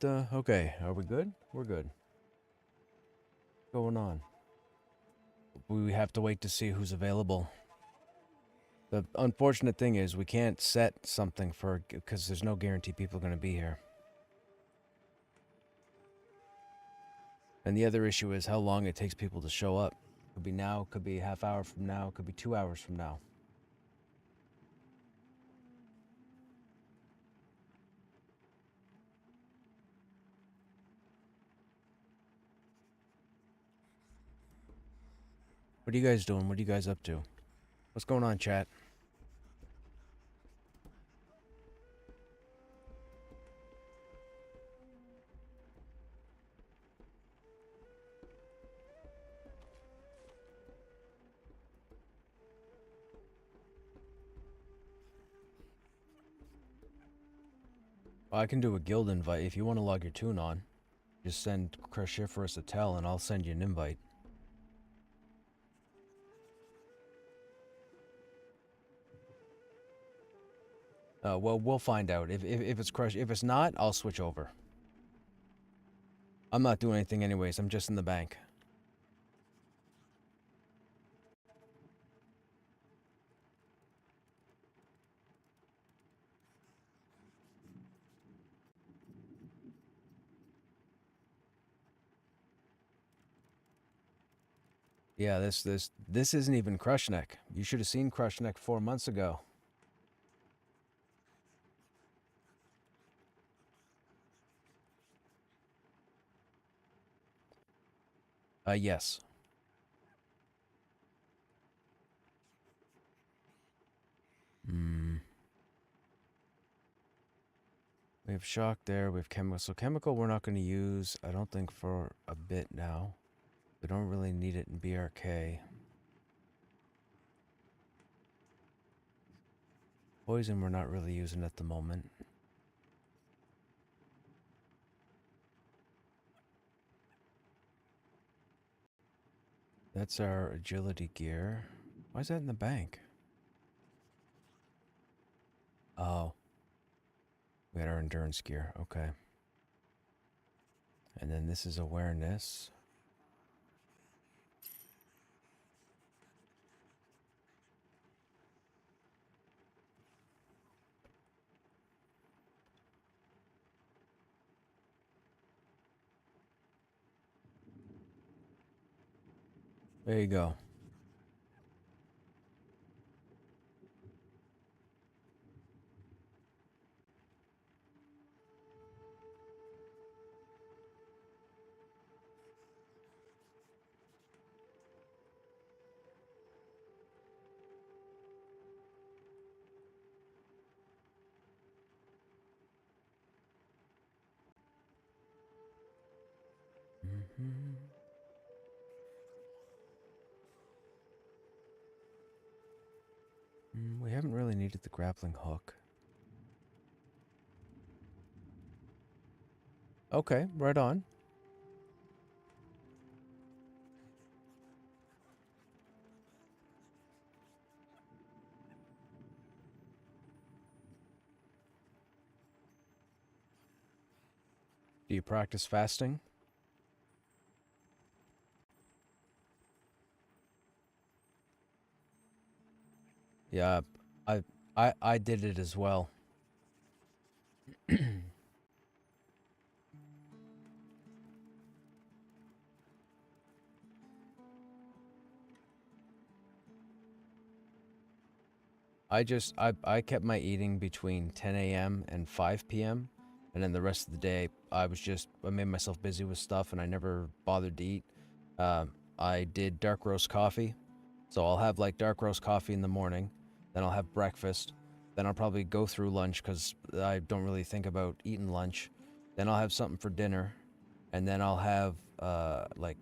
But, okay, are we good? We're good. What's going on? We have to wait to see who's available. The unfortunate thing is we can't set something for, because there's no guarantee people are going to be here. And the other issue is how long it takes people to show up. Could be now, could be a half hour from now, could be 2 hours from now. What are you guys doing? What are you guys up to? What's going on, chat? I can do a guild invite if you want to log your tune on. Just send Krushnek a tell and I'll send you an invite. Well, we'll find out. If it's Crush, if it's not, I'll switch over. I'm not doing anything anyways. I'm just in the bank. Yeah, this isn't even Krushnek. You should have seen Krushnek 4 months ago. Yes. We have shock there. We have chemical. So chemical we're not going to use, I don't think, for a bit now. We don't really need it in BRK. Poison we're not really using at the moment. That's our agility gear. Why is that in the bank? Oh. We had our endurance gear. Okay. And then this is awareness. There you go. We haven't really needed the grappling hook. Okay, right on. Do you practice fasting? Yeah, I did it as well. I kept my eating between 10 a.m. and 5 p.m. and then the rest of the day I made myself busy with stuff and I never bothered to eat. I did dark roast coffee, so I'll have like dark roast coffee in the morning, then I'll have breakfast, then I'll probably go through lunch because I don't really think about eating lunch, then I'll have something for dinner, and then I'll have like,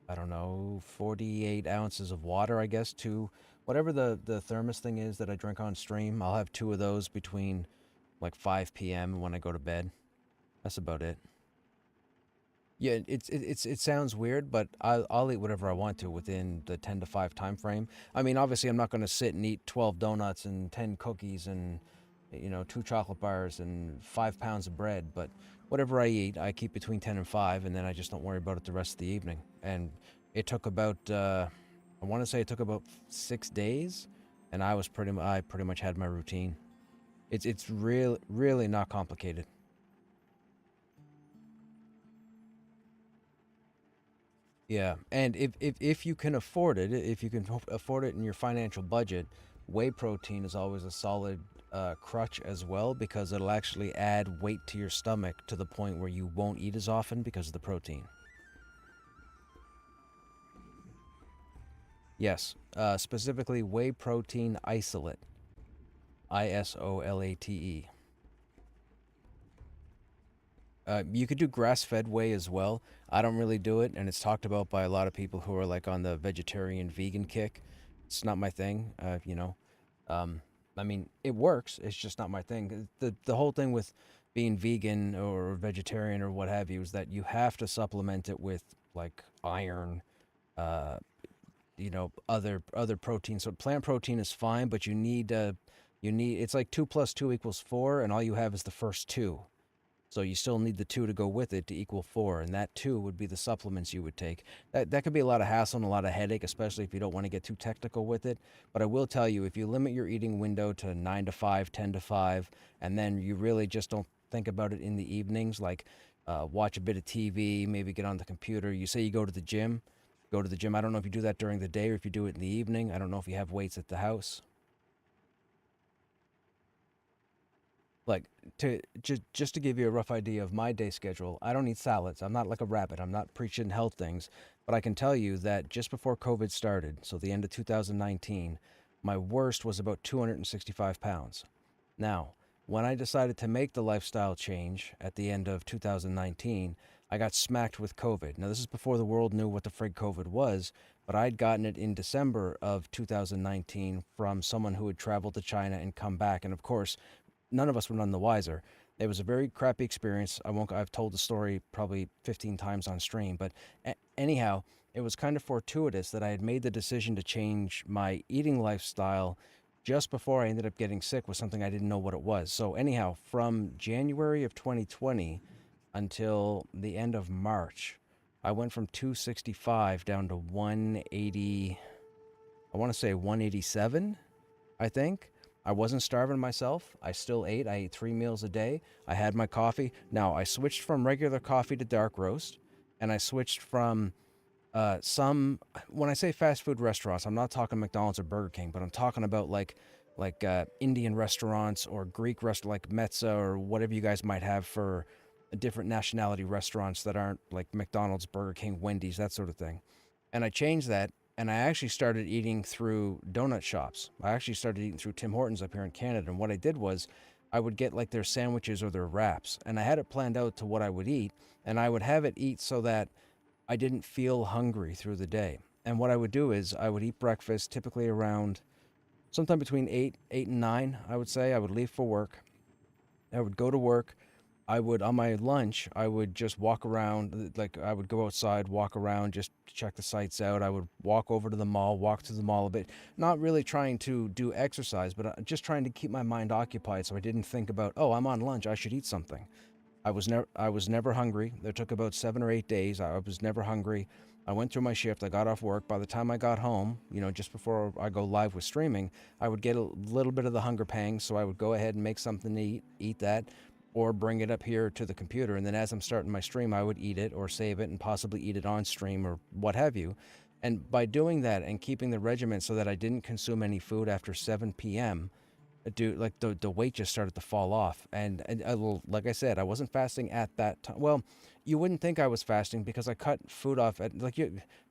I don't know, 48 ounces of water, I guess, to whatever the thermos thing is that I drink on stream. I'll have 2 of those between like 5 p.m. when I go to bed. That's about it. Yeah, it sounds weird, but I'll eat whatever I want to within the 10 to 5 time frame. I mean, obviously, I'm not going to sit and eat 12 donuts and 10 cookies and 2 chocolate bars and 5 pounds of bread. But whatever I eat, I keep between 10 and 5, and then I just don't worry about it the rest of the evening. And it took about, I want to say it took about 6 days, and I pretty much had my routine. It's really not complicated. Yeah, and if you can afford it, if you can afford it in your financial budget, whey protein is always a solid crutch as well, because it'll actually add weight to your stomach to the point where you won't eat as often because of the protein. Yes, specifically whey protein isolate, isolate. You could do grass-fed whey as well. I don't really do it, and it's talked about by a lot of people who are like on the vegetarian vegan kick. It's not my thing, Um, I mean, it works. It's just not my thing. The whole thing with being vegan or vegetarian or what have you is that you have to supplement it with like iron, uh, other proteins. So plant protein is fine, but you need it's like 2 plus 2 equals 4, and all you have is the first two. So you still need the two to go with it to equal 4, and that two would be the supplements you would take. That could be a lot of hassle and a lot of headache, especially if you don't want to get too technical with it. But I will tell you, if you limit your eating window to 9 to 5, 10 to 5, and then you really just don't think about it in the evenings, like watch a bit of TV, maybe get on the computer. You say you go to the gym. Go to the gym. I don't know if you do that during the day or if you do it in the evening. I don't know if you have weights at the house. Like, just to give you a rough idea of my day schedule, I don't eat salads. I'm not like a rabbit. I'm not preaching health things, but I can tell you that just before COVID started, so the end of 2019, my worst was about 265 pounds. Now, when I decided to make the lifestyle change at the end of 2019, I got smacked with COVID. Now, this is before the world knew what the frig COVID was, but I'd gotten it in December of 2019 from someone who had traveled to China and come back. And of course, none of us were none the wiser. It was a very crappy experience. I've told the story probably 15 times on stream, but anyhow, it was kind of fortuitous that I had made the decision to change my eating lifestyle just before I ended up getting sick with something I didn't know what it was. So anyhow, from January of 2020 until the end of March, I went from 265 down to 180. I want to say 187, I think. I wasn't starving myself. I still ate. I ate 3 meals a day. I had my coffee. Now, I switched from regular coffee to dark roast, and I switched from when I say fast food restaurants, I'm not talking McDonald's or Burger King, but I'm talking about like Indian restaurants or Greek restaurant like Metza or whatever you guys might have for different nationality restaurants that aren't like McDonald's, Burger King, Wendy's, that sort of thing. And I changed that, and I actually started eating through donut shops. I actually started eating through Tim Hortons up here in Canada. And what I did was I would get like their sandwiches or their wraps, and I had it planned out to what I would eat, and I would have it eat so that I didn't feel hungry through the day. And what I would do is I would eat breakfast typically around sometime between 8 and 9, I would say. I would leave for work. I would go to work. I would, on my lunch, I would just walk around, like I would go outside, walk around, just check the sights out. I would walk over to the mall, walk through the mall a bit, not really trying to do exercise, but just trying to keep my mind occupied so I didn't think about, oh, I'm on lunch, I should eat something. I was never hungry. It took about 7 or 8 days. I was never hungry. I went through my shift. I got off work. By the time I got home, just before I go live with streaming, I would get a little bit of the hunger pangs. So I would go ahead and make something to eat that, or bring it up here to the computer. And then as I'm starting my stream, I would eat it or save it and possibly eat it on stream or what have you. And by doing that and keeping the regimen so that I didn't consume any food after 7 p.m., dude, like the weight just started to fall off. And like I said, I wasn't fasting at that time. Well, you wouldn't think I was fasting because I cut food off at like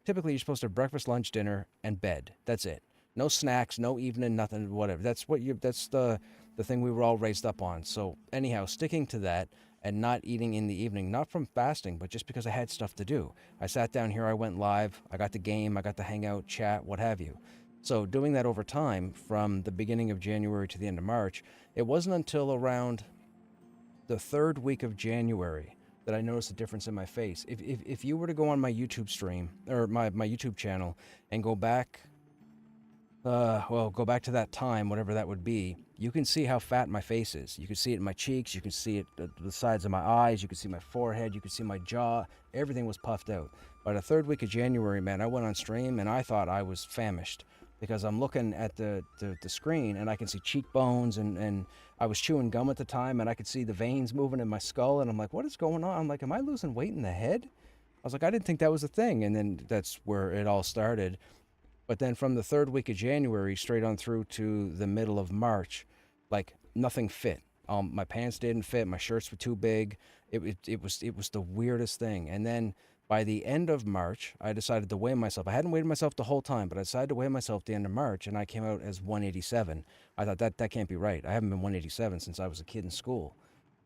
typically you're supposed to have breakfast, lunch, dinner, and bed. That's it. No snacks, no evening, nothing, whatever. That's the thing we were all raised up on. So anyhow, sticking to that and not eating in the evening, not from fasting, but just because I had stuff to do. I sat down here, I went live, I got the game, I got to hang out, chat, what have you. So doing that over time from the beginning of January to the end of March, it wasn't until around the third week of January that I noticed a difference in my face. If you were to go on my YouTube stream or my YouTube channel and go back Well, go back to that time, whatever that would be. You can see how fat my face is. You can see it in my cheeks. You can see it at the sides of my eyes. You can see my forehead. You can see my jaw. Everything was puffed out. By the third week of January, man, I went on stream and I thought I was famished because I'm looking at the screen and I can see cheekbones and I was chewing gum at the time and I could see the veins moving in my skull and I'm like, what is going on? I'm like, am I losing weight in the head? I was like, I didn't think that was a thing. And then that's where it all started. But then from the third week of January straight on through to the middle of March, like nothing fit. My pants didn't fit. My shirts were too big. It was the weirdest thing. And then by the end of March, I decided to weigh myself. I hadn't weighed myself the whole time, but I decided to weigh myself at the end of March, and I came out as 187. I thought that can't be right. I haven't been 187 since I was a kid in school.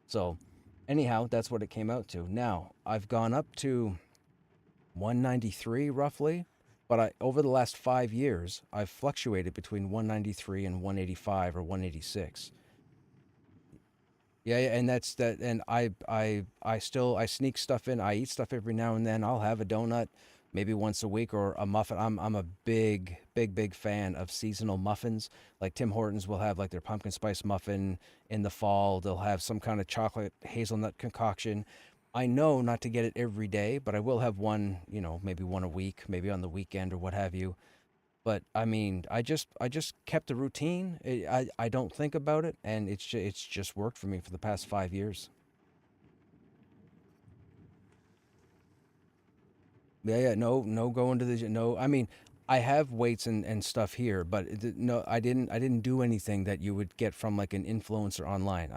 So, anyhow, that's what it came out to. Now I've gone up to 193 roughly, but over the last 5 years, I've fluctuated between 193 and 185 or 186. Yeah, yeah, and that's that. And I sneak stuff in. I eat stuff every now and then. I'll have a donut, maybe once a week, or a muffin. I'm a big fan of seasonal muffins. Like Tim Hortons will have like their pumpkin spice muffin in the fall. They'll have some kind of chocolate hazelnut concoction. I know not to get it every day, but I will have one, maybe one a week, maybe on the weekend or what have you. But I mean, I just kept the routine. I don't think about it, and it's just worked for me for the past 5 years. Yeah, yeah, no going to the gym. No, I mean, I have weights and stuff here, but no, I didn't do anything that you would get from like an influencer online.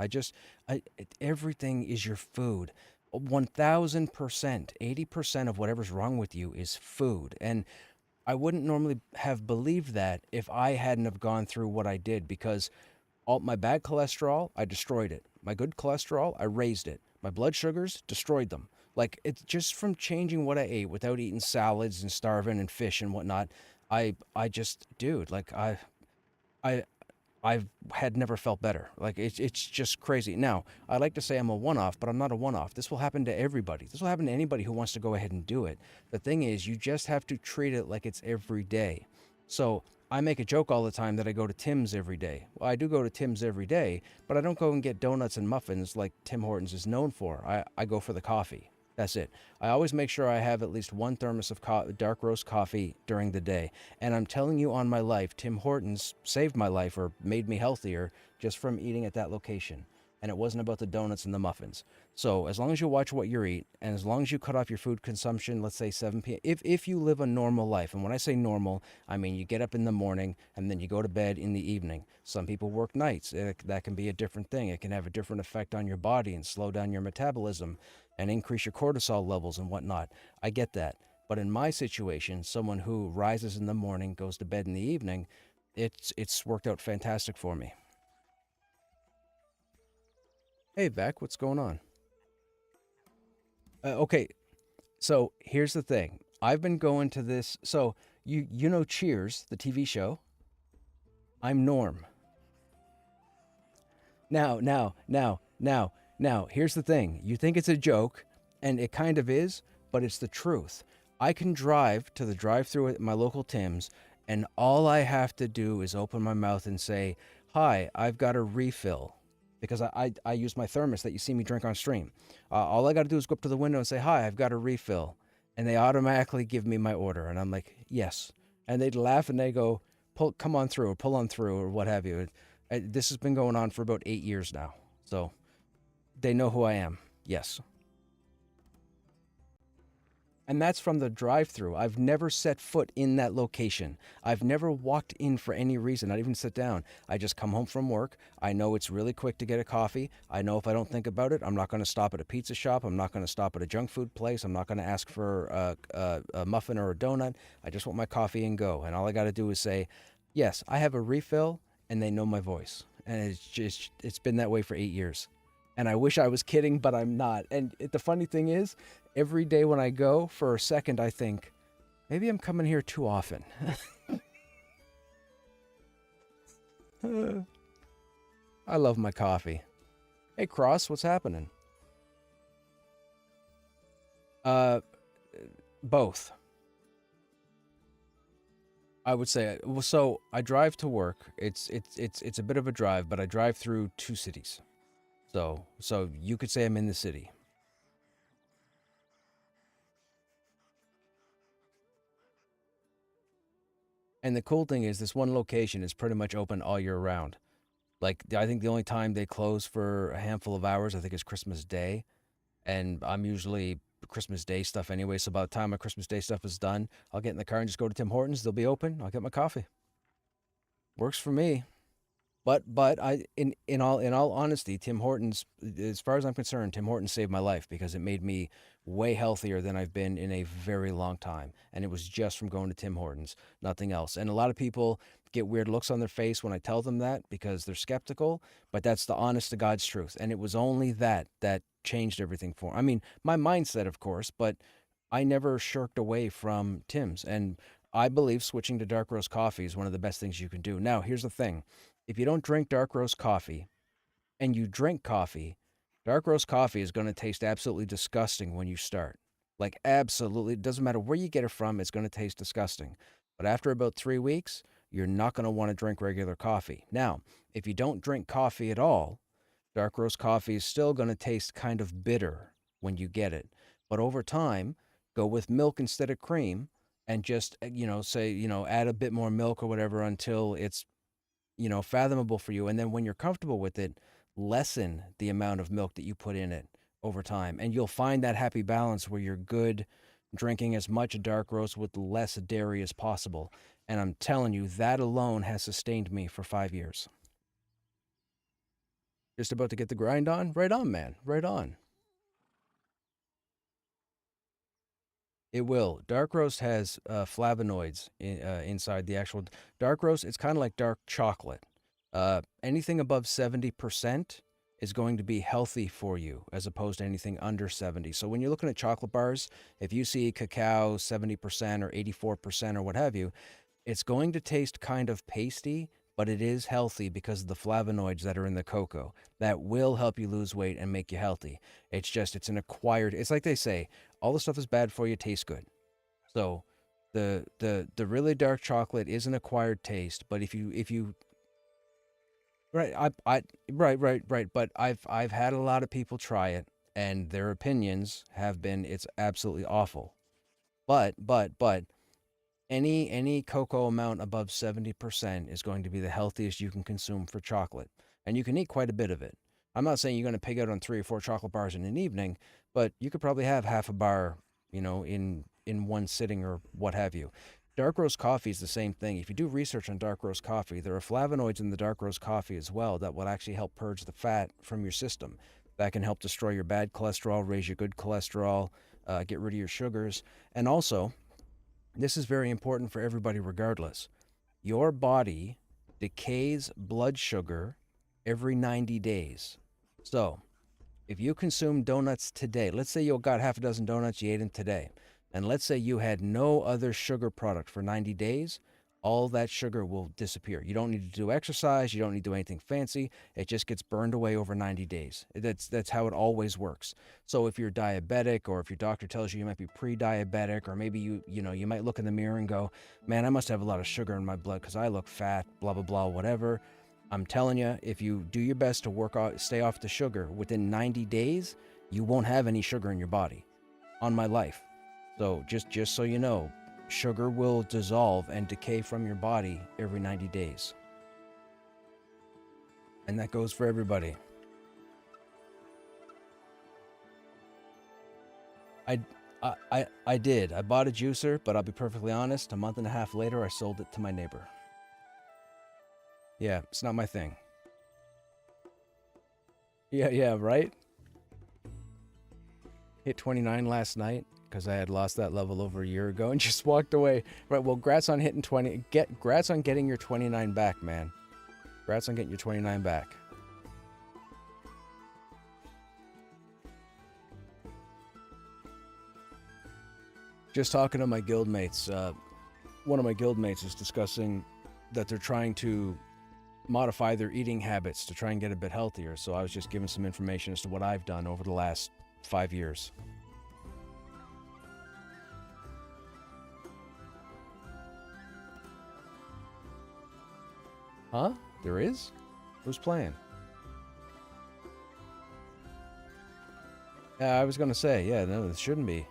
Everything is your food. 1000%, 80% of whatever's wrong with you is food. And I wouldn't normally have believed that if I hadn't have gone through what I did because all my bad cholesterol, I destroyed it. My good cholesterol, I raised it. My blood sugars, destroyed them. Like it's just from changing what I ate without eating salads and starving and fish and whatnot. I just, dude, like I I've had never felt better. Like it's just crazy. Now, I like to say I'm a one-off, but I'm not a one-off. This will happen to everybody. This will happen to anybody who wants to go ahead and do it. The thing is, you just have to treat it like it's every day. So, I make a joke all the time that I go to Tim's every day. Well, I do go to Tim's every day, but I don't go and get donuts and muffins like Tim Hortons is known for. I go for the coffee. That's it. I always make sure I have at least one thermos of dark roast coffee during the day. And I'm telling you on my life, Tim Hortons saved my life or made me healthier just from eating at that location. And it wasn't about the donuts and the muffins. So as long as you watch what you eat, and as long as you cut off your food consumption, let's say 7 p.m., if you live a normal life, and when I say normal, I mean you get up in the morning and then you go to bed in the evening. Some people work nights. That can be a different thing. It can have a different effect on your body and slow down your metabolism and increase your cortisol levels and whatnot. I get that. But in my situation, someone who rises in the morning, goes to bed in the evening, it's worked out fantastic for me. Hey, Vec, what's going on? Okay, so here's the thing. I've been going to this. So you know Cheers, the TV show. I'm Norm. Now. Here's the thing. You think it's a joke, and it kind of is, but it's the truth. I can drive to the drive-through at my local Tim's, and all I have to do is open my mouth and say, "Hi, I've got a refill," because I use my thermos that you see me drink on stream. All I got to do is go up to the window and say, "Hi, I've got a refill," and they automatically give me my order, and I'm like, "Yes," and they'd laugh and they go, come on through, or pull on through, or what have you. This has been going on for about 8 years now, so they know who I am. Yes. And that's from the drive through. I've never set foot in that location. I've never walked in for any reason, not even sit down. I just come home from work. I know it's really quick to get a coffee. I know if I don't think about it, I'm not going to stop at a pizza shop. I'm not going to stop at a junk food place. I'm not going to ask for a muffin or a donut. I just want my coffee and go. And all I got to do is say, yes, I have a refill, and they know my voice. And it's been that way for 8 years. And I wish I was kidding, but I'm not. And the funny thing is, every day when I go, for a second, I think, maybe I'm coming here too often. I love my coffee. Hey, Cross, what's happening? Uh, both. I would say, well, so I drive to work. It's a bit of a drive, but I drive through two cities. So you could say I'm in the city. And the cool thing is this one location is pretty much open all year round. Like I think the only time they close for a handful of hours, I think is Christmas Day, and I'm usually Christmas Day stuff anyway. So by the time my Christmas Day stuff is done, I'll get in the car and just go to Tim Hortons. They'll be open. I'll get my coffee. Works for me. But I in all honesty, Tim Hortons, as far as I'm concerned, Tim Hortons saved my life because it made me way healthier than I've been in a very long time, and it was just from going to Tim Hortons, nothing else. And a lot of people get weird looks on their face when I tell them that because they're skeptical, but that's the honest to God's truth. And it was only that changed everything for. I mean, my mindset, of course, but I never shirked away from Tim's, and I believe switching to dark roast coffee is one of the best things you can do. Now, here's the thing: if you don't drink dark roast coffee and you drink coffee, dark roast coffee is going to taste absolutely disgusting when you start. Like, absolutely. It doesn't matter where you get it from, it's going to taste disgusting. But after about 3 weeks, you're not going to want to drink regular coffee. Now, if you don't drink coffee at all, dark roast coffee is still going to taste kind of bitter when you get it. But over time, go with milk instead of cream and just, say, add a bit more milk or whatever until it's fathomable for you. And then when you're comfortable with it, lessen the amount of milk that you put in it over time. And you'll find that happy balance where you're good drinking as much dark roast with less dairy as possible. And I'm telling you, that alone has sustained me for 5 years. Just about to get the grind on? Right on, man. Right on. It will. Dark roast has flavonoids inside the actual dark roast. It's kind of like dark chocolate. Anything above 70% is going to be healthy for you as opposed to anything under 70. So when you're looking at chocolate bars, if you see cacao 70% or 84% or what have you, it's going to taste kind of pasty, but it is healthy because of the flavonoids that are in the cocoa that will help you lose weight and make you healthy. It's an acquired, it's like they say, all the stuff that's bad for you tastes good. So the really dark chocolate is an acquired taste, but if you right, right, but I've had a lot of people try it and their opinions have been it's absolutely awful. But any cocoa amount above 70% is going to be the healthiest you can consume for chocolate. And you can eat quite a bit of it. I'm not saying you're going to pig out on 3 or 4 chocolate bars in an evening, but you could probably have half a bar, in one sitting or what have you. Dark roast coffee is the same thing. If you do research on dark roast coffee, there are flavonoids in the dark roast coffee as well that will actually help purge the fat from your system. That can help destroy your bad cholesterol, raise your good cholesterol, get rid of your sugars. And also, this is very important for everybody regardless. Your body decays blood sugar every 90 days. So, if you consume donuts today, let's say you got half a dozen donuts, you ate them today, and let's say you had no other sugar product for 90 days, all that sugar will disappear. You don't need to do exercise, you don't need to do anything fancy. It just gets burned away over 90 days. That's how it always works. So if you're diabetic or if your doctor tells you might be pre-diabetic or maybe you might look in the mirror and go, "Man, I must have a lot of sugar in my blood cuz I look fat, blah blah blah, whatever." I'm telling you, if you do your best to stay off the sugar within 90 days, you won't have any sugar in your body. On my life. So just so you know, sugar will dissolve and decay from your body every 90 days. And that goes for everybody. I I did. I bought a juicer, but I'll be perfectly honest, a month and a half later I sold it to my neighbor. Yeah, it's not my thing. Yeah, right? Hit 29 last night because I had lost that level over a year ago and just walked away. Right, well, grats on hitting 20. Grats on getting your 29 back, man. Grats on getting your 29 back. Just talking to my guildmates. One of my guildmates is discussing that they're trying to modify their eating habits to try and get a bit healthier. So I was just giving some information as to what I've done over the last 5 years. Huh? There is? Who's playing? Yeah, I was gonna say, yeah, no, it shouldn't be.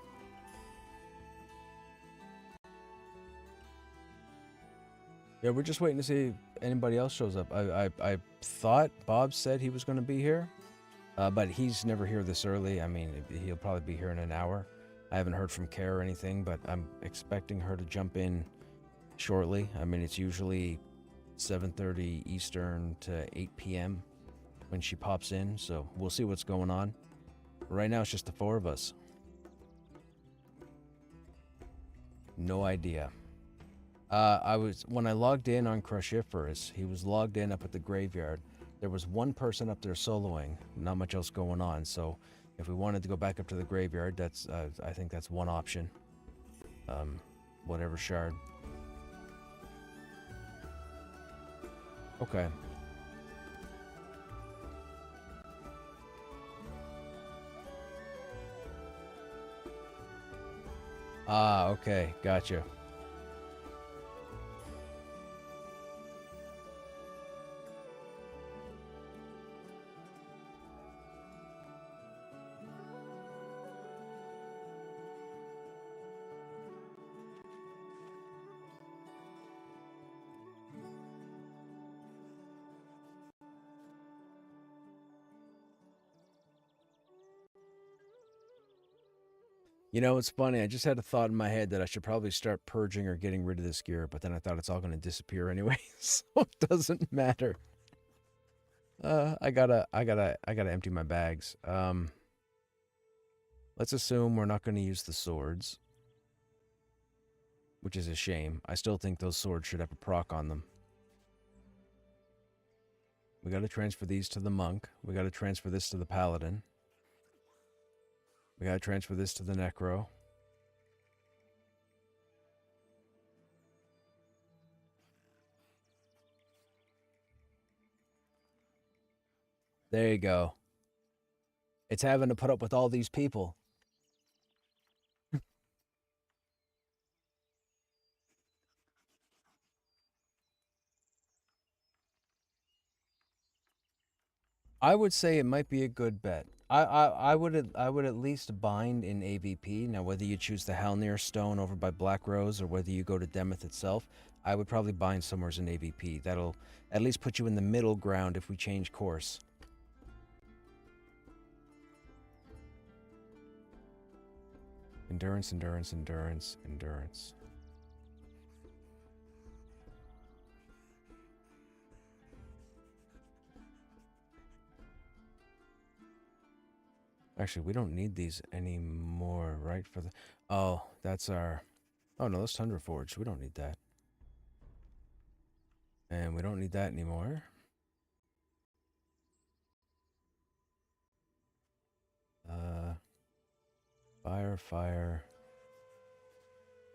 Yeah, we're just waiting to see if anybody else shows up. I thought Bob said he was gonna be here, but he's never here this early. I mean, he'll probably be here in an hour. I haven't heard from Kara or anything, but I'm expecting her to jump in shortly. I mean, it's usually 7:30 Eastern to 8 p.m. when she pops in, so we'll see what's going on. Right now, it's just the four of us. No idea. When I logged in on Krushiferous, he was logged in up at the graveyard. There was one person up there soloing, not much else going on. So, if we wanted to go back up to the graveyard, that's I think that's one option. Whatever shard. Okay. Ah, okay, gotcha. You know, it's funny. I just had a thought in my head that I should probably start purging or getting rid of this gear, but then I thought it's all going to disappear anyway, so it doesn't matter. I gotta empty my bags. Let's assume we're not going to use the swords, which is a shame. I still think those swords should have a proc on them. We got to transfer these to the monk. We got to transfer this to the paladin. We got to transfer this to the necro. There you go. It's having to put up with all these people. I would say it might be a good bet. I would at least bind in AVP. Now, whether you choose the Halnir Stone over by Black Rose or whether you go to Demeth itself, I would probably bind somewhere in AVP. That'll at least put you in the middle ground if we change course. Endurance, endurance, endurance, endurance. Actually, we don't need these anymore, right? For the oh, that's our. Oh no, that's Tundra Forge. We don't need that, and we don't need that anymore. Fire, fire.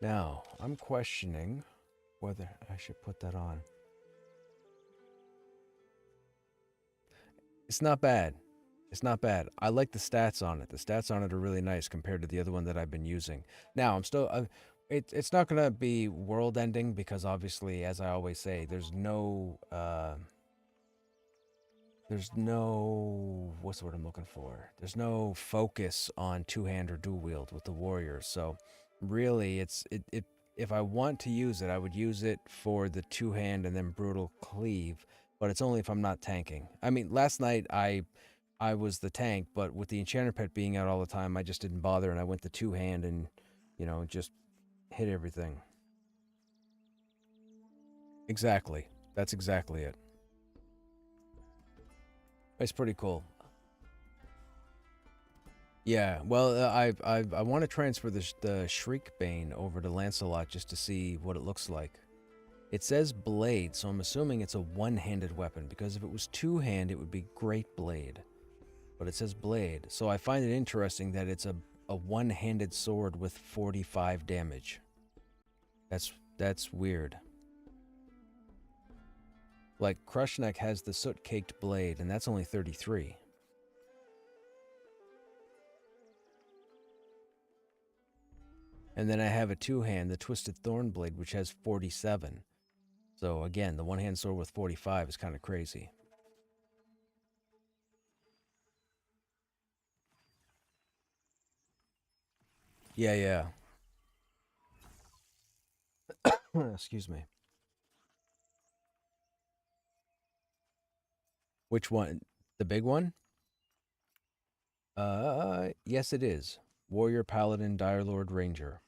Now, I'm questioning whether I should put that on. It's not bad. It's not bad. I like the stats on it. The stats on it are really nice compared to the other one that I've been using. Now, I'm still... it's not going to be world-ending because obviously, as I always say, there's no... what's the word I'm looking for? There's no focus on two-hand or dual-wield with the warriors. So, really, if I want to use it, I would use it for the two-hand and then brutal cleave. But it's only if I'm not tanking. I mean, last night I was the tank, but with the enchanter pet being out all the time, I just didn't bother, and I went the two-hand and, you know, just hit everything. Exactly. That's exactly it. It's pretty cool. Yeah, well, I want to transfer the Shriekbane over to Lancelot just to see what it looks like. It says blade, so I'm assuming it's a one-handed weapon, because if it was two-hand, it would be Great Blade. But it says blade, so I find it interesting that it's a one-handed sword with 45 damage. That's weird. Like, Krushnek has the soot-caked blade, and that's only 33. And then I have a two-hand, the Twisted Thorn Blade, which has 47. So again, the one-hand sword with 45 is kind of crazy. Yeah, yeah. Excuse me. Which one? The big one? Yes, it is. Warrior, Paladin, Dire Lord, Ranger.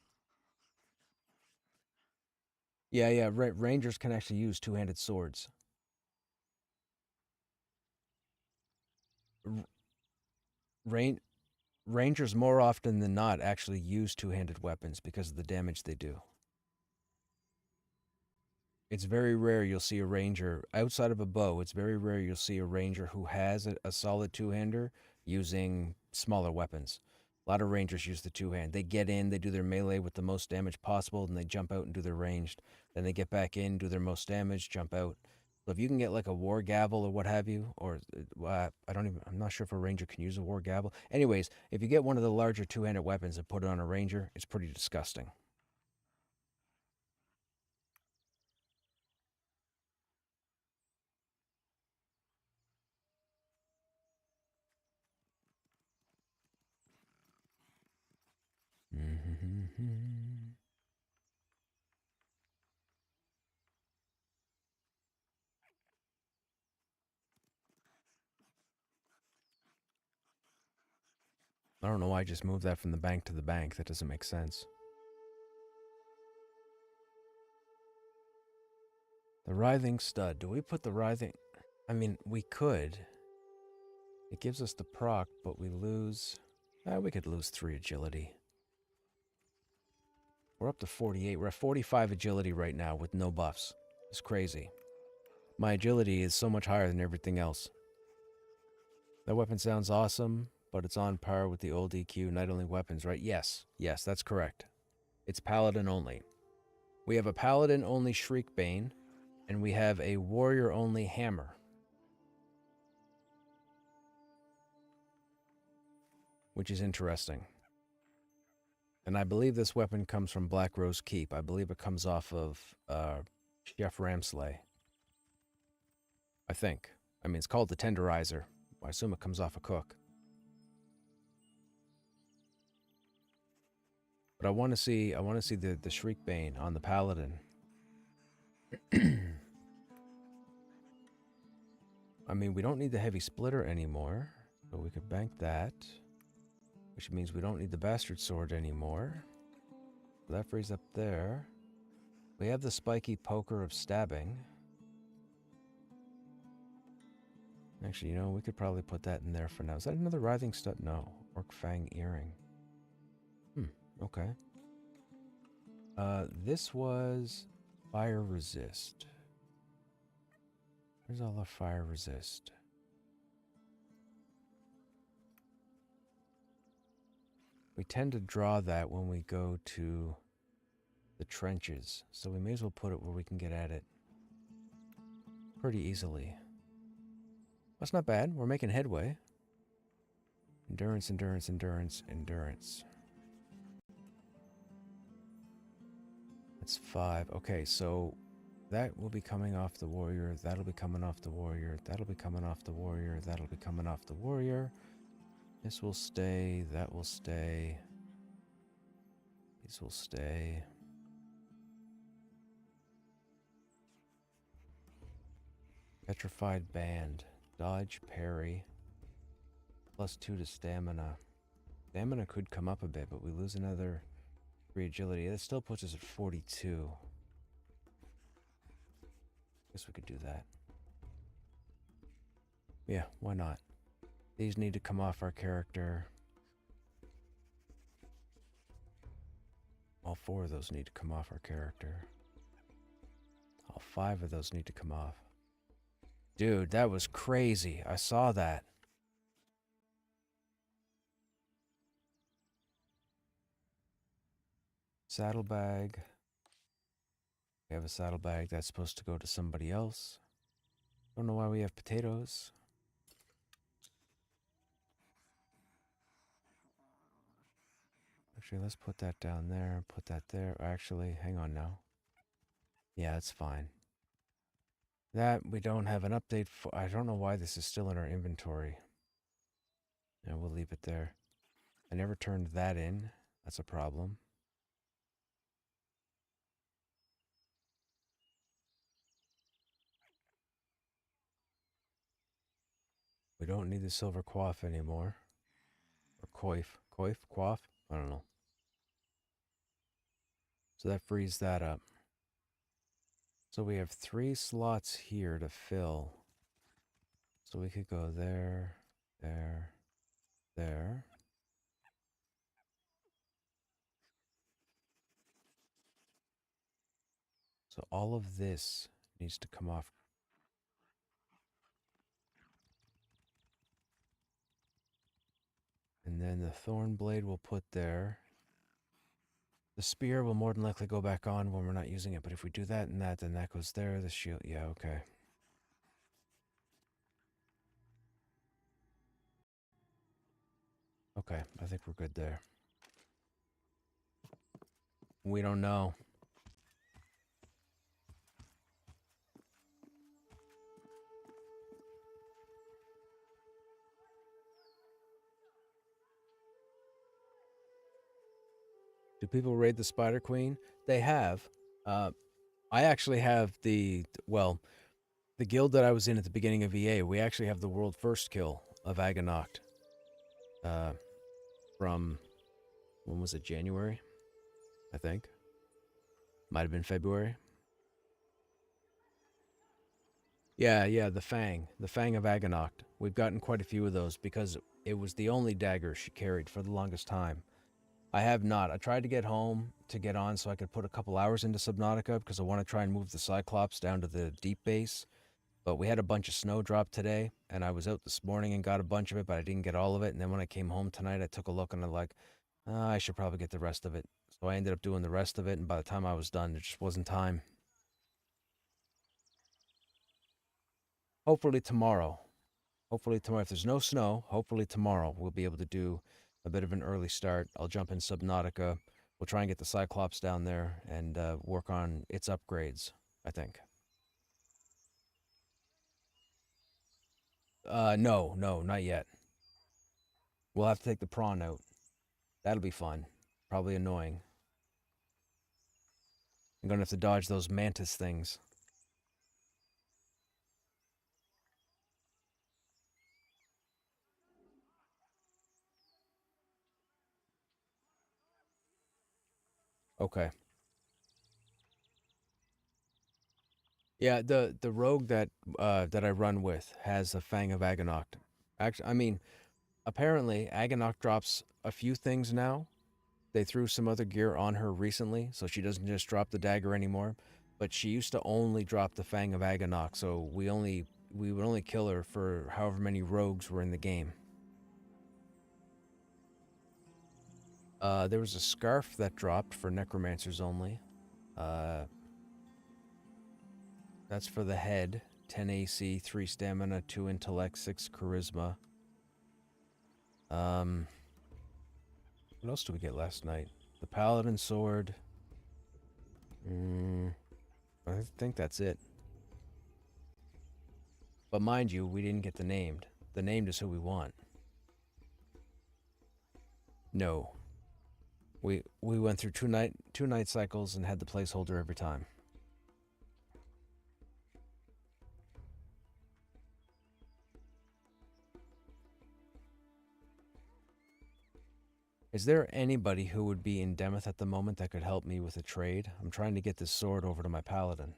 Yeah, yeah. Rangers can actually use two-handed swords. R- Rangers more often than not actually use two-handed weapons because of the damage they do. It's very rare you'll see a ranger outside of a bow. It's very rare you'll see a ranger who has a solid two-hander using smaller weapons. A lot of rangers use the two-hand. They get in, they do their melee with the most damage possible, and they jump out and do their ranged. Then they get back in, do their most damage, jump out. So if you can get like a war gavel or what have you, or I'm not sure if a ranger can use a war gavel. Anyways, if you get one of the larger two-handed weapons and put it on a ranger, it's pretty disgusting. I don't know why I just moved that from the bank to the bank. That doesn't make sense. The writhing stud. Do we put the writhing... I mean, we could. It gives us the proc, but we lose... we could lose 3 agility. We're up to 48. We're at 45 agility right now with no buffs. It's crazy. My agility is so much higher than everything else. That weapon sounds awesome, but it's on par with the old EQ night-only weapons, right? Yes. Yes, that's correct. It's paladin only. We have a paladin only Shriekbane, and we have a warrior only hammer. Which is interesting. And I believe this weapon comes from Black Rose Keep. I believe it comes off of Chef Ramsley. I think. I mean, it's called the Tenderizer. I assume it comes off a cook. But I want to see the Shriekbane on the Paladin. I mean, we don't need the Heavy Splitter anymore, so we could bank that. Which means we don't need the Bastard Sword anymore. So that frees up there. We have the Spiky Poker of Stabbing. Actually, you know, we could probably put that in there for now. Is that another Writhing Stud? No. Orc Fang Earring. Okay. This was Fire Resist. Where's all our Fire Resist? We tend to draw that when we go to the trenches, so we may as well put it where we can get at it pretty easily. That's not bad. We're making headway. Endurance, endurance, endurance, endurance. That's 5. Okay, so that will be coming off the warrior. That'll be coming off the warrior. That'll be coming off the warrior. That'll be coming off the warrior. This will stay. That will stay. These will stay. Petrified Band. Dodge, parry. +2 to stamina. Stamina could come up a bit, but we lose another 3 agility. That still puts us at 42. Guess we could do that. Yeah, why not? These need to come off our character. All 4 of those need to come off our character. All 5 of those need to come off. Dude, that was crazy. I saw that. Saddlebag. We have a saddlebag that's supposed to go to somebody else. Don't know why we have potatoes. Actually, let's put that down there. Put that there. Actually, hang on now. Yeah, it's fine. That we don't have an update for. I don't know why this is still in our inventory. And we'll leave it there. I never turned that in. That's a problem. We don't need the silver quaff anymore. Or coif. Coif? Quaff? I don't know. So that frees that up. So we have 3 slots here to fill. So we could go there, there, there. So all of this needs to come off. And then the thorn blade we'll put there. The spear will more than likely go back on when we're not using it, but if we do that and that, then that goes there. The shield, yeah, okay. Okay, I think we're good there. We don't know. Do people raid the Spider Queen? They have. I actually have well, the guild that I was in at the beginning of EA, we actually have the world first kill of Aganoct. From, when was it, January? I think. Might have been February. Yeah, the Fang of Aganoct. We've gotten quite a few of those because it was the only dagger she carried for the longest time. I have not. I tried to get home to get on so I could put a couple hours into Subnautica because I want to try and move the Cyclops down to the deep base. But we had a bunch of snow drop today, and I was out this morning and got a bunch of it, but I didn't get all of it. And then when I came home tonight, I took a look and I'm like, I should probably get the rest of it. So I ended up doing the rest of it, and by the time I was done, there just wasn't time. Hopefully tomorrow. Hopefully tomorrow. If there's no snow, hopefully tomorrow we'll be able to do a bit of an early start. I'll jump in Subnautica. We'll try and get the Cyclops down there and work on its upgrades, I think. No, not yet. We'll have to take the prawn out. That'll be fun. Probably annoying. I'm gonna have to dodge those mantis things. Okay. Yeah, the rogue that I run with has a Fang of Aganoct. Actually, I mean, apparently Aganoct drops a few things now. They threw some other gear on her recently, so she doesn't just drop the dagger anymore. But she used to only drop the Fang of Aganoct, so we would only kill her for however many rogues were in the game. There was a scarf that dropped for necromancers only. Uh, that's for the head. 10 AC, 3 stamina, 2 intellect, 6 charisma. What else did we get last night? The paladin sword. I think that's it. But mind you, we didn't get the named. The named is who we want. No. We went through two night cycles and had the placeholder every time. Is there anybody who would be in Demeth at the moment that could help me with a trade? I'm trying to get this sword over to my paladin.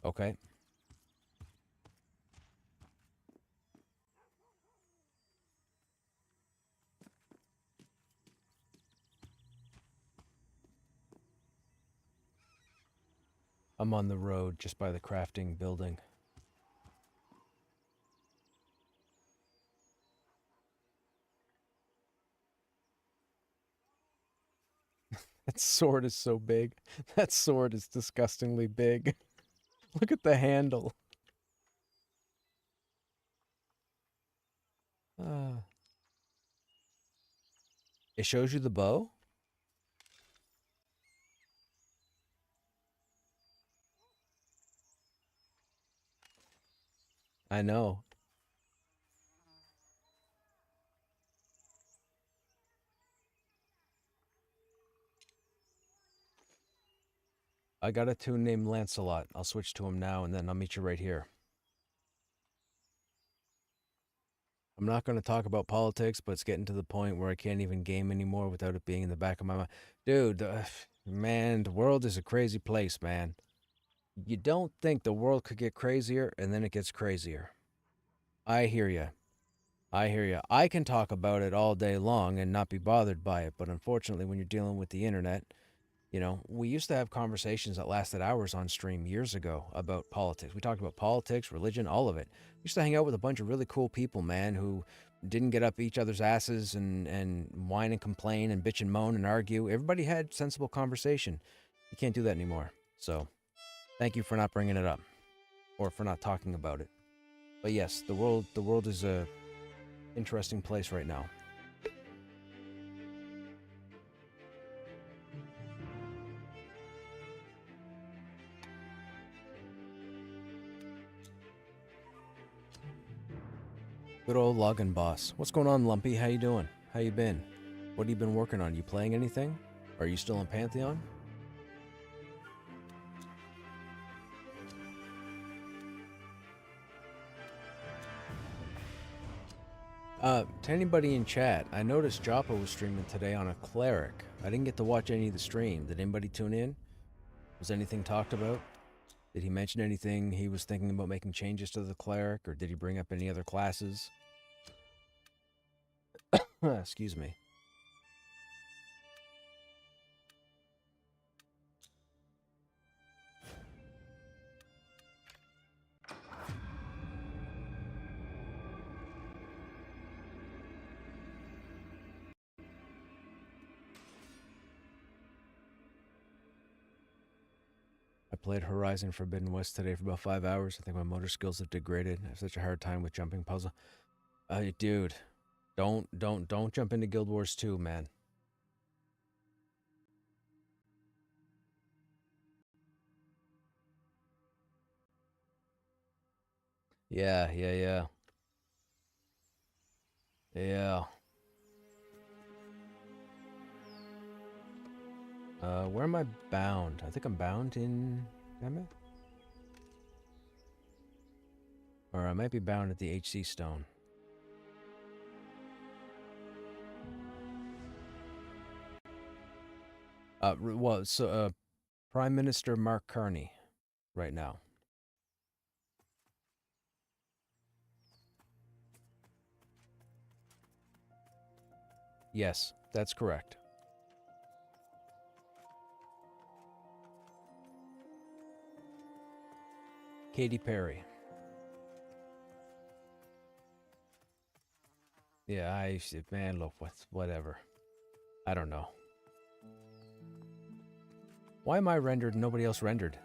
Okay. I'm on the road just by the crafting building. That sword is so big. That sword is disgustingly big. Look at the handle. It shows you the bow? I know. I got a tune named Lancelot. I'll switch to him now, and then I'll meet you right here. I'm not going to talk about politics, but it's getting to the point where I can't even game anymore without it being in the back of my mind. Dude, man, the world is a crazy place, man. You don't think the world could get crazier, and then it gets crazier. I hear you. I hear you. I can talk about it all day long and not be bothered by it, but unfortunately, when you're dealing with the internet, you know, we used to have conversations that lasted hours on stream years ago about politics. We talked about politics, religion, all of it. We used to hang out with a bunch of really cool people, man, who didn't get up each other's asses and whine and complain and bitch and moan and argue. Everybody had sensible conversation. You can't do that anymore. So, thank you for not bringing it up or for not talking about it. But yes, the world is a interesting place right now. Good old login boss. What's going on, Lumpy? How you doing? How you been? What have you been working on? You playing anything? Are you still in Pantheon? To anybody in chat, I noticed Joppa was streaming today on a cleric. I didn't get to watch any of the stream. Did anybody tune in? Was anything talked about? Did he mention anything he was thinking about making changes to the cleric, or did he bring up any other classes? Excuse me. I played Horizon Forbidden West today for about 5 hours. I think my motor skills have degraded. I have such a hard time with jumping puzzle. Dude, don't jump into Guild Wars 2, man. Yeah, yeah, yeah. Yeah. Where am I bound? I think I'm bound in... Am I? Or I might be bound at the HC Stone. Well, so, Prime Minister Mark Carney right now. Yes, that's correct. Katy Perry. Yeah, man, look, whatever. I don't know. Why am I rendered and nobody else rendered?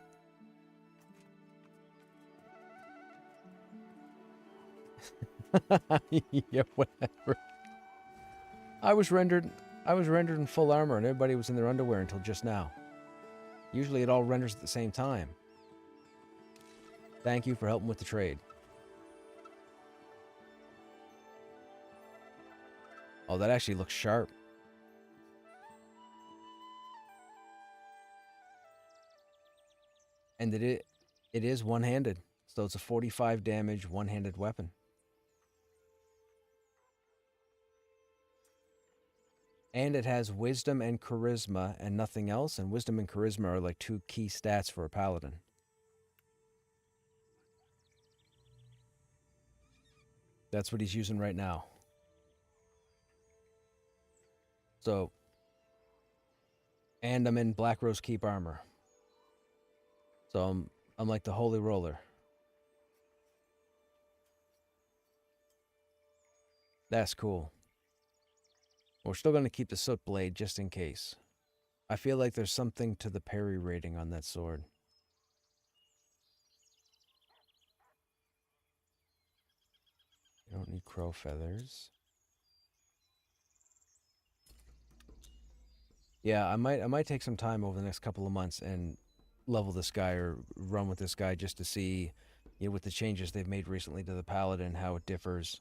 Yeah, whatever. I was rendered in full armor and everybody was in their underwear until just now. Usually it all renders at the same time. Thank you for helping with the trade. Oh, that actually looks sharp. And it is one-handed. So it's a 45 damage one-handed weapon. And it has wisdom and charisma and nothing else. And wisdom and charisma are like 2 key stats for a paladin. That's what he's using right now. So, and I'm in Black Rose Keep armor. So I'm like the holy roller. That's cool. We're still going to keep the soot blade just in case. I feel like there's something to the parry rating on that sword. You don't need crow feathers. Yeah, I might take some time over the next couple of months and level this guy or run with this guy just to see, with the changes they've made recently to the paladin, how it differs,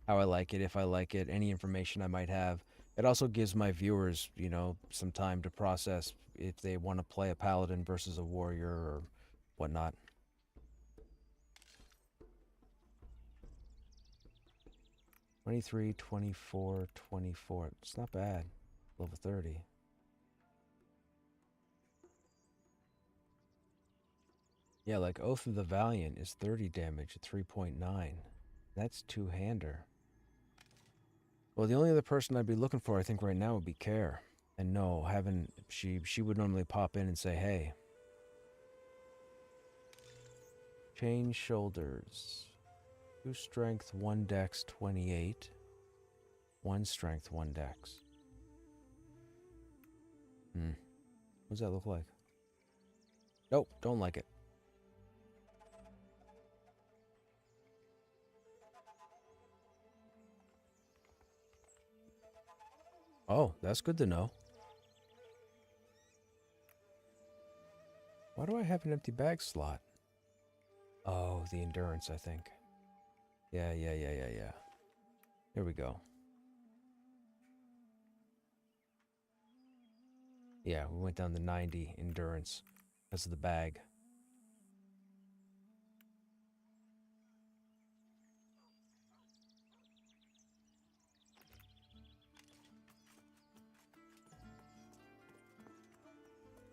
how I like it, if I like it, any information I might have. It also gives my viewers, some time to process if they want to play a paladin versus a warrior or whatnot. 23, 24, 24. It's not bad. Level 30. Yeah, like Oath of the Valiant is 30 damage at 3.9. That's two-hander. Well, the only other person I'd be looking for, I think, right now would be Care. And no, she would normally pop in and say, hey. Change shoulders. 2 strength, 1 dex, 28. 1 strength, 1 dex. What does that look like? Nope, don't like it. Oh, that's good to know. Why do I have an empty bag slot? Oh, the endurance, I think. Yeah. Here we go. Yeah, we went down to 90 endurance because of the bag.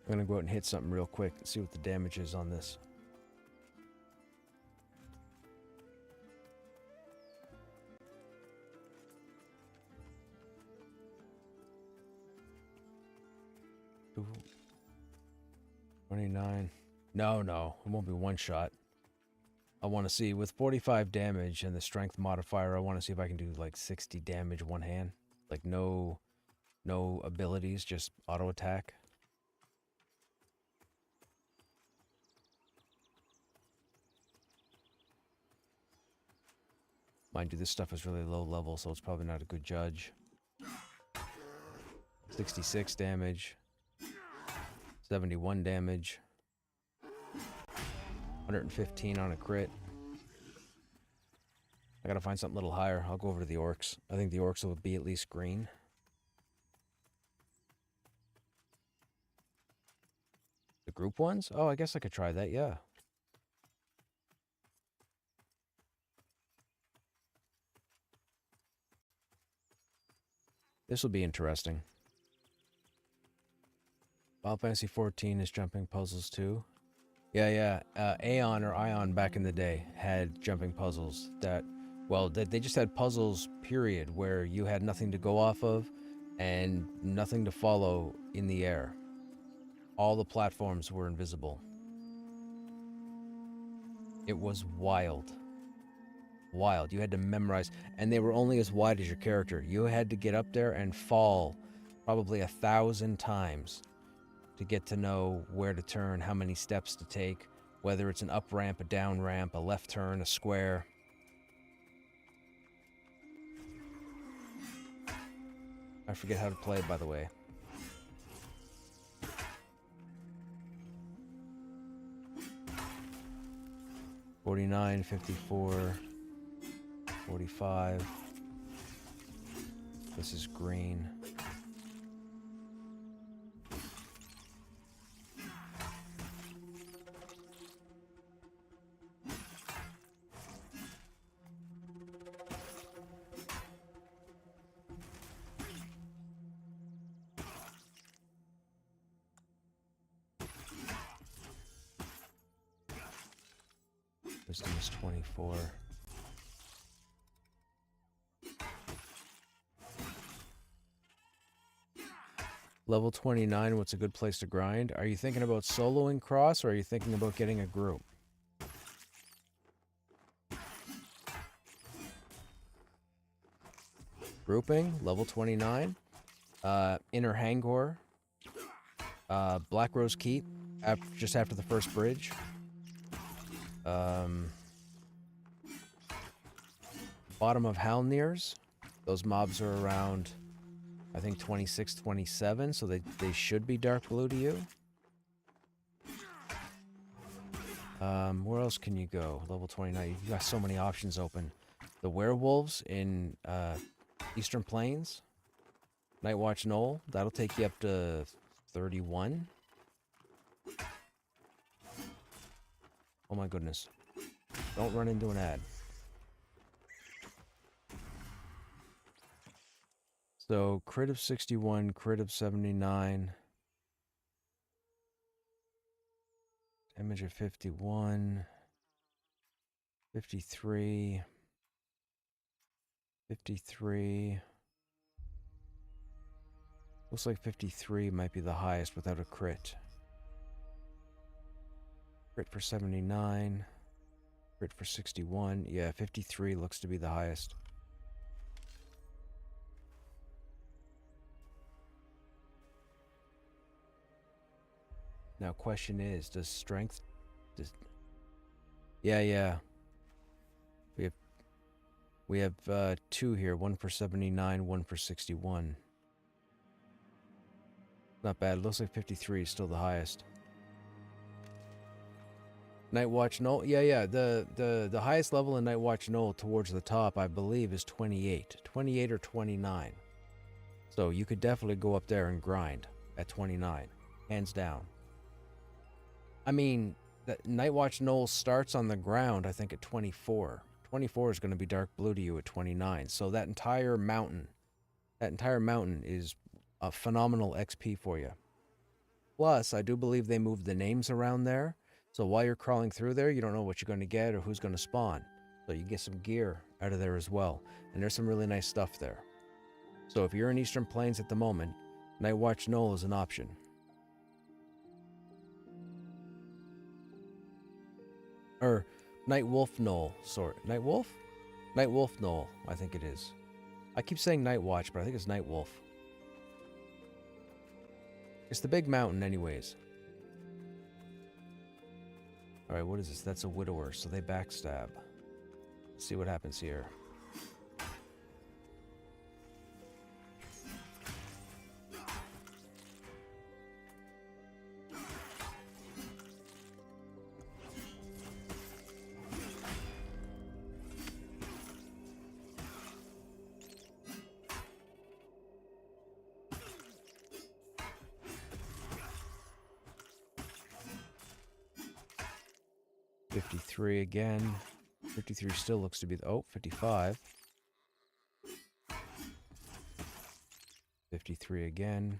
I'm gonna go out and hit something real quick and see what the damage is on this. Ooh. 29. No, it won't be one shot. I want to see, with 45 damage and the strength modifier, I want to see if I can do like 60 damage one hand. Like no abilities, just auto attack. Mind you, this stuff is really low level, so it's probably not a good judge. 66 damage. 71 damage. 115 on a crit. I gotta find something a little higher. I'll go over to the orcs. I think the orcs will be at least green. The group ones? Oh, I guess I could try that, yeah. This will be interesting. Final Fantasy 14 is jumping puzzles too. Yeah. Aeon or Ion back in the day had jumping puzzles that, well, they just had puzzles, period, where you had nothing to go off of and nothing to follow in the air. All the platforms were invisible. It was wild. Wild. You had to memorize, and they were only as wide as your character. You had to get up there and fall probably 1,000 times to get to know where to turn, how many steps to take, whether it's an up ramp, a down ramp, a left turn, a square. I forget how to play, by the way. $49, $54, $45. This is green. Wisdom is 24. Level 29, what's a good place to grind? Are you thinking about soloing cross, or are you thinking about getting a group? Grouping, level 29. Inner Hangor. Black Rose Keep, just after the first bridge. Bottom of Halnirs. Those mobs are around I think 26, 27, so they should be dark blue to you. Where else can you go? Level 29. You got so many options open. The werewolves in Eastern Plains. Nightwatch Knoll. That'll take you up to 31. Oh my goodness. Don't run into an ad. So, crit of 61, crit of 79. Damage of 51. 53. 53. Looks like 53 might be the highest without a crit. Crit for 79. Crit for 61. Yeah, 53 looks to be the highest. Now, question is, does strength... Yeah. We have two here. One for 79, one for 61. Not bad. It looks like 53 is still the highest. Nightwatch Knoll? Yeah. The highest level in Nightwatch Knoll towards the top, I believe, is 28. 28 or 29. So you could definitely go up there and grind at 29. Hands down. I mean, Nightwatch Knoll starts on the ground, I think, at 24. 24 is going to be dark blue to you at 29. So that entire mountain is a phenomenal XP for you. Plus, I do believe they moved the names around there. So while you're crawling through there, you don't know what you're going to get or who's going to spawn. So you get some gear out of there as well. And there's some really nice stuff there. So if you're in Eastern Plains at the moment, Nightwatch Knoll is an option. Or Nightwolf Knoll. Sorry. Nightwolf? Nightwolf Knoll, I think it is. I keep saying Nightwatch, but I think it's Nightwolf. It's the big mountain anyways. Alright, what is this? That's a widower, so they backstab. Let's see what happens here. .53 again. 53 still looks to be the... Oh, 55. 53 again.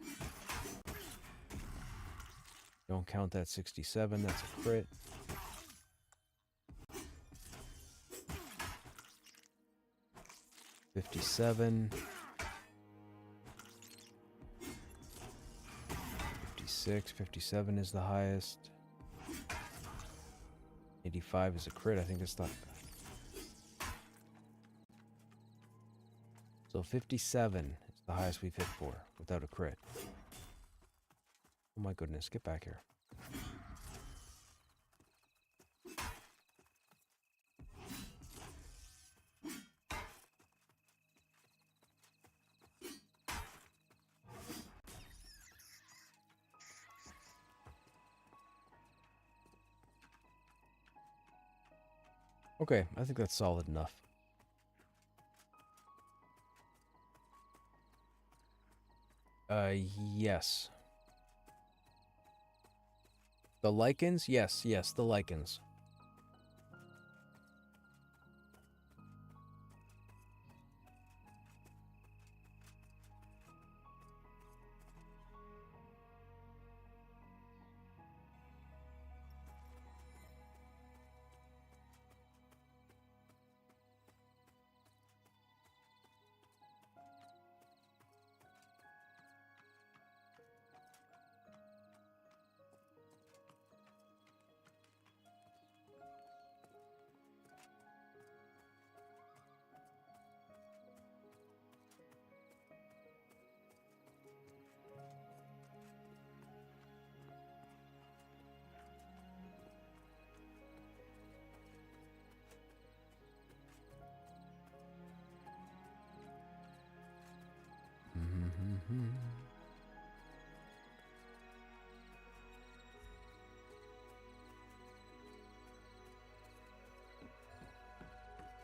Don't count that 67. That's a crit. .57. 56. 57 is the highest. 85 is a crit. I think that's not... So 57 is the highest we've hit for without a crit. Oh my goodness, get back here. Okay, I think that's solid enough. Yes. The lichens? Yes, the lichens.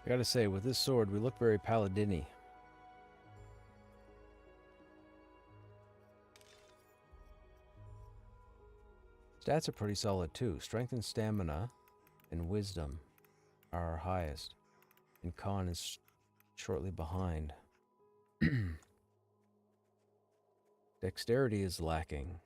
I gotta say, with this sword, we look very paladin-y. Stats are pretty solid too. Strength and stamina and wisdom are our highest. And con is shortly behind. Dexterity is lacking.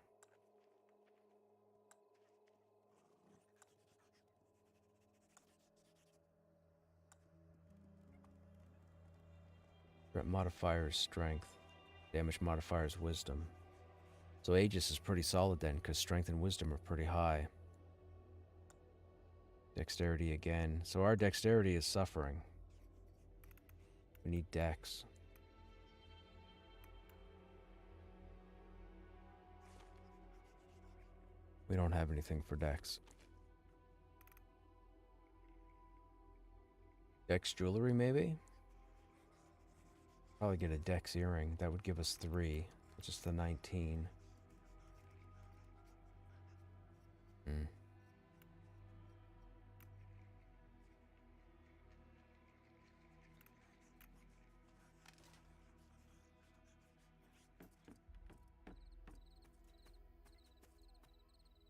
Threat modifier is strength. Damage modifier is wisdom. So Aegis is pretty solid then, because strength and wisdom are pretty high. Dexterity again. So our dexterity is suffering. We need dex. We don't have anything for dex. Dex jewelry, maybe? Probably get a dex earring. That would give us 3, which is the 19.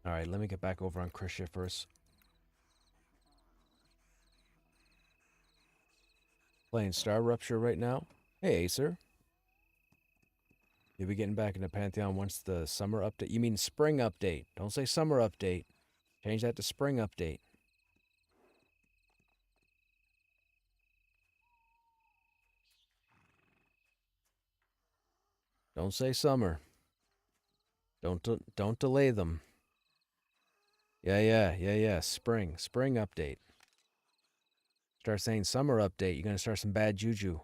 Alright, let me get back over on Krushnek first. Playing Star Rupture right now. Hey, Acer. You'll be getting back into Pantheon once the summer update. You mean spring update. Don't say summer update. Change that to spring update. Don't say summer. Don't delay them. Yeah. Spring update. Start saying summer update. You're gonna start some bad juju.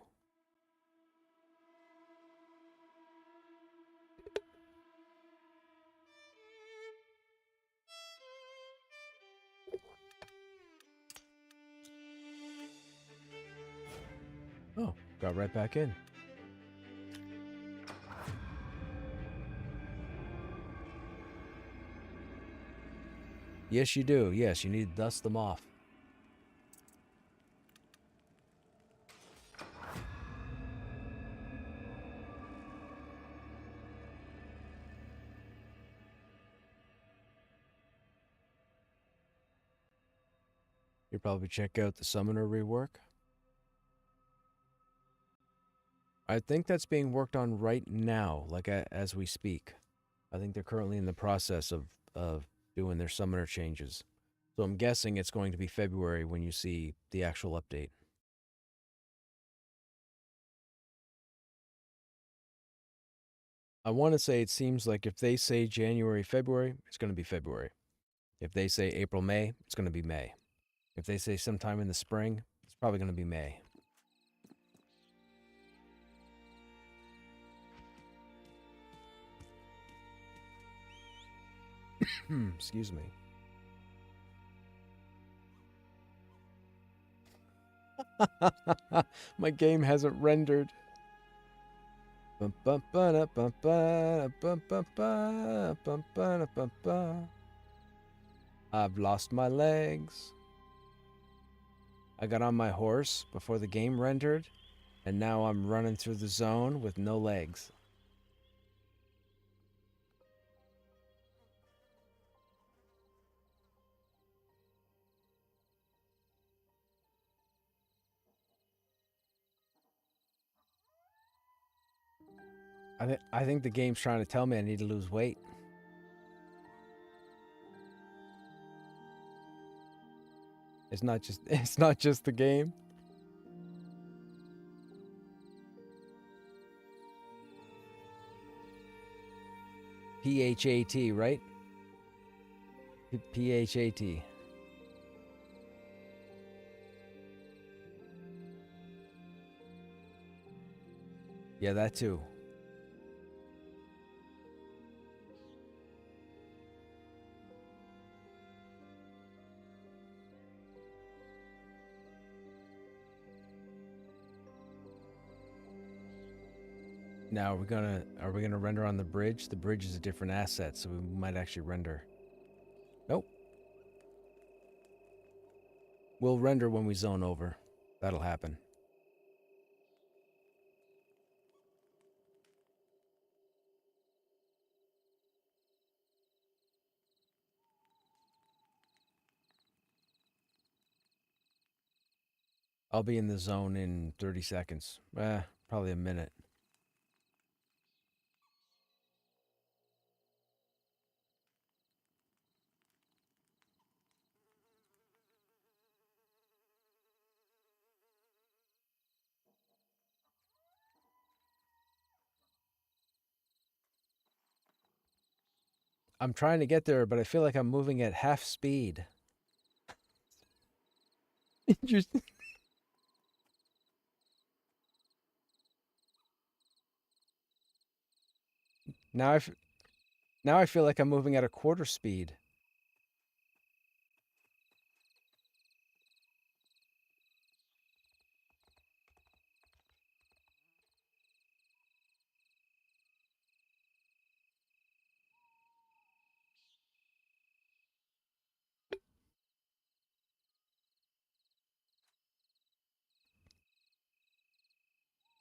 Oh, got right back in. Yes, you do. Yes, you need to dust them off. You probably check out the summoner rework. I think that's being worked on right now, like as we speak. I think they're currently in the process of doing their summoner changes. So I'm guessing it's going to be February when you see the actual update. I want to say it seems like if they say January, February, it's going to be February. If they say April, May, it's going to be May. If they say sometime in the spring, it's probably going to be May. Excuse me. My game hasn't rendered. I've lost my legs. I got on my horse before the game rendered, and now I'm running through the zone with no legs. I think the game's trying to tell me I need to lose weight. It's not just the game. PHAT, right? PHAT. Yeah, that too. Now are we gonna render on the bridge? The bridge is a different asset, so we might actually render. Nope. We'll render when we zone over. That'll happen. I'll be in the zone in 30 seconds. Probably a minute. I'm trying to get there, but I feel like I'm moving at half speed. Interesting. Now now I feel like I'm moving at a quarter speed.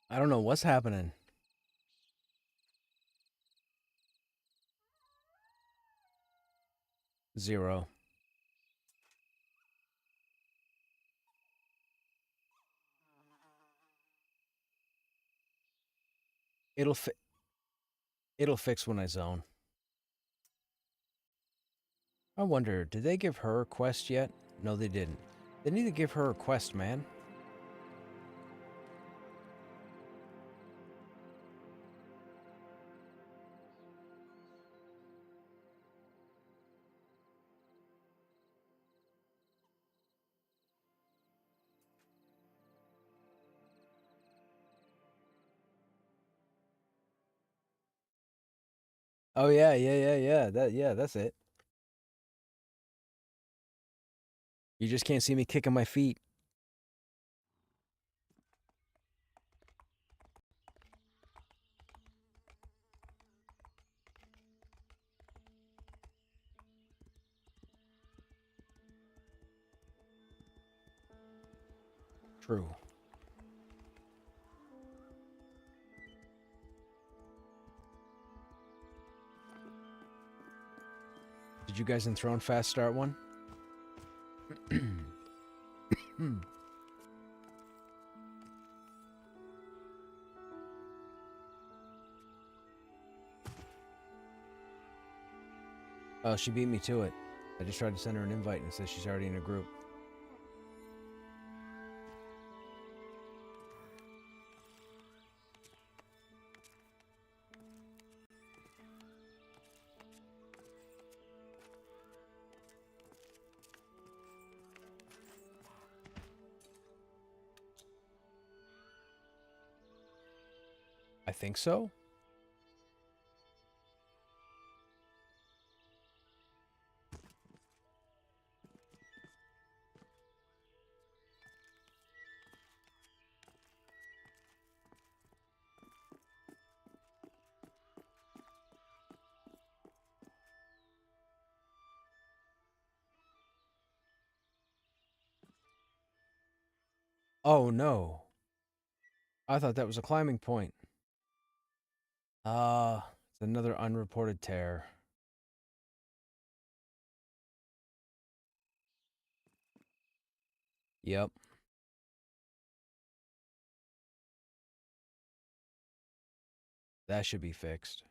I don't know what's happening. Zero. It'll fi it'll fix when I zone. I wonder, did they give her a quest yet? No, they didn't. They need to give her a quest, man. Oh yeah. That's it. You just can't see me kicking my feet. True. Did you guys in Throne Fast start one? Oh, she beat me to it. I just tried to send her an invite and it says she's already in a group. I think so. Oh no. I thought that was a climbing point. It's another unreported tear. Yep. That should be fixed.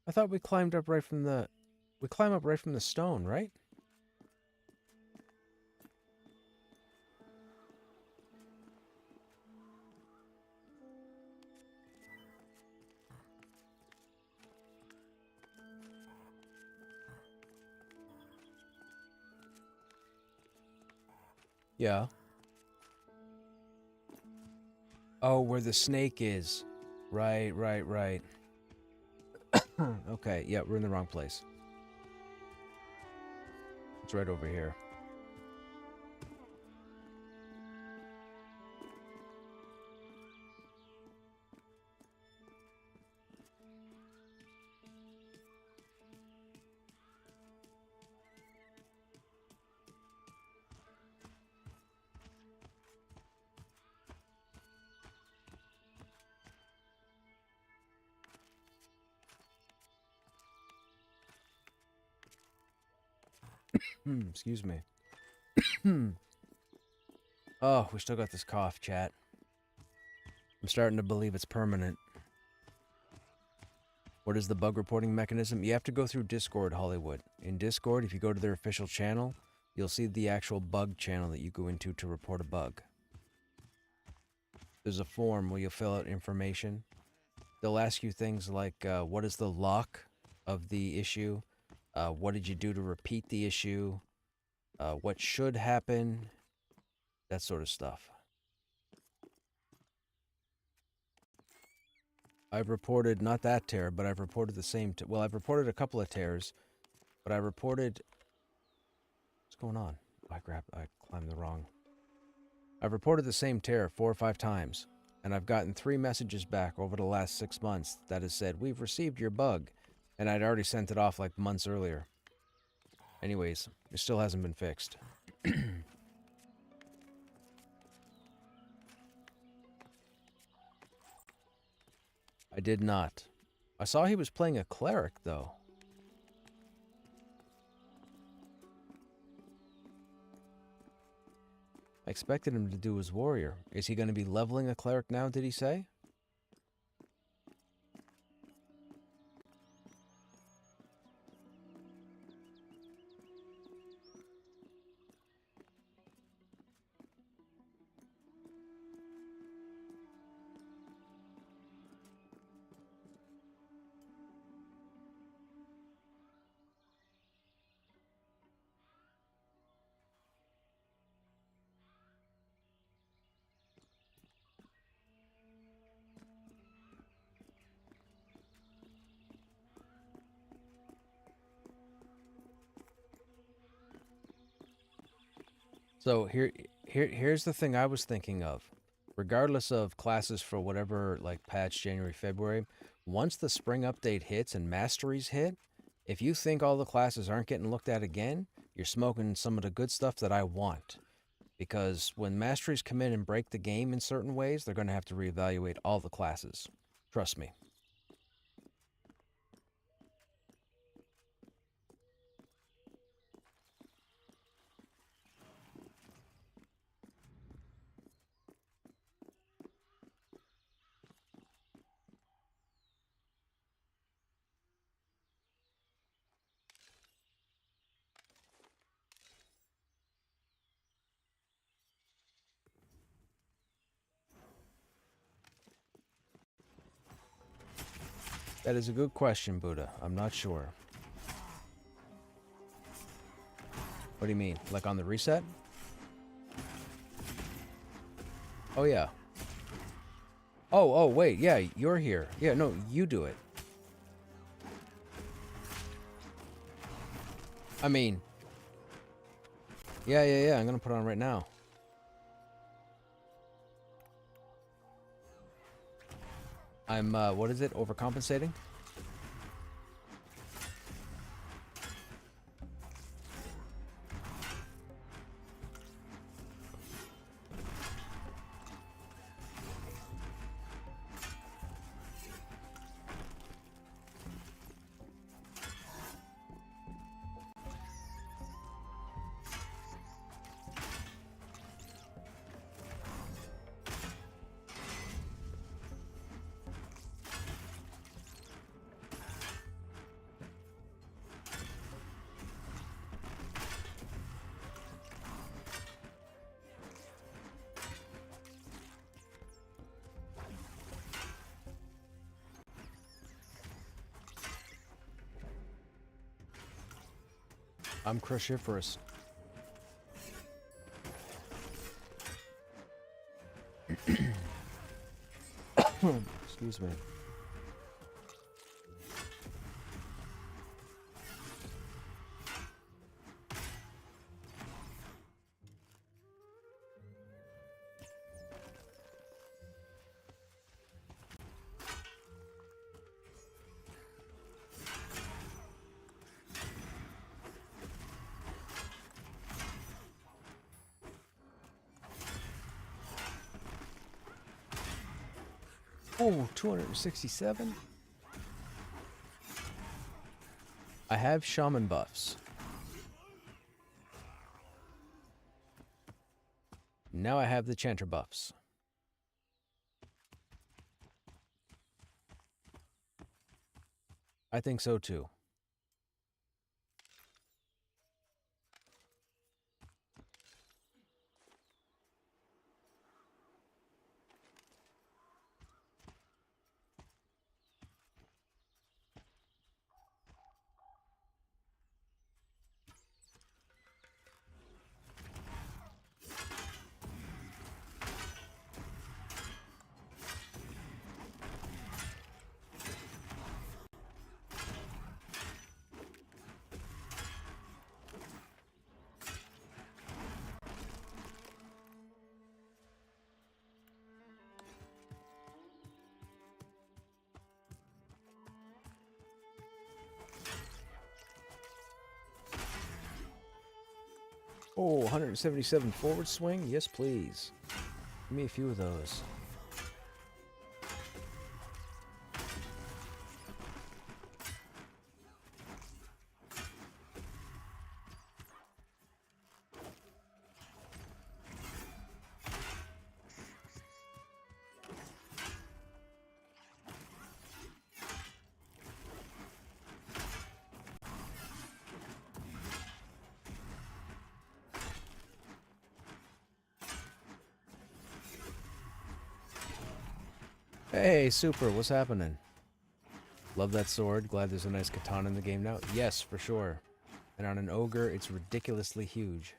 I thought we climbed up right from the... We climb up right from the stone, right? Yeah. Oh, where the snake is. Right. Okay, yeah, we're in the wrong place. It's right over here. Excuse me. Oh, we still got this cough, chat. I'm starting to believe it's permanent. What is the bug reporting mechanism? You have to go through Discord, Hollywood. In Discord, if you go to their official channel, you'll see the actual bug channel that you go into to report a bug. There's a form where you'll fill out information. They'll ask you things like, what is the lock of the issue? What did you do to repeat the issue? What should happen? That sort of stuff. I've reported, not that tear, but I've reported the same, well, I've reported a couple of tears, but I reported, what's going on? I climbed the wrong. I've reported the same tear 4 or 5 times, and I've gotten 3 messages back over the last 6 months that has said, we've received your bug, and I'd already sent it off like months earlier. Anyways, it still hasn't been fixed. I did not. I saw he was playing a cleric, though. I expected him to do his warrior. Is he going to be leveling a cleric now, did he say? So here's the thing I was thinking of. Regardless of classes for whatever, like patch January, February, once the spring update hits and masteries hit, if you think all the classes aren't getting looked at again, you're smoking some of the good stuff that I want. Because when masteries come in and break the game in certain ways, they're going to have to reevaluate all the classes. Trust me. That is a good question, Buddha. I'm not sure. What do you mean? Like on the reset? Oh, yeah. Oh, wait. Yeah, you're here. Yeah, no, you do it. I mean... Yeah. I'm gonna put it on right now. I'm, what is it? Overcompensating? I'm cruciferous. Excuse me. Oh, 267? I have shaman buffs. Now I have the chanter buffs. I think so too. Oh, 177 forward swing? Yes, please. Give me a few of those. Hey, super, what's happening? Love that sword. Glad there's a nice katana in the game now. Yes, for sure. And on an ogre, it's ridiculously huge.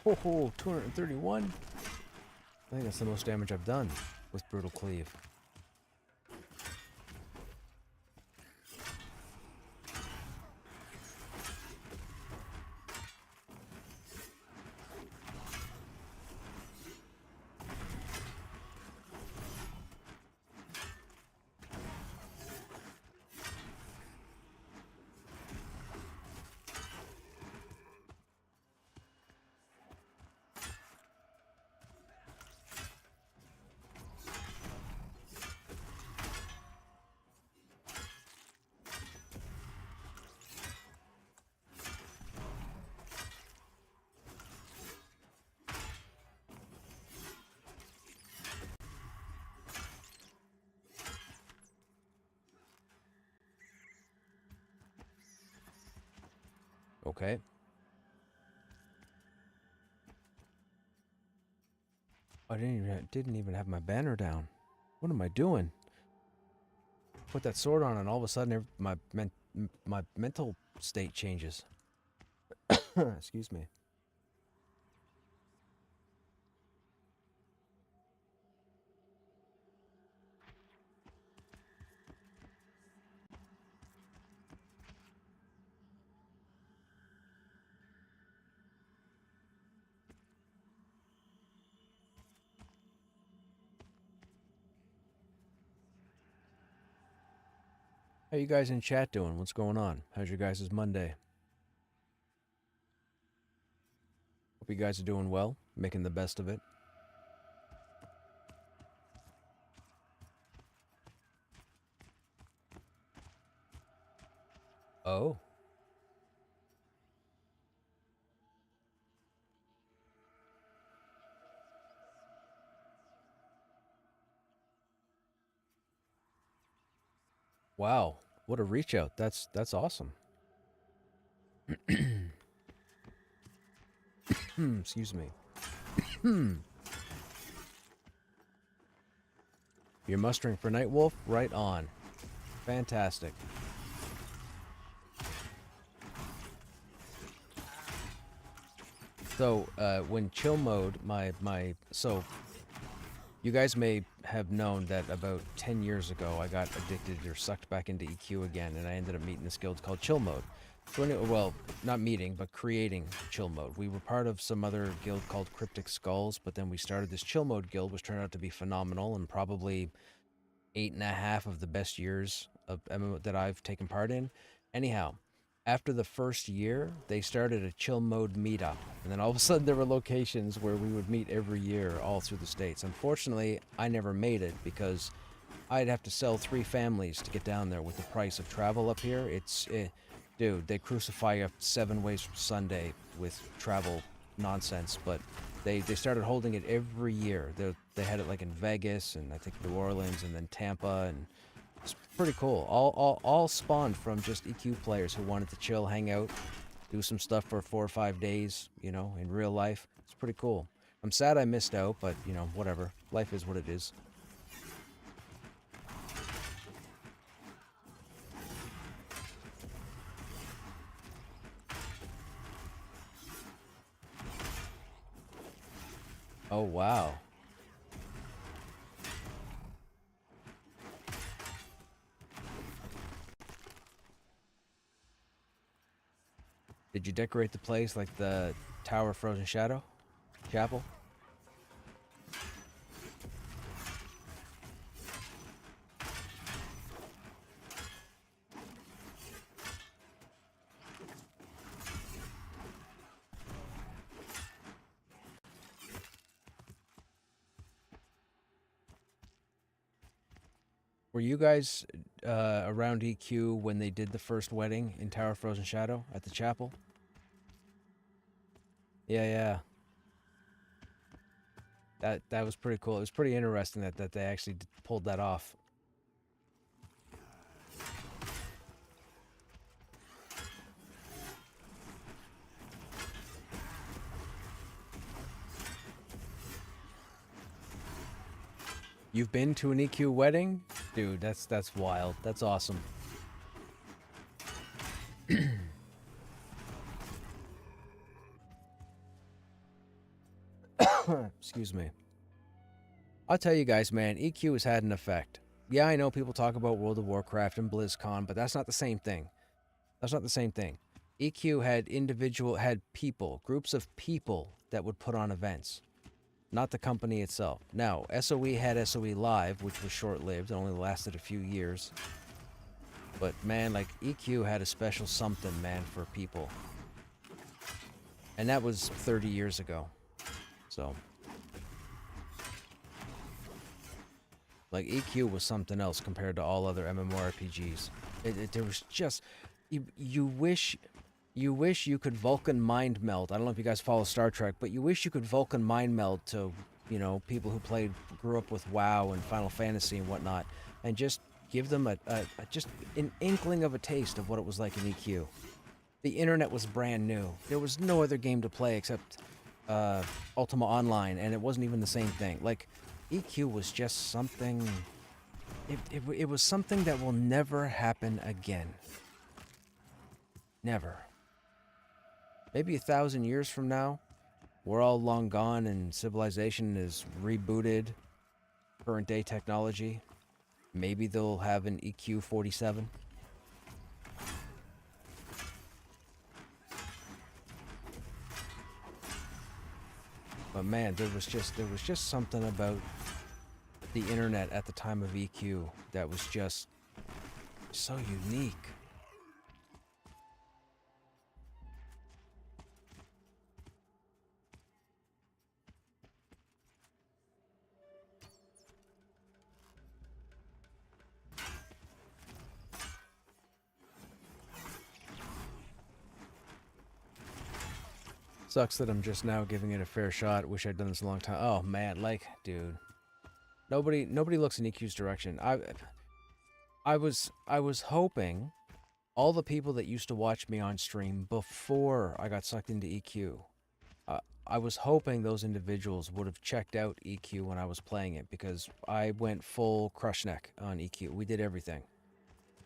Oh, 231? I think that's the most damage I've done with Brutal Cleave. Okay. I didn't even have my banner down. What am I doing? Put that sword on and all of a sudden my mental state changes. Excuse me. How you guys in chat doing? What's going on? How's your guys' Monday? Hope you guys are doing well, making the best of it. Oh. Wow. What a reach out. That's awesome. Excuse me. You're mustering for Nightwolf? Right on. Fantastic. So, when chill mode, so you guys may have known that about 10 years ago I got addicted or sucked back into EQ again, and I ended up meeting this guild called Chill Mode. So well, not meeting, but creating Chill Mode. We were part of some other guild called Cryptic Skulls, but then we started this Chill Mode guild, which turned out to be phenomenal, and probably 8.5 of the best years of MMO that I've taken part in. Anyhow, after the first year, they started a chill mode meetup. And then all of a sudden there were locations where we would meet every year all through the States. Unfortunately, I never made it because I'd have to sell 3 families to get down there with the price of travel up here. Dude, they crucify you 7 ways from Sunday with travel nonsense, but they started holding it every year. They had it like in Vegas and I think New Orleans and then Tampa, and it's pretty cool. All spawned from just EQ players who wanted to chill, hang out, do some stuff for 4 or 5 days, you know, in real life. It's pretty cool. I'm sad I missed out, but, you know, whatever. Life is what it is. Oh, wow. Did you decorate the place like the Tower of Frozen Shadow? Chapel? Were you guys around EQ when they did the first wedding in Tower of Frozen Shadow at the chapel? Yeah, yeah. That was pretty cool. It was pretty interesting that they actually pulled that off. You've been to an EQ wedding? Dude, that's wild. That's awesome. Excuse me. I'll tell you guys, man, EQ has had an effect. Yeah, I know people talk about World of Warcraft and BlizzCon, but that's not the same thing. That's not the same thing. EQ had people, groups of people that would put on events, not the company itself. Now, SOE had SOE Live, which was short-lived. It only lasted a few years. But, man, like, EQ had a special something, man, for people. And that was 30 years ago. So, like, EQ was something else compared to all other MMORPGs. There was just... You wish you could Vulcan mind meld. I don't know if you guys follow Star Trek, but you wish you could Vulcan mind meld to, you know, people who grew up with WoW and Final Fantasy and whatnot, and just give them just an inkling of a taste of what it was like in EQ. The internet was brand new. There was no other game to play except Ultima Online, and it wasn't even the same thing. Like, EQ was just something... It was something that will never happen again. Never. Maybe 1,000 years from now, we're all long gone and civilization is rebooted, current day technology. Maybe they'll have an EQ 47. But man, there was just something about the internet at the time of EQ that was just so unique. Sucks that I'm just now giving it a fair shot. Wish I'd done this a long time. Oh man, like, dude. Nobody looks in EQ's direction. I was hoping all the people that used to watch me on stream before I got sucked into EQ, I was hoping those individuals would have checked out EQ when I was playing it, because I went full Krushnek on EQ. We did everything.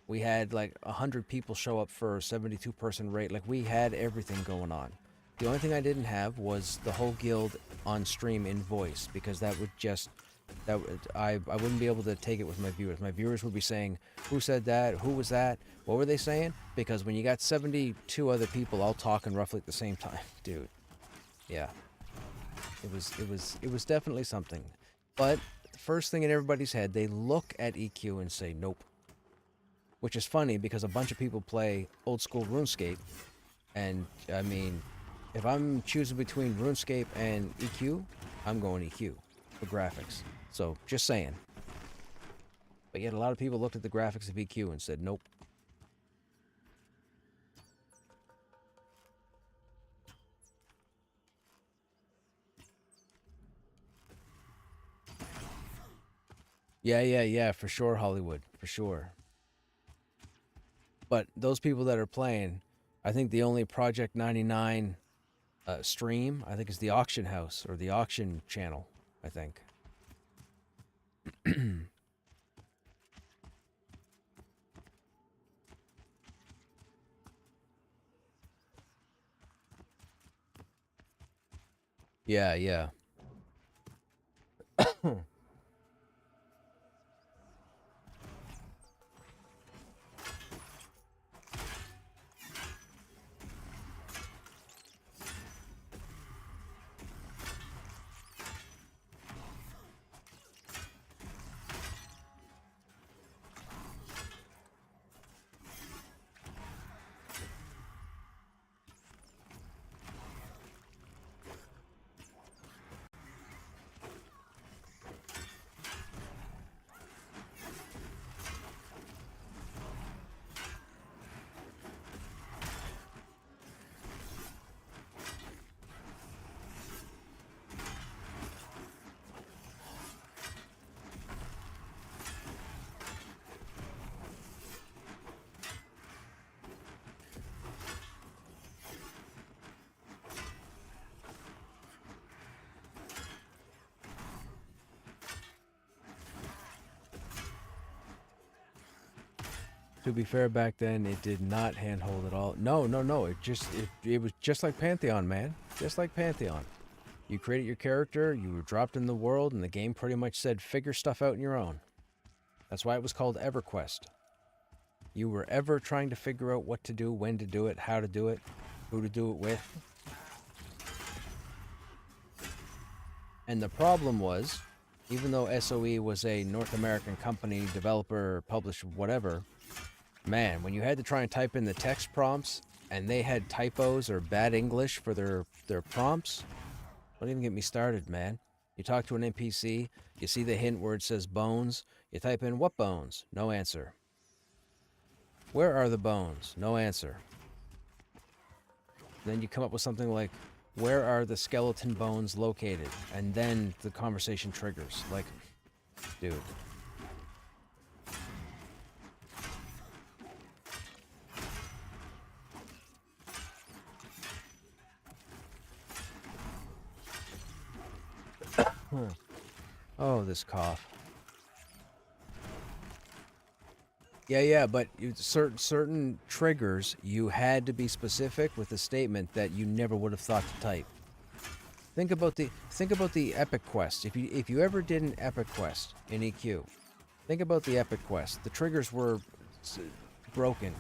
We had like 100 people show up for a 72-person raid. Like, we had everything going on. The only thing I didn't have was the whole guild on stream in voice, because that would just I wouldn't be able to take it with my viewers. My viewers would be saying, "Who said that? Who was that? What were they saying?" Because when you got 72 other people all talking roughly at the same time, dude. Yeah. It was definitely something. But the first thing in everybody's head, they look at EQ and say, "Nope." Which is funny, because a bunch of people play old school RuneScape, and I mean, if I'm choosing between RuneScape and EQ, I'm going EQ for graphics. So, just saying. But yet a lot of people looked at the graphics of EQ and said, "Nope." Yeah, for sure, Hollywood, for sure. But those people that are playing, I think the only Project 99 stream, I think, is the Auction House, or the Auction Channel, I think. Yeah. To be fair, back then it did not handhold at all. No. It was just like Pantheon, man. Just like Pantheon. You created your character, you were dropped in the world, and the game pretty much said, "Figure stuff out on your own." That's why it was called EverQuest. You were ever trying to figure out what to do, when to do it, how to do it, who to do it with. And the problem was, even though SOE was a North American company, developer, publisher, whatever, man, when you had to try and type in the text prompts and they had typos or bad English for their prompts, don't even get me started, man. You talk to an NPC, you see the hint where it says bones, you type in, "What bones?" No answer. "Where are the bones?" No answer. Then you come up with something like, "Where are the skeleton bones located?" And then the conversation triggers. Like, dude. Oh, this cough. Yeah, but certain triggers, you had to be specific with a statement that you never would have thought to type. Think about the epic quest. If you ever did an epic quest in EQ, think about the epic quest. The triggers were broken.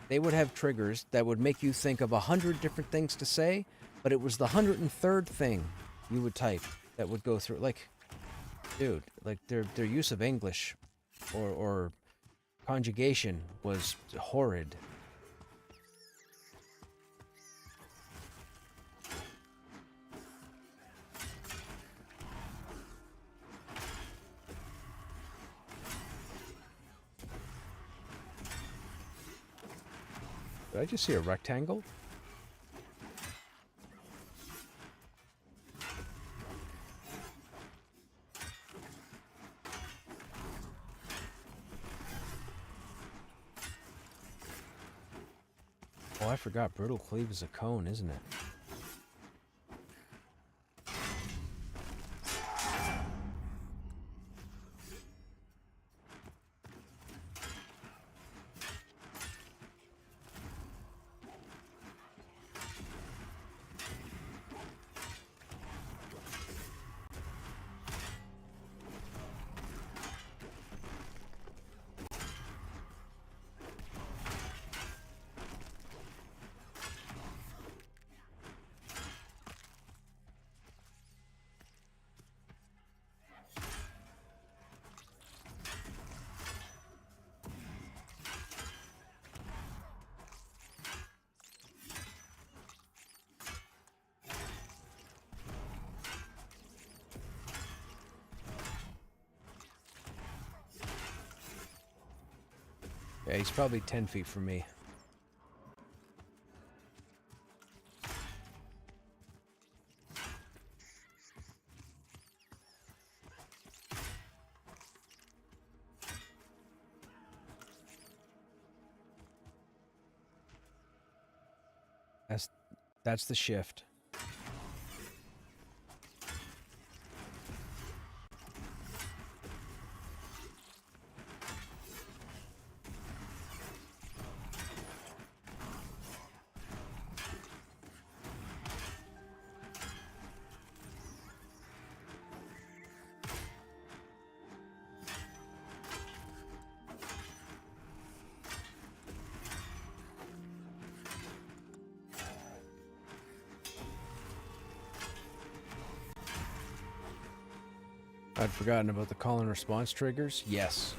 They would have triggers that would make you think of 100 different things to say, but it was the 103rd thing you would type that would go through. Like, dude, like their use of English or conjugation was horrid. Did I just see a rectangle? Oh, I forgot. Brutal Cleave is a cone, isn't it? Yeah, he's probably 10 feet from me. That's the shift. I'd forgotten about the call and response triggers. Yes.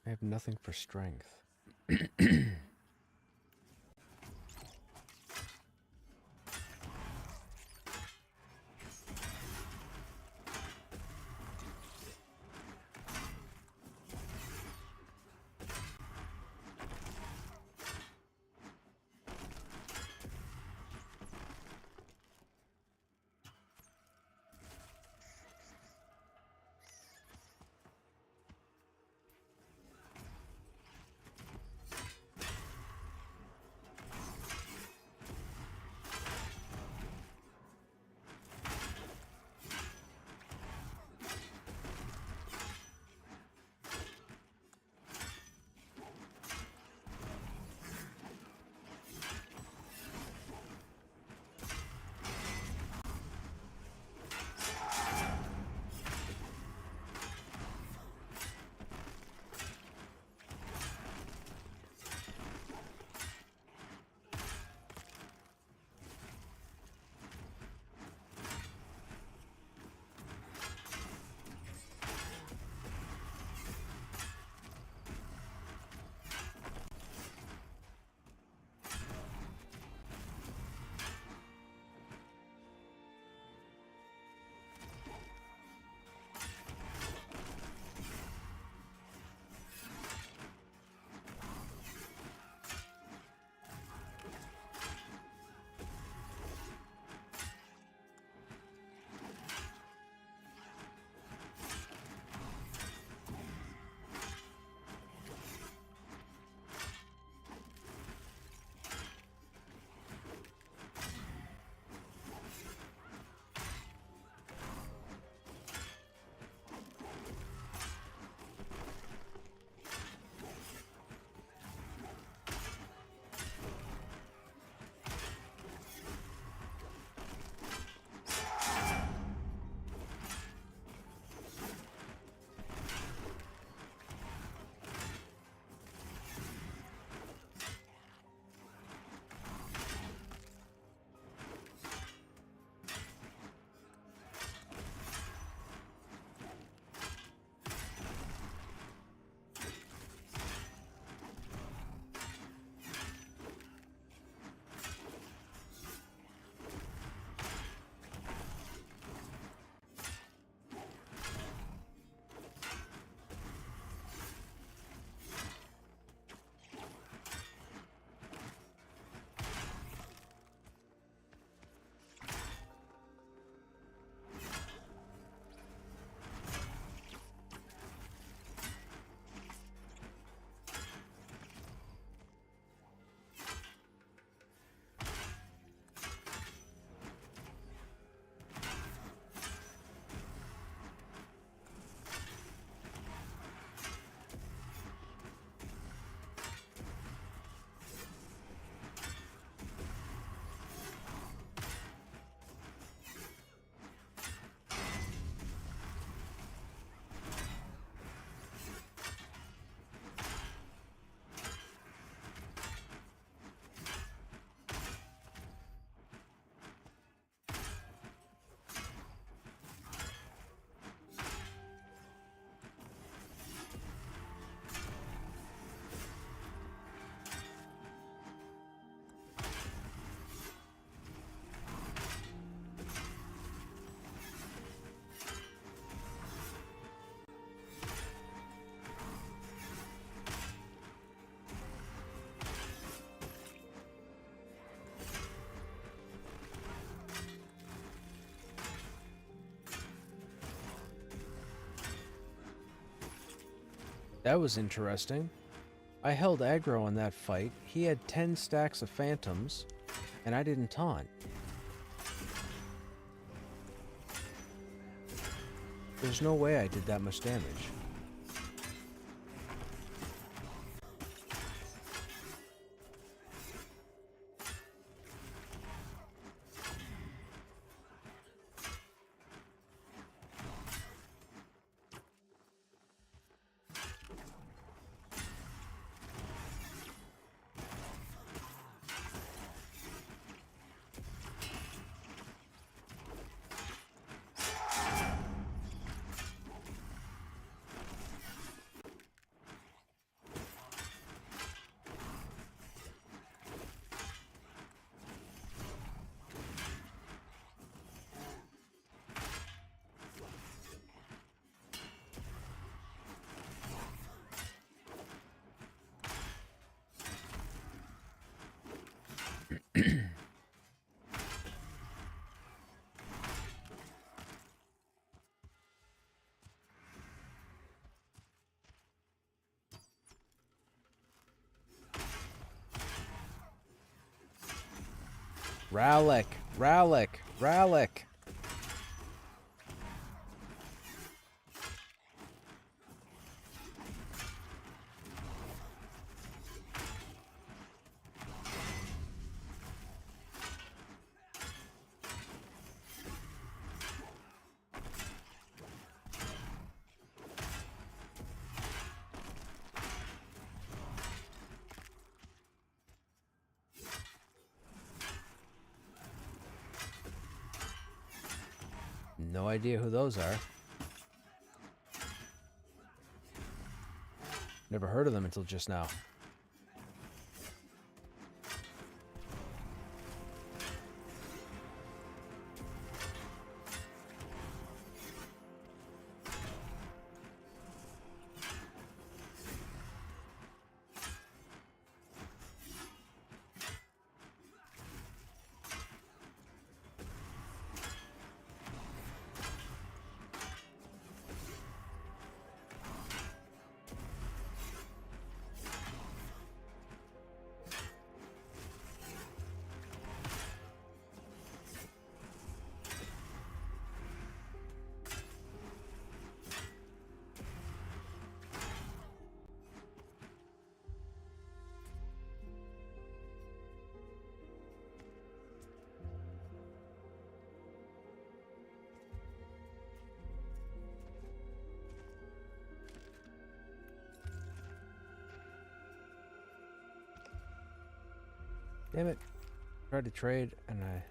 I have nothing for strength. That was interesting. I held aggro in that fight. He had 10 stacks of phantoms, and I didn't taunt. There's no way I did that much damage. Rowlick, Rowlick, Rowlick. No idea who those are. Never heard of them until just now. Damn it. Tried to trade and I...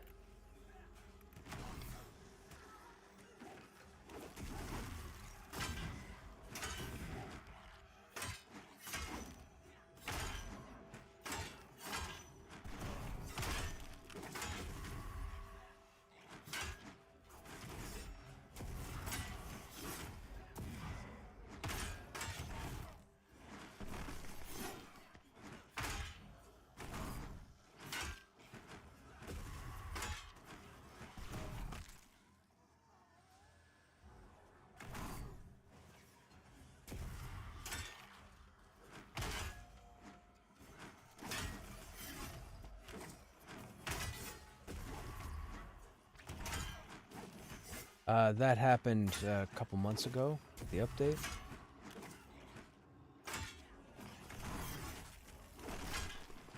that happened a couple months ago, the update.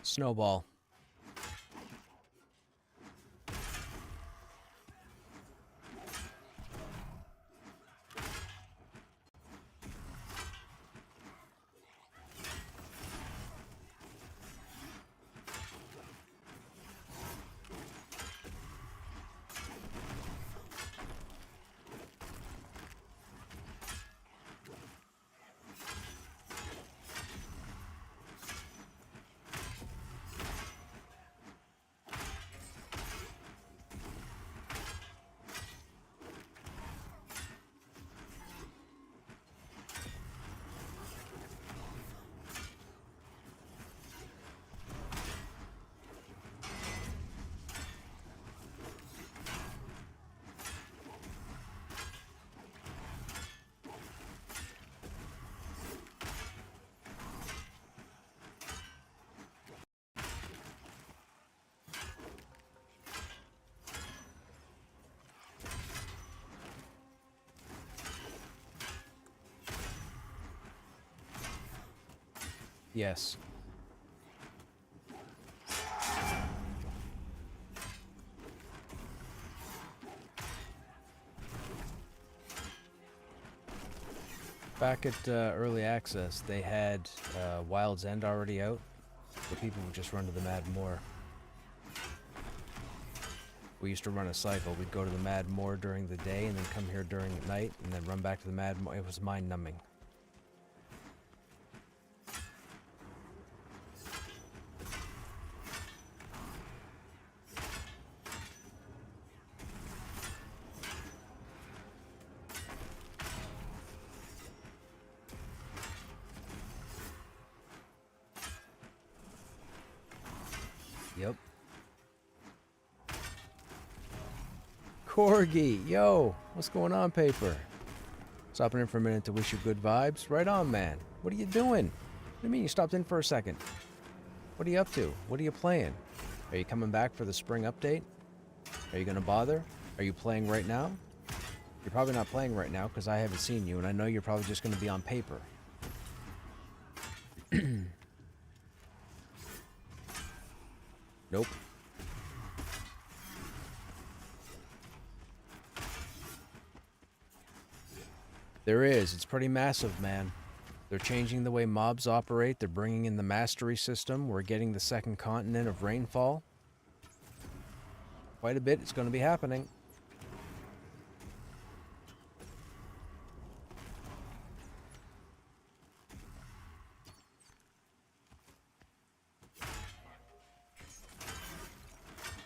Snowball. Yes. Back at Early Access, they had Wild's End already out, so people would just run to the Mad Moor. We used to run a cycle. We'd go to the Mad Moor during the day and then come here during the night and then run back to the Mad Moor. It was mind-numbing. Yep. Corgi, yo, what's going on, Paper? Stopping in for a minute to wish you good vibes. Right on, man. What are you doing? What do you mean you stopped in for a second? What are you up to? What are you playing? Are you coming back for the spring update? Are you gonna bother? Are you playing right now? You're probably not playing right now because I haven't seen you, and I know you're probably just gonna be on Paper. Nope. There is. It's pretty massive, man. They're changing the way mobs operate. They're bringing in the mastery system. We're getting the second continent of rainfall. Quite a bit is going to be happening.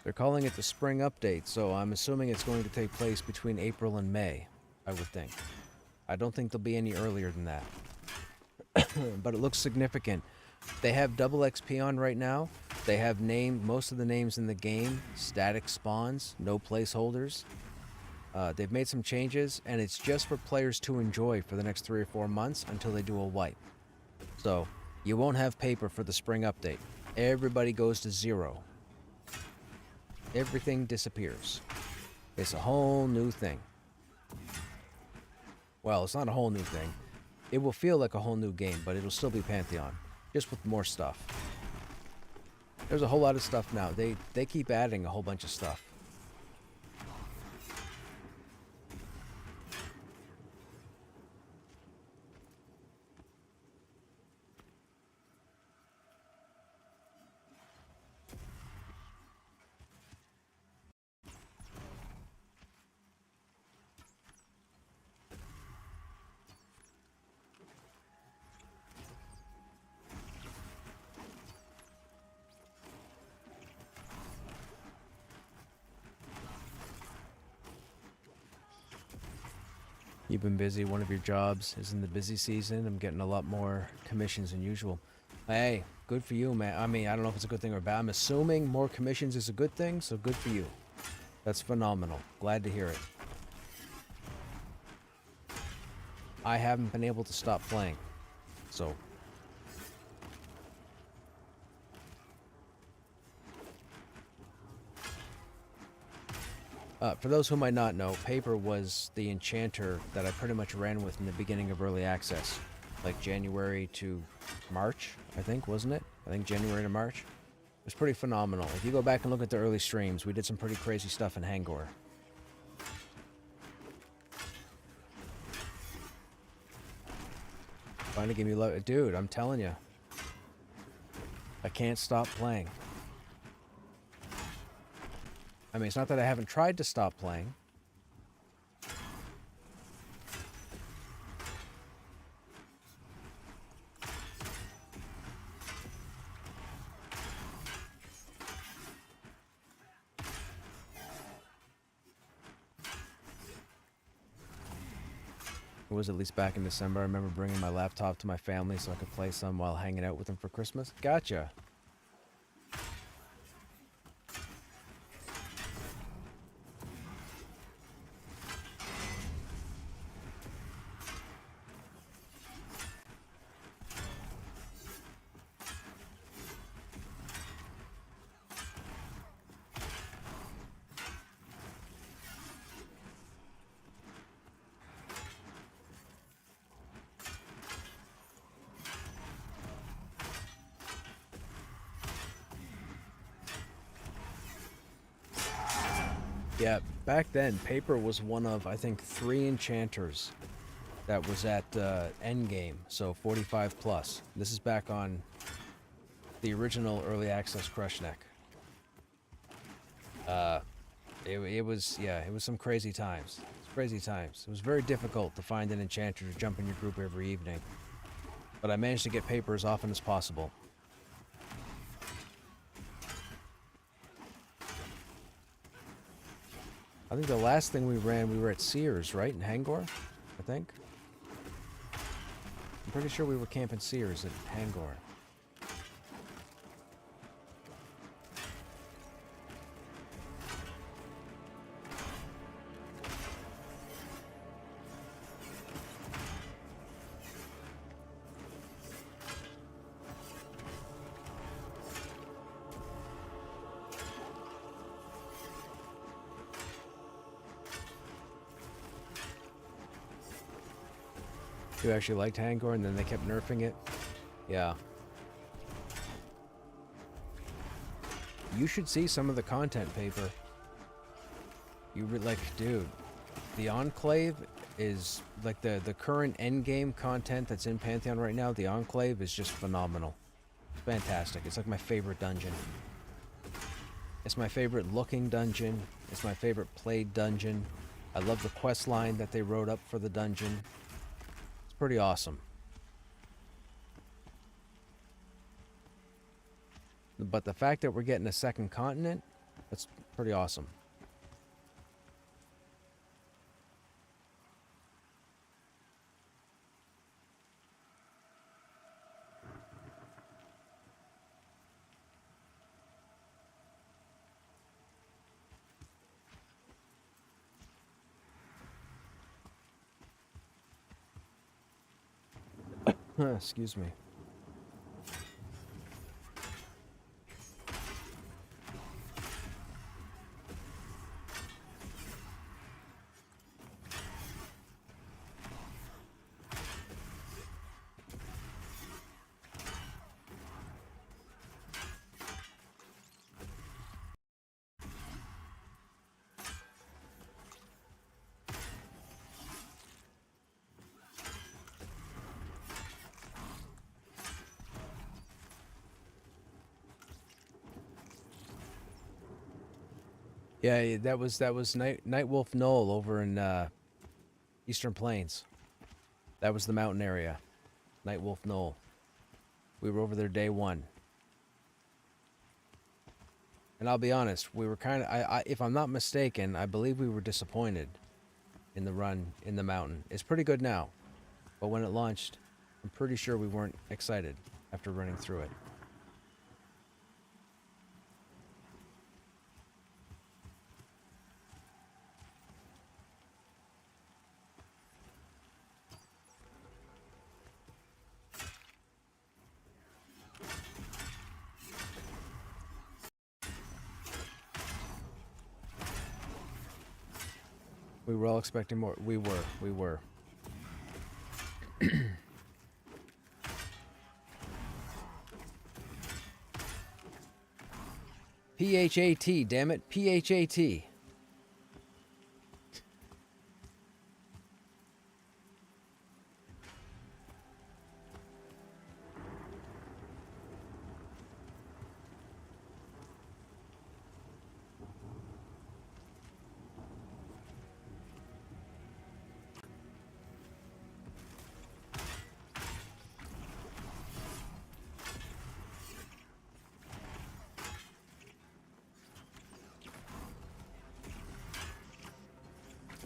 They're calling it the spring update, so I'm assuming it's going to take place between April and May, I would think. I don't think there'll be any earlier than that. But it looks significant. They have double XP on right now. They have named most of the names in the game, static spawns, no placeholders. They've made some changes, and it's just for players to enjoy for the next 3 or 4 months until they do a wipe. So, you won't have Paper for the spring update. Everybody goes to 0. Everything disappears. It's a whole new thing. Well, it's not a whole new thing. It will feel like a whole new game, but it'll still be Pantheon, just with more stuff. There's a whole lot of stuff now. They keep adding a whole bunch of stuff. You've been busy. One of your jobs is in the busy season. I'm getting a lot more commissions than usual. Hey, good for you, man. I mean, I don't know if it's a good thing or bad. I'm assuming more commissions is a good thing, so good for you. That's phenomenal. Glad to hear it. I haven't been able to stop playing, so... for those who might not know, Paper was the enchanter that I pretty much ran with in the beginning of Early Access. Like January to March, I think, wasn't it? I think January to March. It was pretty phenomenal. If you go back and look at the early streams, we did some pretty crazy stuff in Hangor. Trying to give me love. Dude, I'm telling you. I can't stop playing. I mean, it's not that I haven't tried to stop playing. It was at least back in December. I remember bringing my laptop to my family so I could play some while hanging out with them for Christmas. Gotcha. Yeah, back then, paper was one of, I think, 3 enchanters that was at endgame, so 45 plus. This is back on the original early access Krushnek. It was, yeah, it was some crazy times. It's crazy times. It was very difficult to find an enchanter to jump in your group every evening. But I managed to get paper as often as possible. I think the last thing we ran, we were at Sears, right? In Hangor, I think. I'm pretty sure we were camping Sears at Hangor. You actually liked Hangor, and then they kept nerfing it? Yeah. You should see some of the content, paper. Like, dude, the Enclave is, like, the current endgame content that's in Pantheon right now, the Enclave is just phenomenal. It's fantastic. It's like my favorite dungeon. It's my favorite looking dungeon. It's my favorite played dungeon. I love the quest line that they wrote up for the dungeon. Pretty awesome. But the fact that we're getting a second continent, that's pretty awesome. Excuse me. Yeah, that was Nightwolf Knoll over in Eastern Plains. That was the mountain area. Nightwolf Knoll. We were over there day 1. And I'll be honest, we were kind of, if I'm not mistaken, I believe we were disappointed in the run in the mountain. It's pretty good now, but when it launched, I'm pretty sure we weren't excited after running through it. We were all expecting more. We were. PHAT, damn it. PHAT.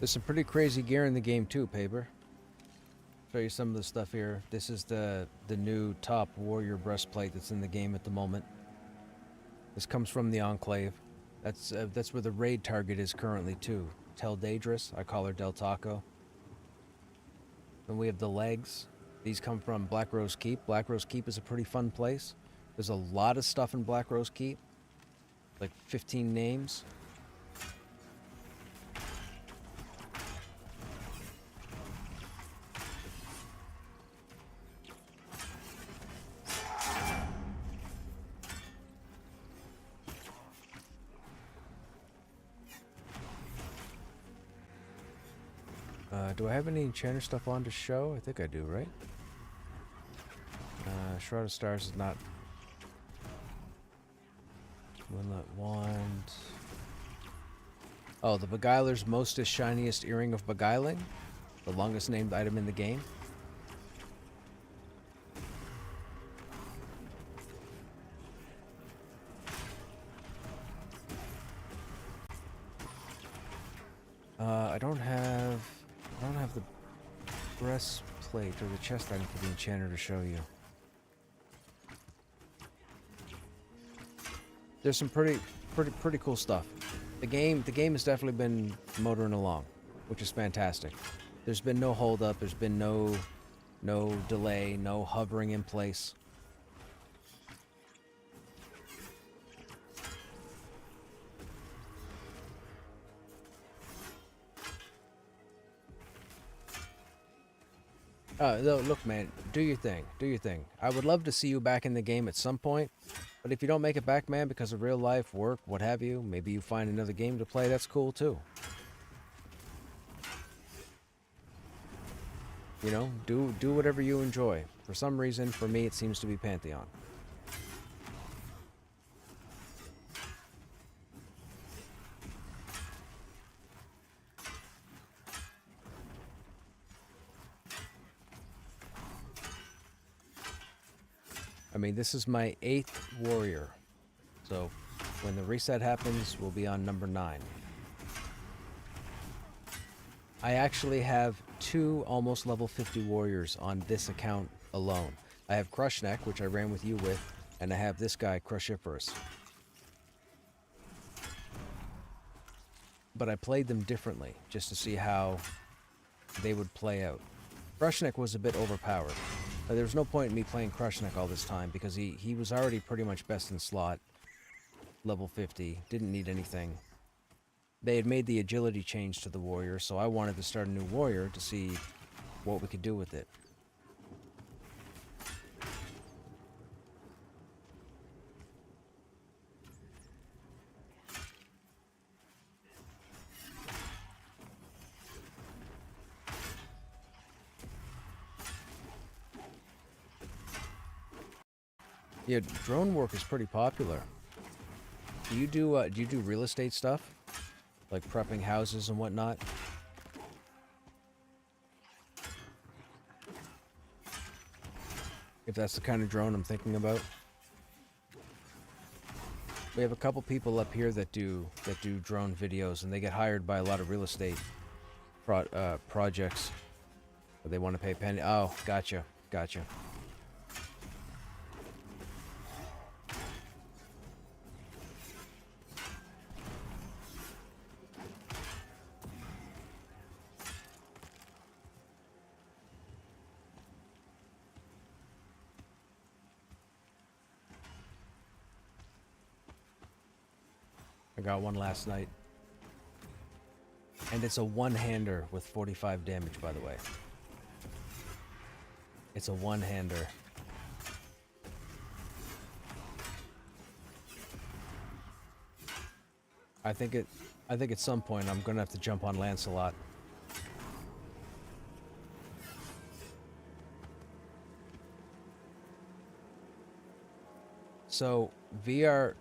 There's some pretty crazy gear in the game too, Paper. Show you some of the stuff here. This is the new top warrior breastplate that's in the game at the moment. This comes from the Enclave. That's where the raid target is currently too. Tel Daedrus, I call her Del Taco. Then we have the legs. These come from Black Rose Keep. Black Rose Keep is a pretty fun place. There's a lot of stuff in Black Rose Keep. Like 15 names. Do I have any enchanter stuff on to show? I think I do, right? Shroud of Stars is not... Moonlit Wand... Oh, the Beguiler's Mostest Shiniest Earring of Beguiling? The longest named item in the game? I don't have the breastplate or the chest item for the enchanter to show you. There's some pretty cool stuff. The game has definitely been motoring along, which is fantastic. There's been no hold up, there's been no delay, no hovering in place. Look, man, do your thing. Do your thing. I would love to see you back in the game at some point, but if you don't make it back, man, because of real life, work, what have you, maybe you find another game to play, that's cool too. You know, do whatever you enjoy. For some reason, for me, it seems to be Pantheon. I mean, this is my 8th warrior. So, when the reset happens, we'll be on number 9. I actually have 2 almost level 50 warriors on this account alone. I have Krushnek, which I ran with you with, and I have this guy, Crushiferous. But I played them differently, just to see how they would play out. Krushnek was a bit overpowered. There was no point in me playing Krushnek all this time, because he was already pretty much best in slot. Level 50, didn't need anything. They had made the agility change to the warrior, so I wanted to start a new warrior to see what we could do with it. Yeah, drone work is pretty popular. Do you do real estate stuff? Like prepping houses and whatnot? If that's the kind of drone I'm thinking about. We have a couple people up here that do drone videos, and they get hired by a lot of real estate projects. But they want to pay penny. Oh, gotcha. I got one last night. And it's a one-hander with 45 damage, by the way. It's a one-hander. I think at some point I'm gonna have to jump on Lancelot. So VR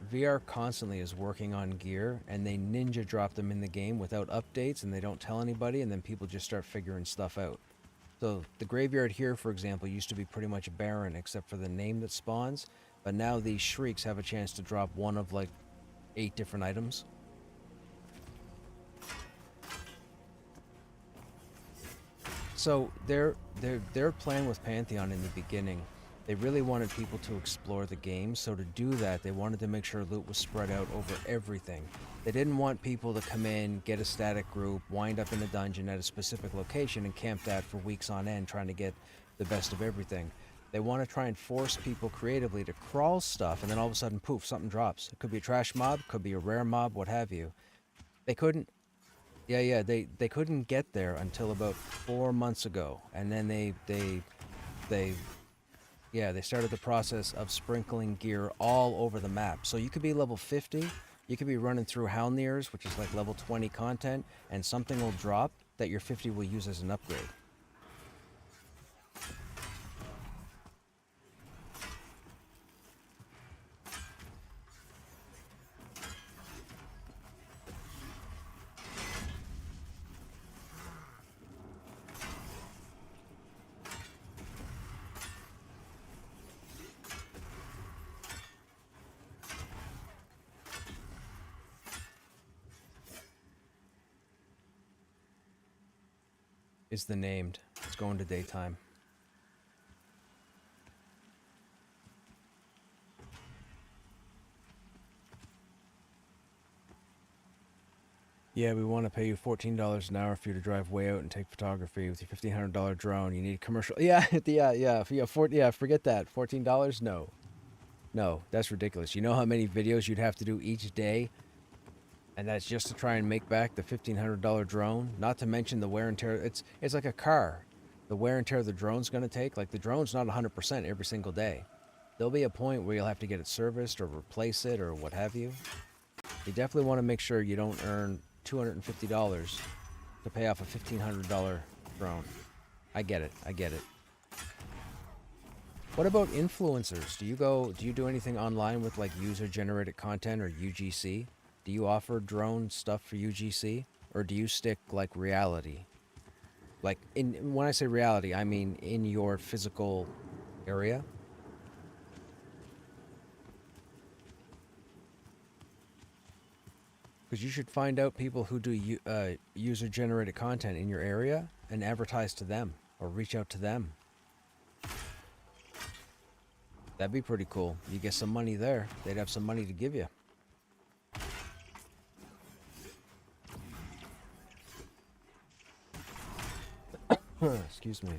constantly is working on gear, and they ninja drop them in the game without updates, and they don't tell anybody, and then people just start figuring stuff out. So the graveyard here, for example, used to be pretty much barren except for the name that spawns, but now these shrieks have a chance to drop one of like 8 different items. So their plan with Pantheon in the beginning, they really wanted people to explore the game, so to do that, they wanted to make sure loot was spread out over everything. They didn't want people to come in, get a static group, wind up in a dungeon at a specific location and camp that for weeks on end trying to get the best of everything. They want to try and force people creatively to crawl stuff, and then all of a sudden, poof, something drops. It could be a trash mob, could be a rare mob, what have you. They couldn't... they couldn't get there until about 4 months ago, and then they started the process of sprinkling gear all over the map. So you could be level 50, you could be running through Halnirs, which is like level 20 content, and something will drop, that your 50 will use as an upgrade. Is the named. It's going to daytime. Yeah, we want to pay you $14 an hour for you to drive way out and take photography with your $1,500 drone. You need commercial. Yeah, forget that. $14? No. No, that's ridiculous. You know how many videos you'd have to do each day? And that's just to try and make back the $1,500 drone? Not to mention the wear and tear. It's like a car. The wear and tear the drone's going to take. Like, the drone's not 100% every single day. There'll be a point where you'll have to get it serviced or replace it or what have you. You definitely want to make sure you don't earn $250 to pay off a $1,500 drone. I get it. What about influencers? Do you do anything online with like user generated content or UGC? Do you offer drone stuff for UGC, or do you stick like reality? Like, when I say reality, I mean in your physical area. Because you should find out people who do user-generated content in your area and advertise to them or reach out to them. That'd be pretty cool. You get some money there. They'd have some money to give you. Excuse me.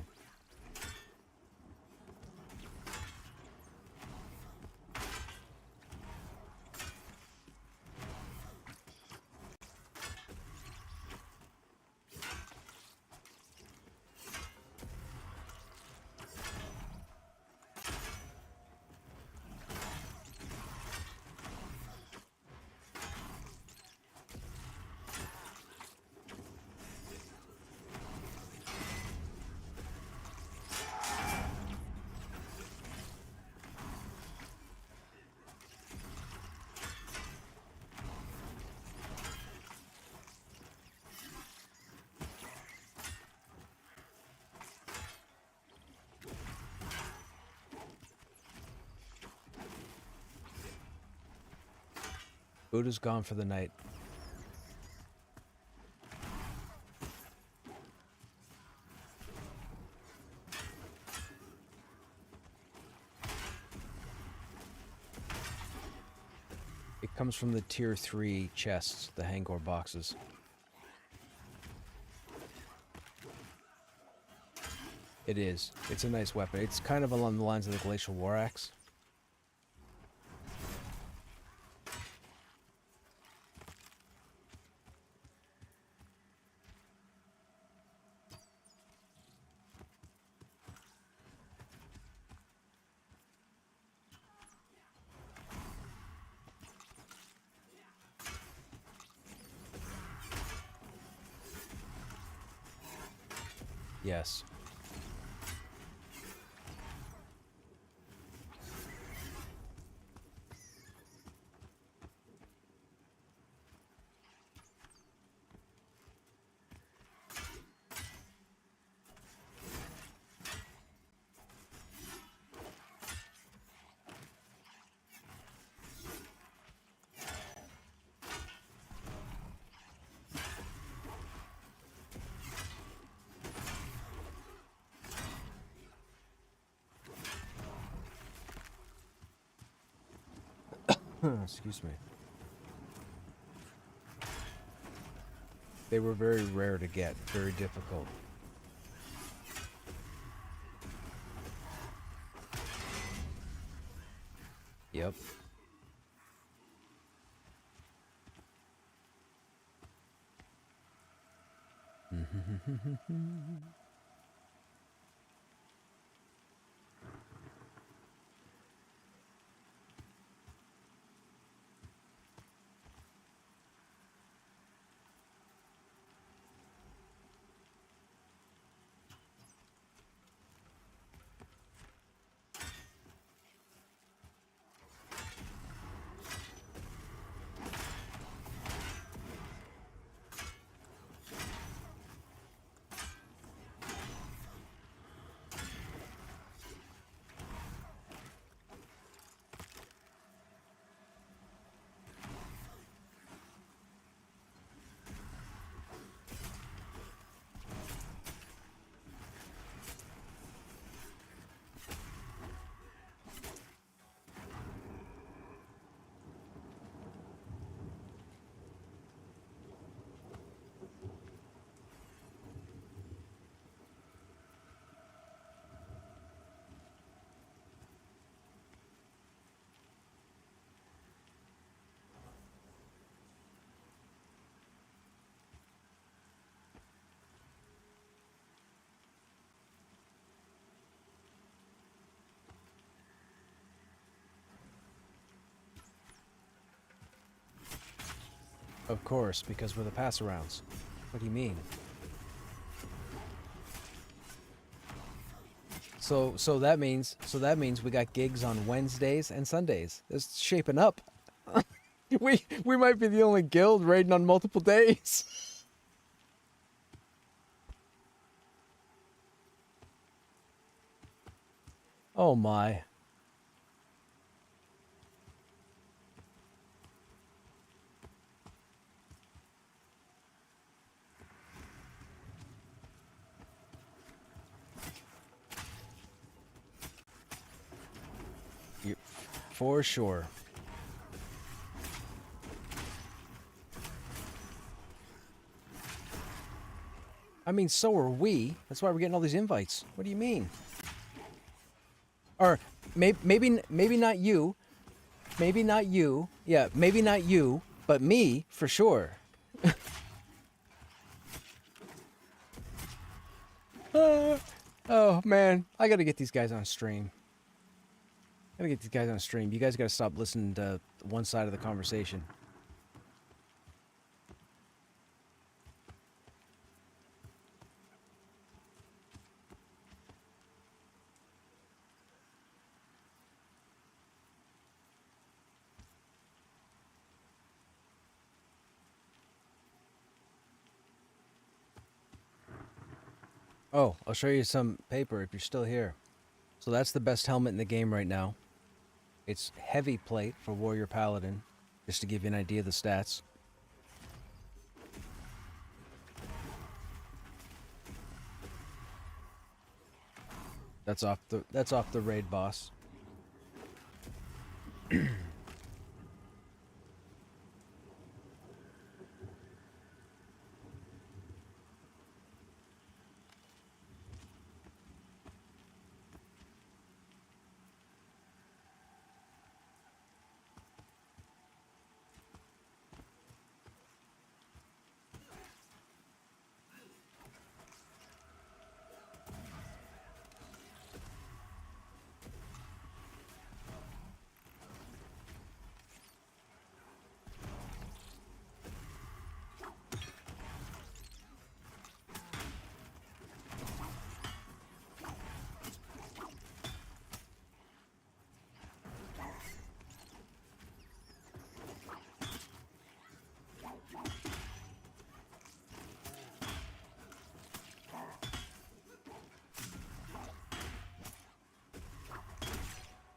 Buddha's gone for the night. It comes from the tier 3 chests, the Hangor boxes. It is. It's a nice weapon. It's kind of along the lines of the Glacial War Axe. Yes. Excuse me. They were very rare to get, very difficult. Yep. Of course, because we're the pass-arounds. What do you mean? So that means we got gigs on Wednesdays and Sundays. It's shaping up. we might be the only guild raiding on multiple days. Oh my. For sure. I mean, so are we. That's why we're getting all these invites. What do you mean? Or maybe not you. Maybe not you. Yeah, maybe not you, but me for sure. Oh man, I gotta get these guys on stream. Gotta get these guys on stream. You guys gotta stop listening to one side of the conversation. Oh, I'll show you some paper if you're still here. So that's the best helmet in the game right now. It's heavy plate for Warrior Paladin, just to give you an idea of the stats. That's off the raid boss.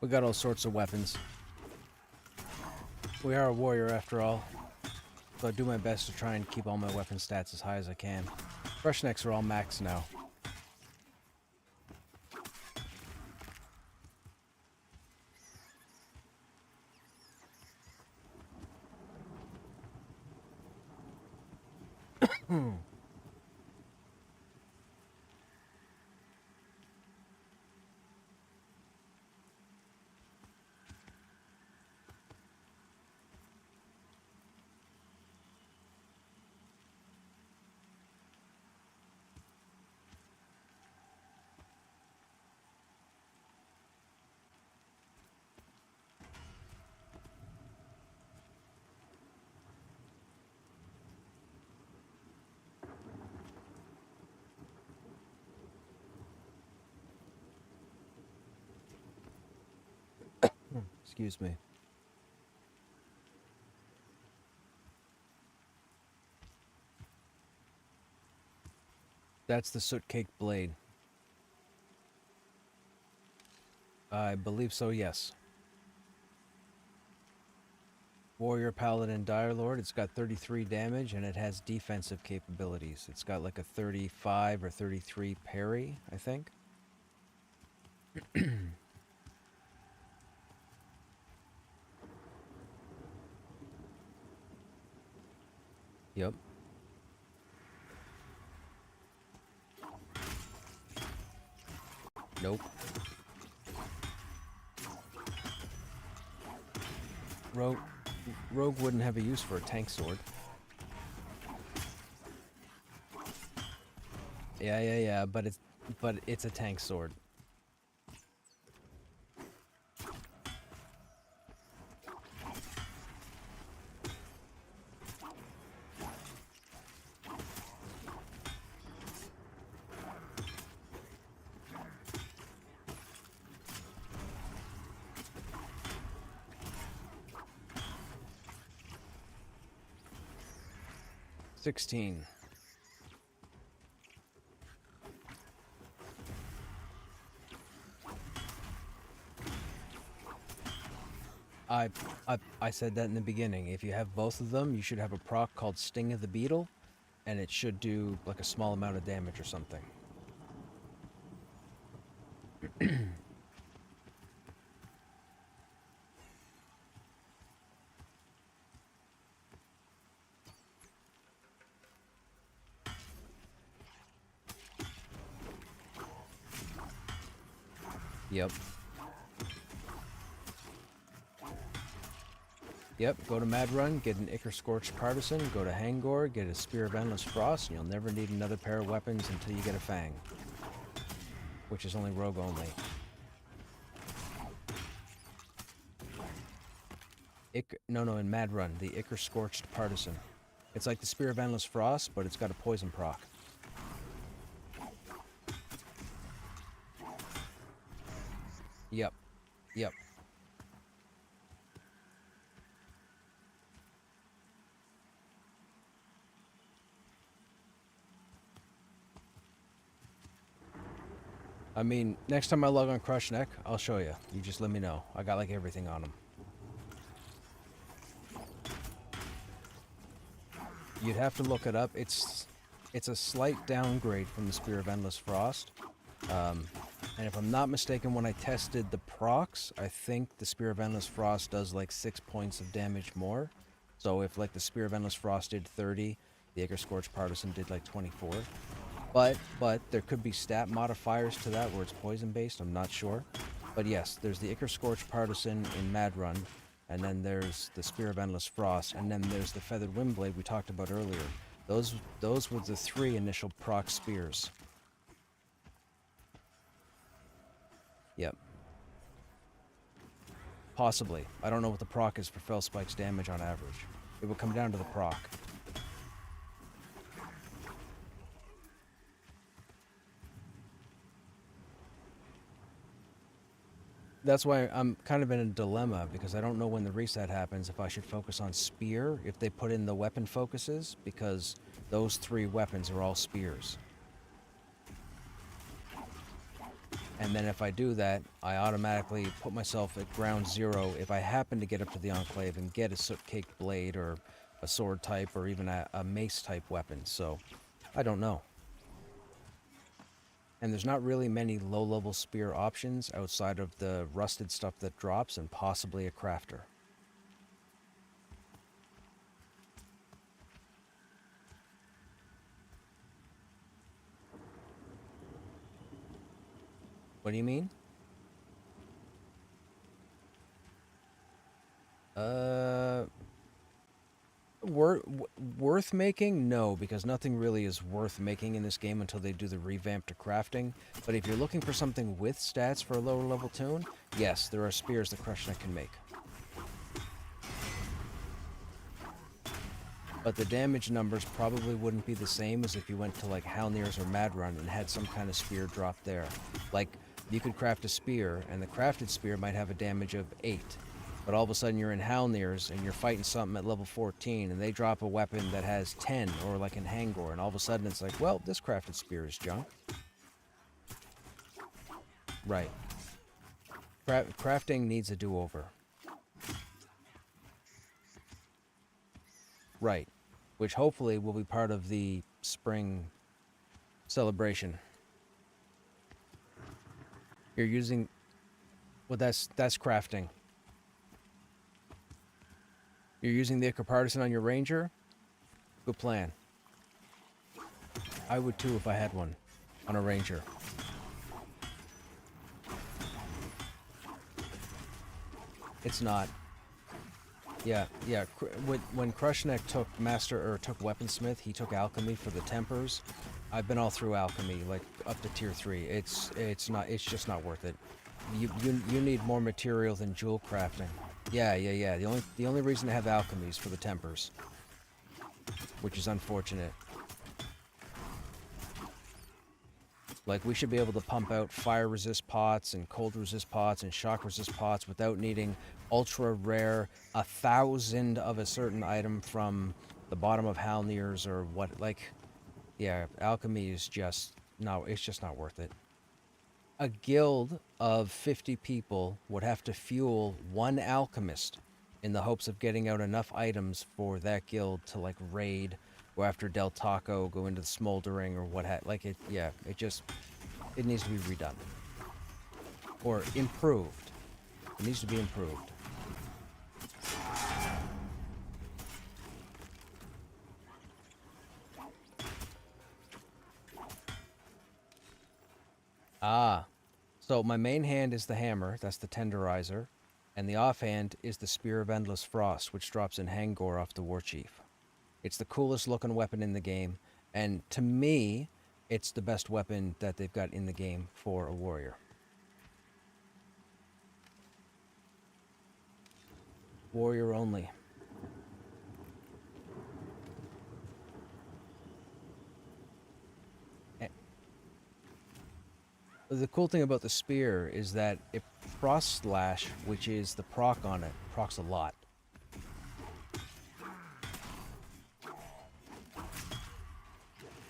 We got all sorts of weapons. We are a warrior after all. So I do my best to try and keep all my weapon stats as high as I can. Krushneks are all maxed now. Excuse me. That's the soot cake blade. I believe so, yes. Warrior Paladin Dire Lord, it's got 33 damage and it has defensive capabilities. It's got like a 35 or 33 parry, I think. Yep. Nope. Rogue wouldn't have a use for a tank sword. Yeah, but it's a tank sword. 16. I said that in the beginning. If you have both of them, you should have a proc called Sting of the Beetle, and it should do like a small amount of damage or something. Yep. Yep, go to Mad Run, get an Ichor Scorched Partisan, go to Hangor, get a Spear of Endless Frost, and you'll never need another pair of weapons until you get a Fang. Which is only rogue only. No, in Mad Run, the Ichor Scorched Partisan. It's like the Spear of Endless Frost, but it's got a poison proc. Yep. Yep. I mean, next time I log on Krushnek, I'll show you. You just let me know. I got like everything on him. You'd have to look it up. It's a slight downgrade from the Spear of Endless Frost. And if I'm not mistaken, when I tested the procs, I think the Spear of Endless Frost does like 6 points of damage more. So if like the Spear of Endless Frost did 30, the Ichor Scorched Partisan did like 24. But there could be stat modifiers to that where it's poison based, I'm not sure. But yes, there's the Ichor Scorched Partisan in Mad Run, and then there's the Spear of Endless Frost, and then there's the Feathered Windblade we talked about earlier. Those were the 3 initial proc spears. Yep. Possibly. I don't know what the proc is for Felspike's damage on average. It would come down to the proc. That's why I'm kind of in a dilemma, because I don't know when the reset happens, if I should focus on spear, if they put in the weapon focuses, because those 3 weapons are all spears. And then if I do that, I automatically put myself at ground zero if I happen to get up to the Enclave and get a soot-caked blade or a sword type or even a mace type weapon. So, I don't know. And there's not really many low-level spear options outside of the rusted stuff that drops and possibly a crafter. What do you mean? Worth making? No, because nothing really is worth making in this game until they do the revamp to crafting. But if you're looking for something with stats for a lower level tune, yes, there are spears that Krushnek can make. But the damage numbers probably wouldn't be the same as if you went to like Halnir's or Mad Run and had some kind of spear drop there. Like, you could craft a spear, and the crafted spear might have a damage of 8. But all of a sudden you're in Halnir's and you're fighting something at level 14 and they drop a weapon that has 10, or like in Hangor, and all of a sudden it's like, well, this crafted spear is junk. Right. Crafting needs a do-over. Right. Which hopefully will be part of the spring celebration. You're using... Well, that's crafting. You're using the Ichor Partisan on your Ranger? Good plan. I would too if I had one on a Ranger. It's not. Yeah. When Krushnek took took Weaponsmith, he took Alchemy for the Tempers. I've been all through Alchemy, like up to tier 3. It's just not worth it. You need more material than jewel crafting. Yeah. The only reason to have Alchemy is for the Tempers, which is unfortunate. Like, we should be able to pump out fire resist pots and cold resist pots and shock resist pots without needing ultra rare 1,000 of a certain item from the bottom of Halnir's or what, like, yeah, alchemy is just, no, it's just not worth it. A guild of 50 people would have to fuel one alchemist in the hopes of getting out enough items for that guild to, like, raid, go after Del Taco, go into the Smoldering or what like, it, yeah, it needs to be redone. Or improved. It needs to be improved. Ah, so my main hand is the hammer, that's the tenderizer, and the offhand is the Spear of Endless Frost, which drops in Hangor off the War Chief. It's the coolest looking weapon in the game, and to me, it's the best weapon that they've got in the game for a warrior. Warrior only. The cool thing about the spear is that it Frost Slash, which is the proc on it, procs a lot.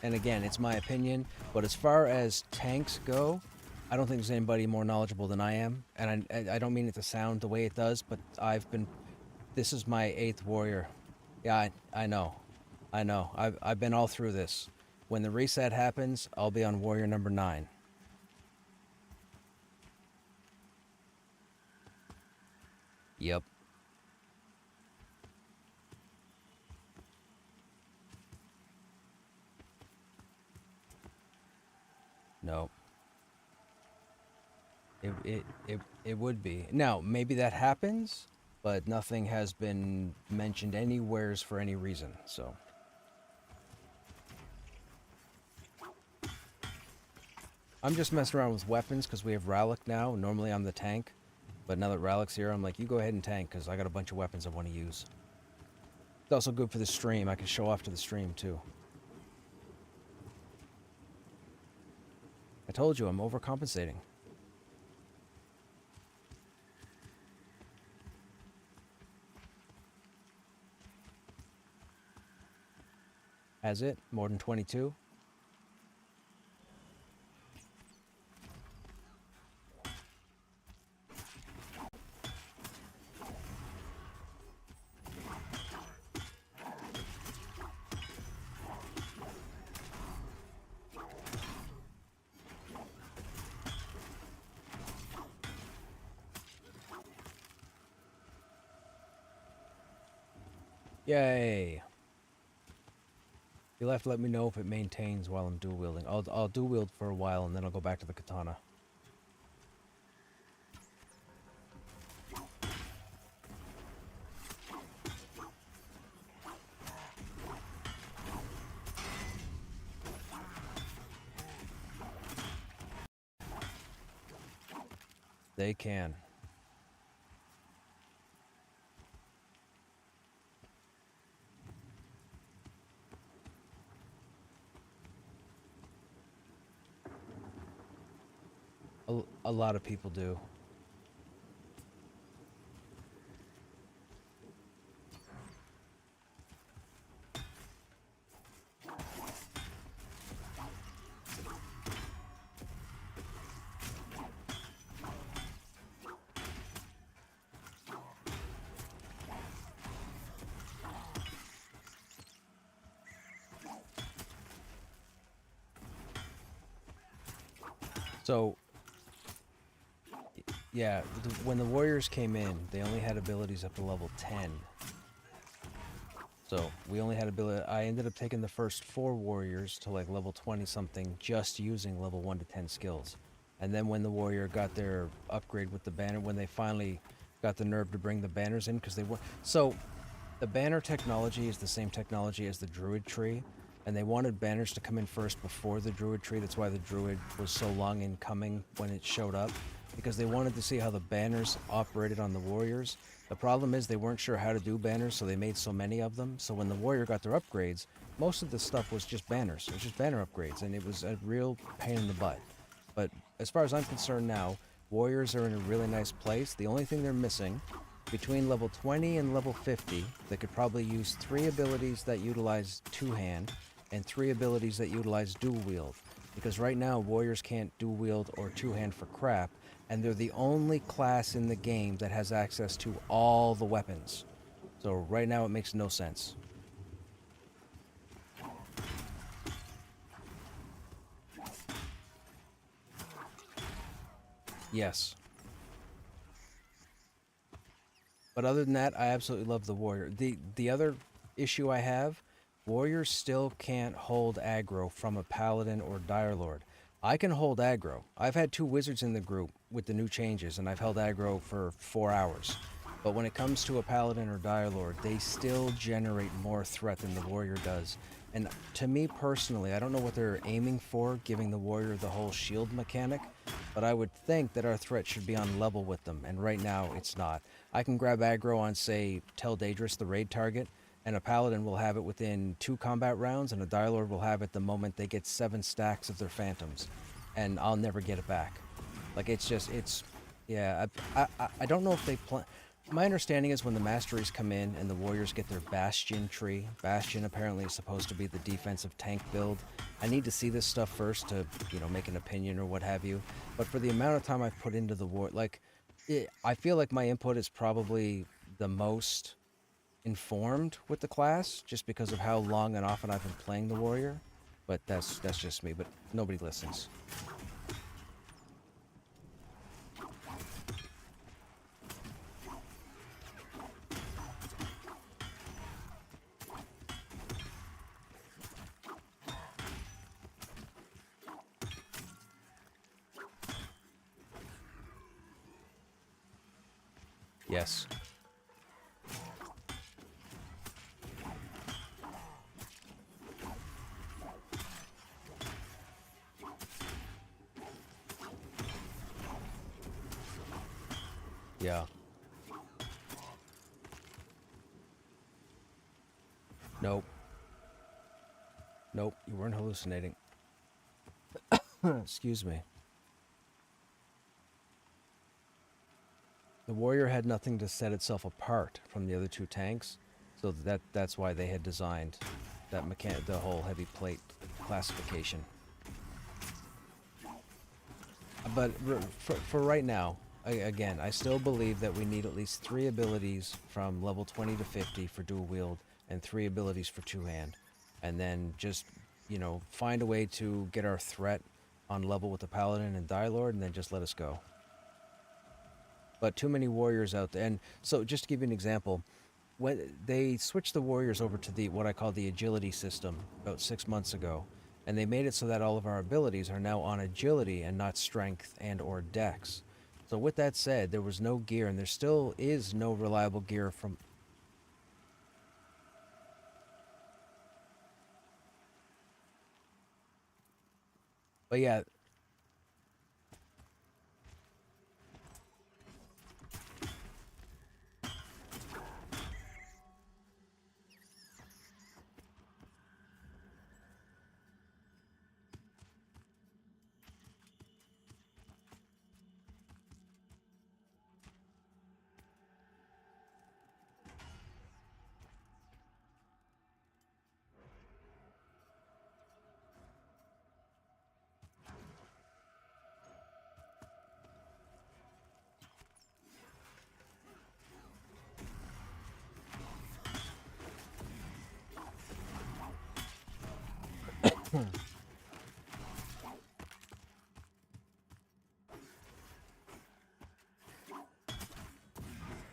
And again, it's my opinion, but as far as tanks go, I don't think there's anybody more knowledgeable than I am. And I don't mean it to sound the way it does, but this is my 8th warrior. Yeah, I know. I've been all through this. When the reset happens, I'll be on warrior number 9. Yep. No. It would be. Now, maybe that happens, but nothing has been mentioned anywheres for any reason, so. I'm just messing around with weapons because we have Rallick now. Normally I'm the tank, but now that Rallick's here, I'm like, you go ahead and tank because I got a bunch of weapons I want to use. It's also good for the stream. I can show off to the stream too. I told you, I'm overcompensating. Has it? More than 22? Yay! You'll have to let me know if it maintains while I'm dual wielding. I'll dual wield for a while and then I'll go back to the katana. They can. A lot of people do. So, yeah, when the warriors came in, they only had abilities up to level 10. So, we only had ability. I ended up taking the first 4 warriors to like level 20 something just using level 1 to 10 skills. And then when the warrior got their upgrade with the banner, when they finally got the nerve to bring the banners in, because they were. So, the banner technology is the same technology as the druid tree. And they wanted banners to come in first before the druid tree. That's why the druid was so long in coming when it showed up. Because they wanted to see how the banners operated on the warriors. The problem is they weren't sure how to do banners, so they made so many of them. So when the warrior got their upgrades, most of the stuff was just banners. It was just banner upgrades, and it was a real pain in the butt. But as far as I'm concerned now, warriors are in a really nice place. The only thing they're missing between level 20 and level 50, they could probably use 3 abilities that utilize two-hand and 3 abilities that utilize dual-wield. Because right now, warriors can't dual-wield or two-hand for crap, and they're the only class in the game that has access to all the weapons. So right now, it makes no sense. Yes. But other than that, I absolutely love the warrior. The other issue I have, warriors still can't hold aggro from a paladin or dire lord. I can hold aggro. I've had 2 wizards in the group with the new changes, and I've held aggro for 4 hours. But when it comes to a paladin or dire lord, they still generate more threat than the warrior does. And to me personally, I don't know what they're aiming for, giving the warrior the whole shield mechanic, but I would think that our threat should be on level with them, and right now it's not. I can grab aggro on, say, Tel Daedrus, the raid target, and a paladin will have it within 2 combat rounds, and a dire lord will have it the moment they get 7 stacks of their phantoms, and I'll never get it back. Like, it's just, it's, yeah, I don't know if they plan. My understanding is when the masteries come in and the warriors get their Bastion tree. Bastion apparently is supposed to be the defensive tank build. I need to see this stuff first to, you know, make an opinion or what have you. But for the amount of time I've put into the war, like, I feel like my input is probably the most informed with the class, just because of how long and often I've been playing the warrior. But that's just me. But nobody listens. Yes. Yeah. Nope. Nope, you weren't hallucinating. Excuse me. The warrior had nothing to set itself apart from the other 2 tanks, so that's why they had designed that the whole heavy plate classification. But for right now, again, I still believe that we need at least 3 abilities from level 20 to 50 for dual wield and 3 abilities for two-hand. And then just, you know, find a way to get our threat on level with the paladin and dire lord, and then just let us go. But too many warriors out there. And so just to give you an example, when they switched the warriors over to the what I call the agility system about 6 months ago, and they made it so that all of our abilities are now on agility and not strength and or dex. So with that said, there was no gear, and there still is no reliable gear from... But yeah,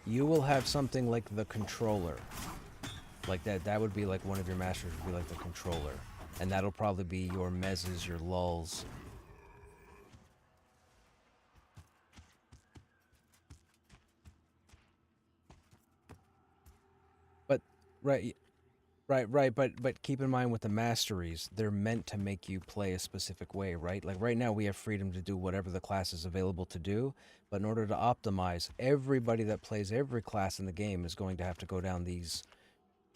you will have something like the controller. Like that would be like one of your masters would be like the controller. And that'll probably be your mezzes, your lulls. But right, but keep in mind with the masteries, they're meant to make you play a specific way, right? Like right now we have freedom to do whatever the class is available to do, but in order to optimize, everybody that plays every class in the game is going to have to go down these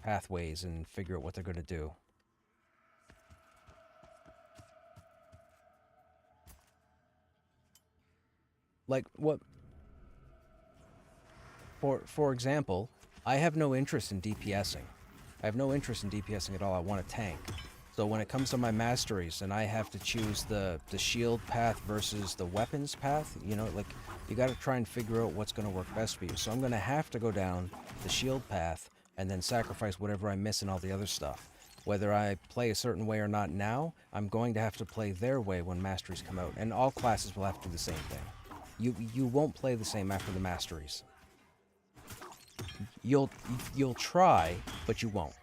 pathways and figure out what they're going to do. Like what For example, I have no interest in DPSing. I have no interest in DPSing at all. I want to tank. So when it comes to my masteries and I have to choose the shield path versus the weapons path, you know, like, you got to try and figure out what's going to work best for you. So I'm going to have to go down the shield path and then sacrifice whatever I miss in all the other stuff. Whether I play a certain way or not now, I'm going to have to play their way when masteries come out. And all classes will have to do the same thing. You won't play the same after the masteries. You'll try, but you won't.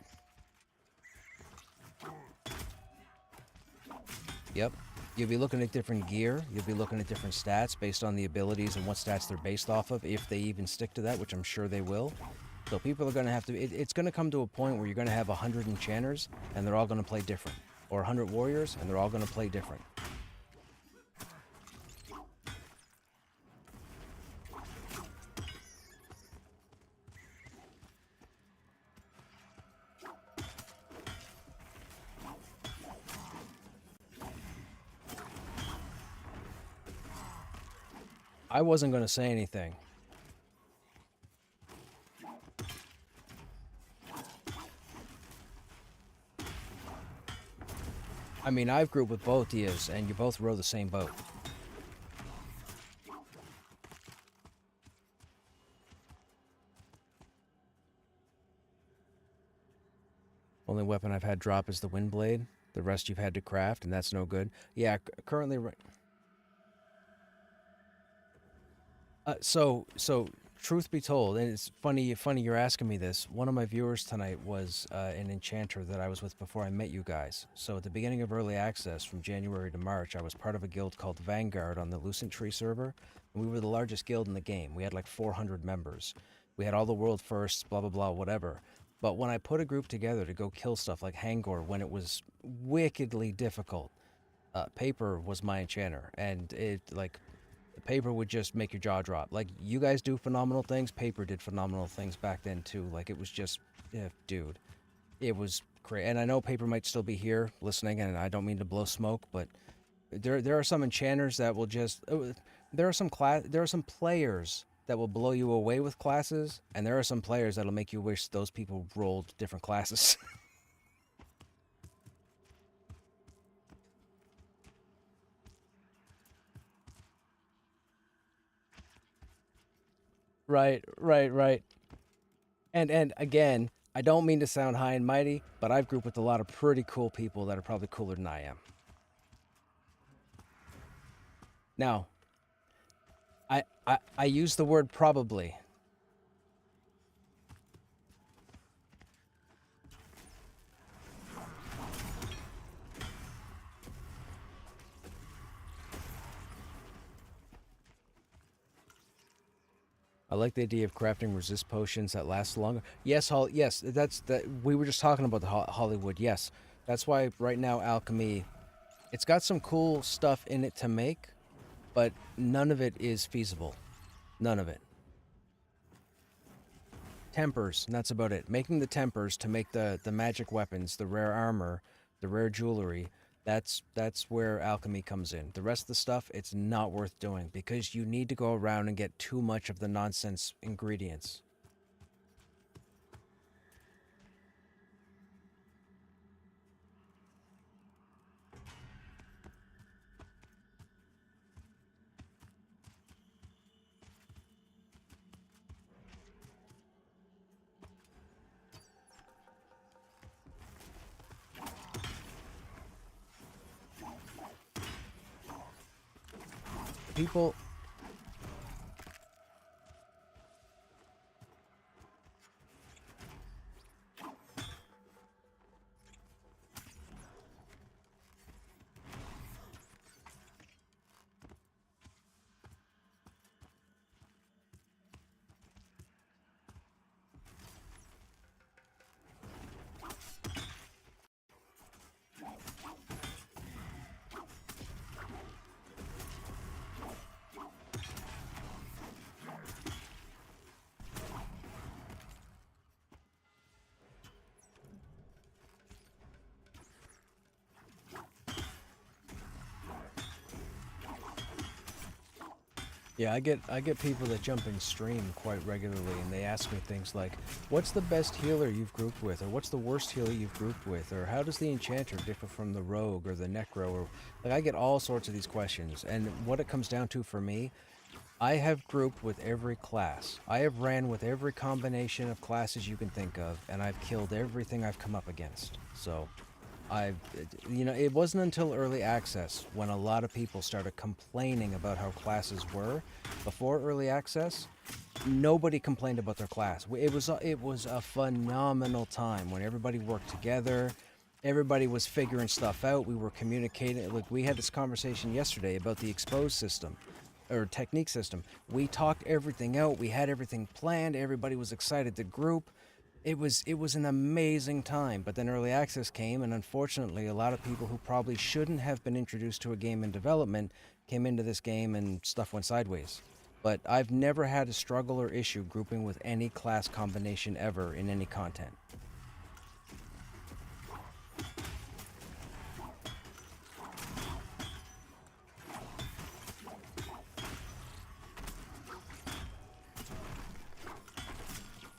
Yep. You'll be looking at different gear. You'll be looking at different stats based on the abilities and what stats they're based off of, if they even stick to that, which I'm sure they will. So people are going to have to... It's going to come to a point where you're going to have 100 enchanters, and they're all going to play different. Or 100 warriors, and they're all going to play different. I wasn't going to say anything. I mean, I've grouped with both yous, and you both row the same boat. Only weapon I've had drop is the wind blade. The rest you've had to craft, and that's no good. Yeah, currently... So truth be told, and it's funny you're asking me this. One of my viewers tonight was an enchanter that I was with before I met you guys. So at the beginning of early access, from January to March, I was part of a guild called Vanguard on the Lucent Tree server, and we were the largest guild in the game. We had like 400 members. We had all the world firsts, blah blah blah, whatever. But when I put a group together to go kill stuff like Hangor, when it was wickedly difficult, Paper was my enchanter, and it like... Paper would just make your jaw drop. Like, you guys do phenomenal things. Paper did phenomenal things back then, too. Like, it was just... Yeah, dude. It was great. And I know Paper might still be here listening, and I don't mean to blow smoke, but there are some enchanters that will just... There are some players that will blow you away with classes, and there are some players that'll make you wish those people rolled different classes. Right. And again, I don't mean to sound high and mighty, but I've grouped with a lot of pretty cool people that are probably cooler than I am. Now, I use the word probably. I like the idea of crafting resist potions that last longer. Yes, yes, we were just talking about the Hollywood. Yes, that's why right now alchemy, it's got some cool stuff in it to make, but none of it is feasible. None of it. Tempers, and that's about it. Making the tempers to make the magic weapons, the rare armor, the rare jewelry. That's where alchemy comes in. The rest of the stuff, it's not worth doing because you need to go around and get too much of the nonsense ingredients. People... Yeah, I get people that jump in stream quite regularly, and they ask me things like, "What's the best healer you've grouped with?" or "What's the worst healer you've grouped with?" or "How does the enchanter differ from the rogue or the necro?" Or like I get all sorts of these questions, and what it comes down to for me, I have grouped with every class. I have ran with every combination of classes you can think of, and I've killed everything I've come up against. So it wasn't until early access when a lot of people started complaining about how classes were. Before early access, nobody complained about their class. It was a phenomenal time when everybody worked together. Everybody was figuring stuff out. We were communicating. Like we had this conversation yesterday about the exposed system or technique system. We talked everything out. We had everything planned. Everybody was excited to group. It was an amazing time, but then early access came, and unfortunately, a lot of people who probably shouldn't have been introduced to a game in development came into this game, and stuff went sideways. But I've never had a struggle or issue grouping with any class combination ever in any content.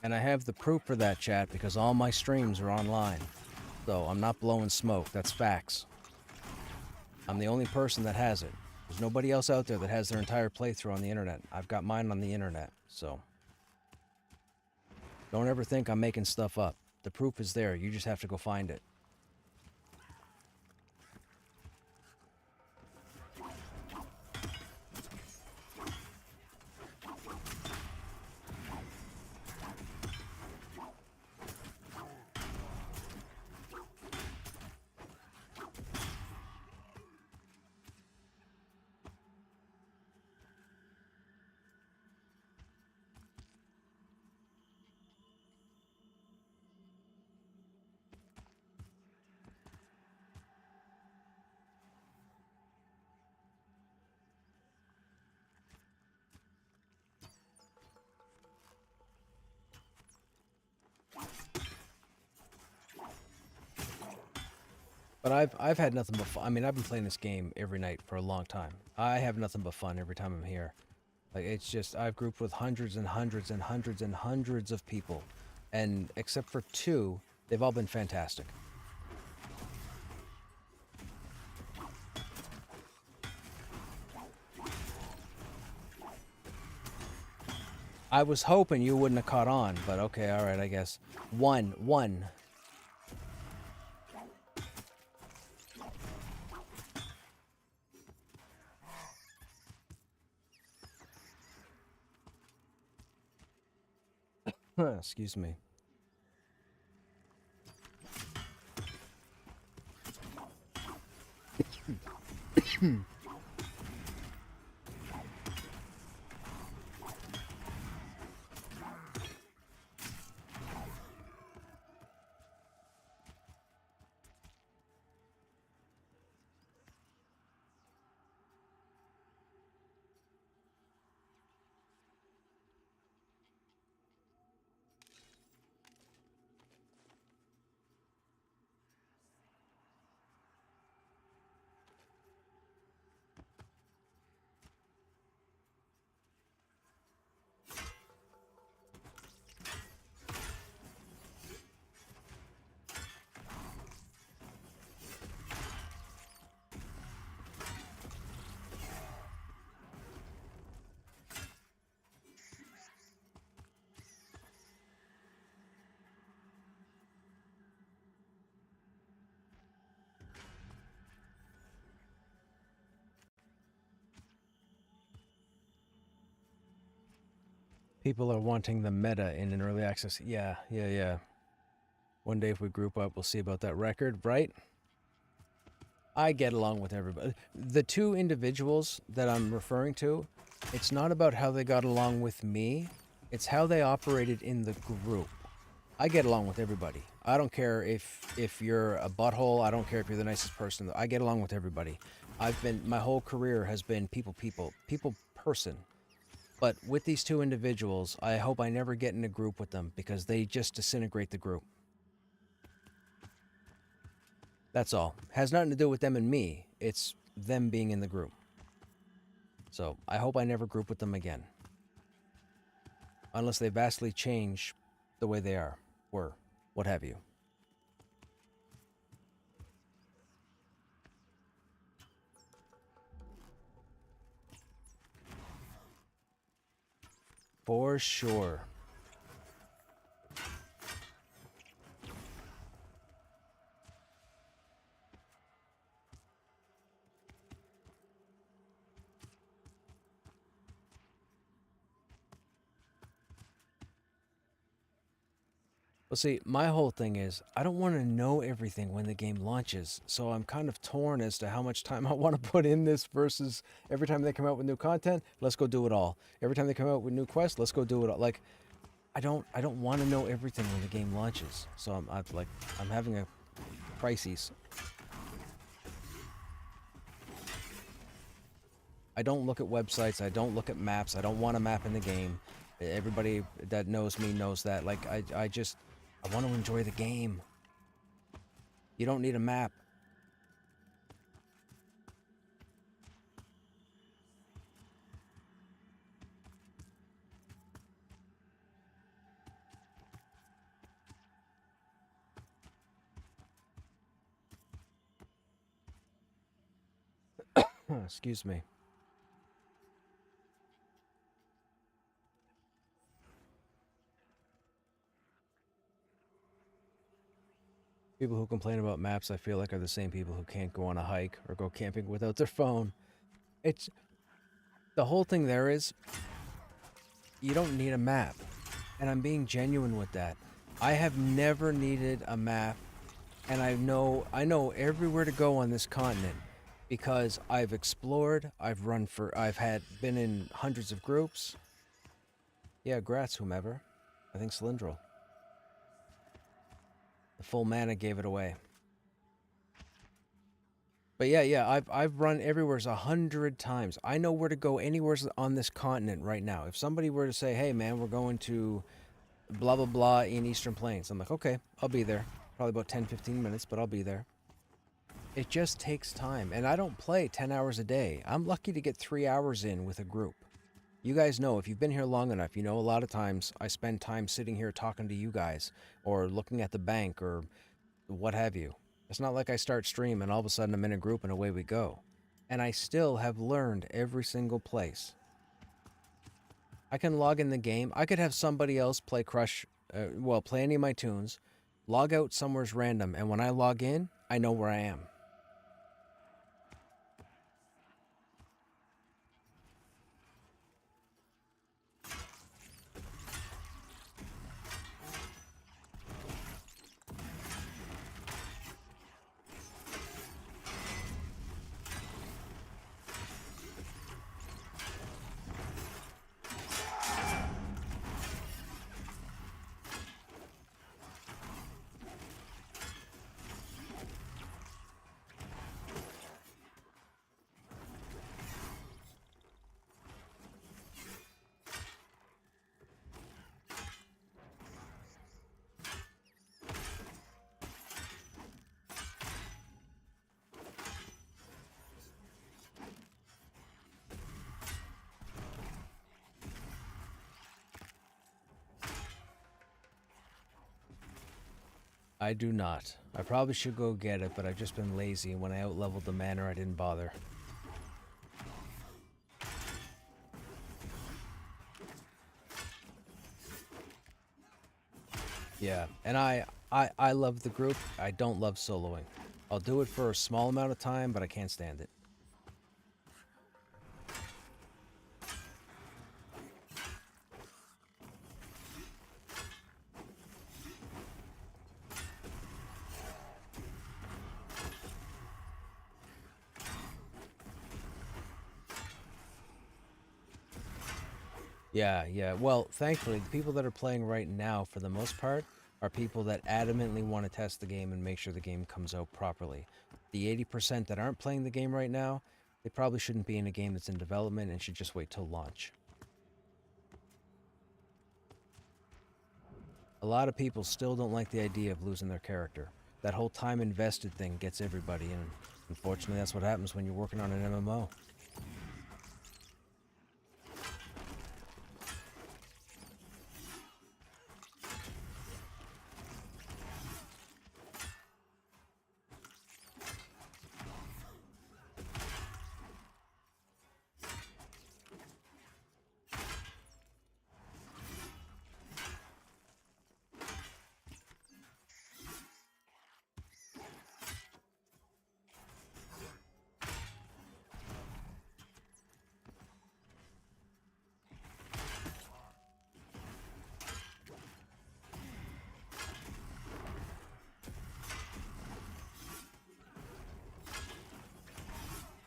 And I have the proof for that, chat, because all my streams are online. So I'm not blowing smoke. That's facts. I'm the only person that has it. There's nobody else out there that has their entire playthrough on the internet. I've got mine on the internet, so don't ever think I'm making stuff up. The proof is there. You just have to go find it. But I've had nothing but fun. I mean, I've been playing this game every night for a long time. I have nothing but fun every time I'm here. Like it's just I've grouped with hundreds and hundreds and hundreds and hundreds of people, and except for two, they've all been fantastic. I was hoping you wouldn't have caught on, but okay, all right, I guess. One. Excuse me. People are wanting the meta in an early access. Yeah. One day if we group up, we'll see about that record, right? I get along with everybody. The two individuals that I'm referring to, it's not about how they got along with me, it's how they operated in the group. I get along with everybody. I don't care if you're a butthole, I don't care if you're the nicest person. I get along with everybody. My whole career has been people person. But with these two individuals, I hope I never get in a group with them because they just disintegrate the group. That's all. Has nothing to do with them and me. It's them being in the group. So I hope I never group with them again. Unless they vastly change the way they were, what have you. For sure. Well, see, my whole thing is I don't want to know everything when the game launches, so I'm kind of torn as to how much time I want to put in this versus every time they come out with new content, let's go do it all. Every time they come out with new quests, let's go do it all. Like, I don't want to know everything when the game launches, so I'm having a crisis. I don't look at websites. I don't look at maps. I don't want a map in the game. Everybody that knows me knows that. Like, I want to enjoy the game. You don't need a map. Excuse me. People who complain about maps, I feel like, are the same people who can't go on a hike or go camping without their phone. It's the whole thing there is you don't need a map. And I'm being genuine with that. I have never needed a map, and I know everywhere to go on this continent because I've explored, I've been in hundreds of groups. Yeah, grats whomever. I think Cylindral. The full mana gave it away. But yeah, I've run everywhere 100 times. I know where to go anywhere on this continent right now. If somebody were to say, "Hey man, we're going to blah blah blah in Eastern Plains," I'm like, "Okay, I'll be there." Probably about 10-15 minutes, but I'll be there. It just takes time, and I don't play 10 hours a day. I'm lucky to get 3 hours in with a group. You guys know, if you've been here long enough, you know a lot of times I spend time sitting here talking to you guys or looking at the bank or what have you. It's not like I start stream and all of a sudden I'm in a group and away we go. And I still have learned every single place. I can log in the game. I could have somebody else play play any of my tunes, log out somewhere's random, and when I log in, I know where I am. I do not. I probably should go get it, but I've just been lazy, and when I outleveled the manor, I didn't bother. Yeah, and I love the group. I don't love soloing. I'll do it for a small amount of time, but I can't stand it. Yeah. Well, thankfully, the people that are playing right now, for the most part, are people that adamantly want to test the game and make sure the game comes out properly. The 80% that aren't playing the game right now, they probably shouldn't be in a game that's in development and should just wait till launch. A lot of people still don't like the idea of losing their character. That whole time invested thing gets everybody, and unfortunately that's what happens when you're working on an MMO.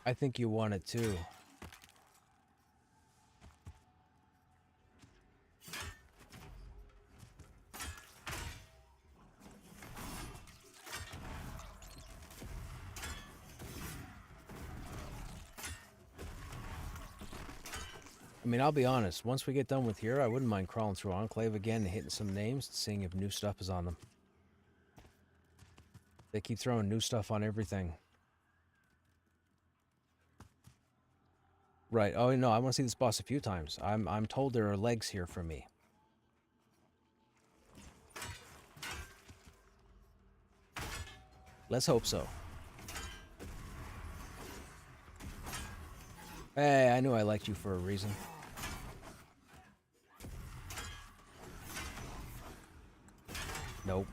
I think you want it too. I mean, I'll be honest. Once we get done with here, I wouldn't mind crawling through Enclave again and hitting some names and seeing if new stuff is on them. They keep throwing new stuff on everything. Right. Oh, no, I want to see this boss a few times. I'm told there are legs here for me. Let's hope so. Hey, I knew I liked you for a reason. Nope.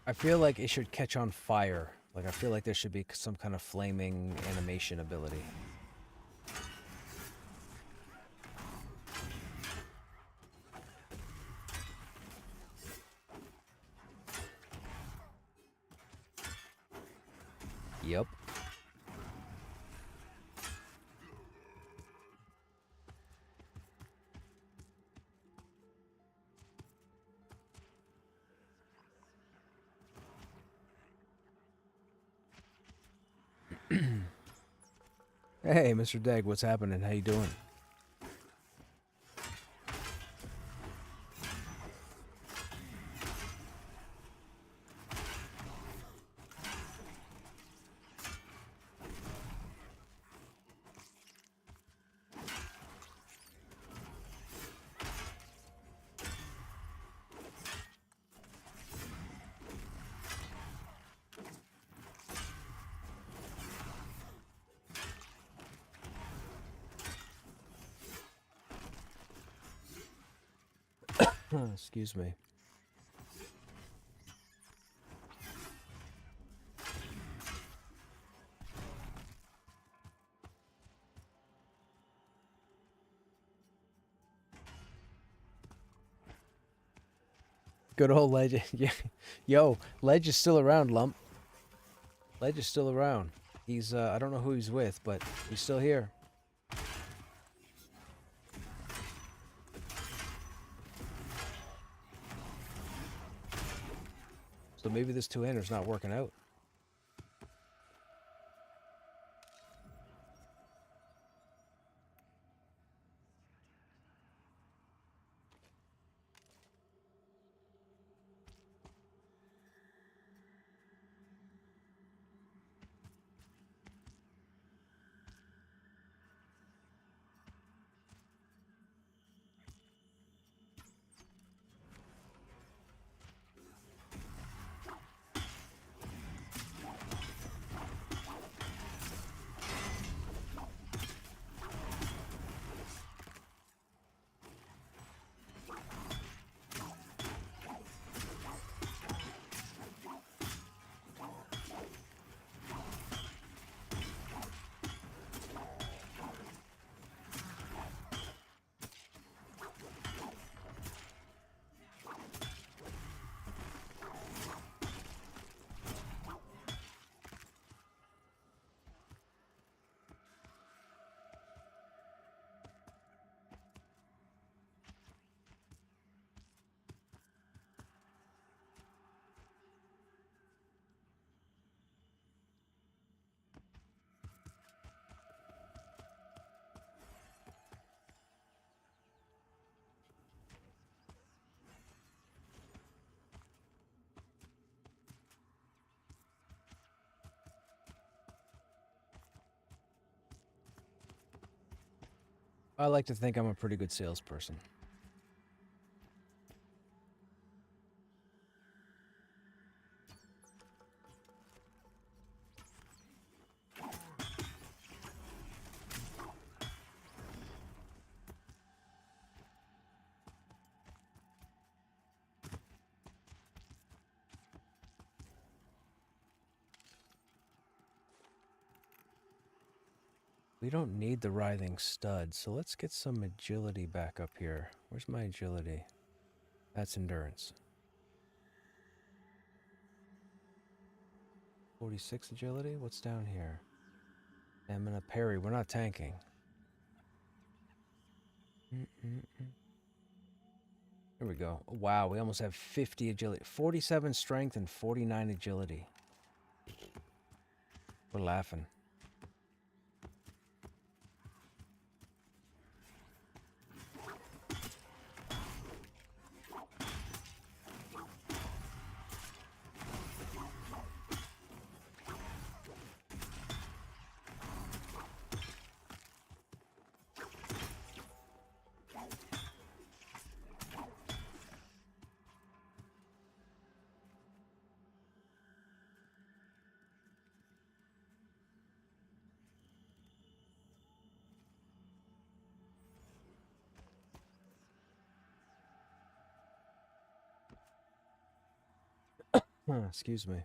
I feel like it should catch on fire. Like, I feel like there should be some kind of flaming animation ability. Yep. Hey, Mr. Degg, what's happening? How you doing? Excuse me. Good old Ledge. Yeah. Yo, Ledge is still around, Lump. Ledge is still around. He's, I don't know who he's with, but he's still here. So maybe this two-hander's not working out. I like to think I'm a pretty good salesperson. We don't need the writhing stud, so let's get some agility back up here. Where's my agility? That's endurance. 46 agility? What's down here? Stamina, parry. We're not tanking. Here we go. Wow, we almost have 50 agility. 47 strength and 49 agility. We're laughing. Excuse me.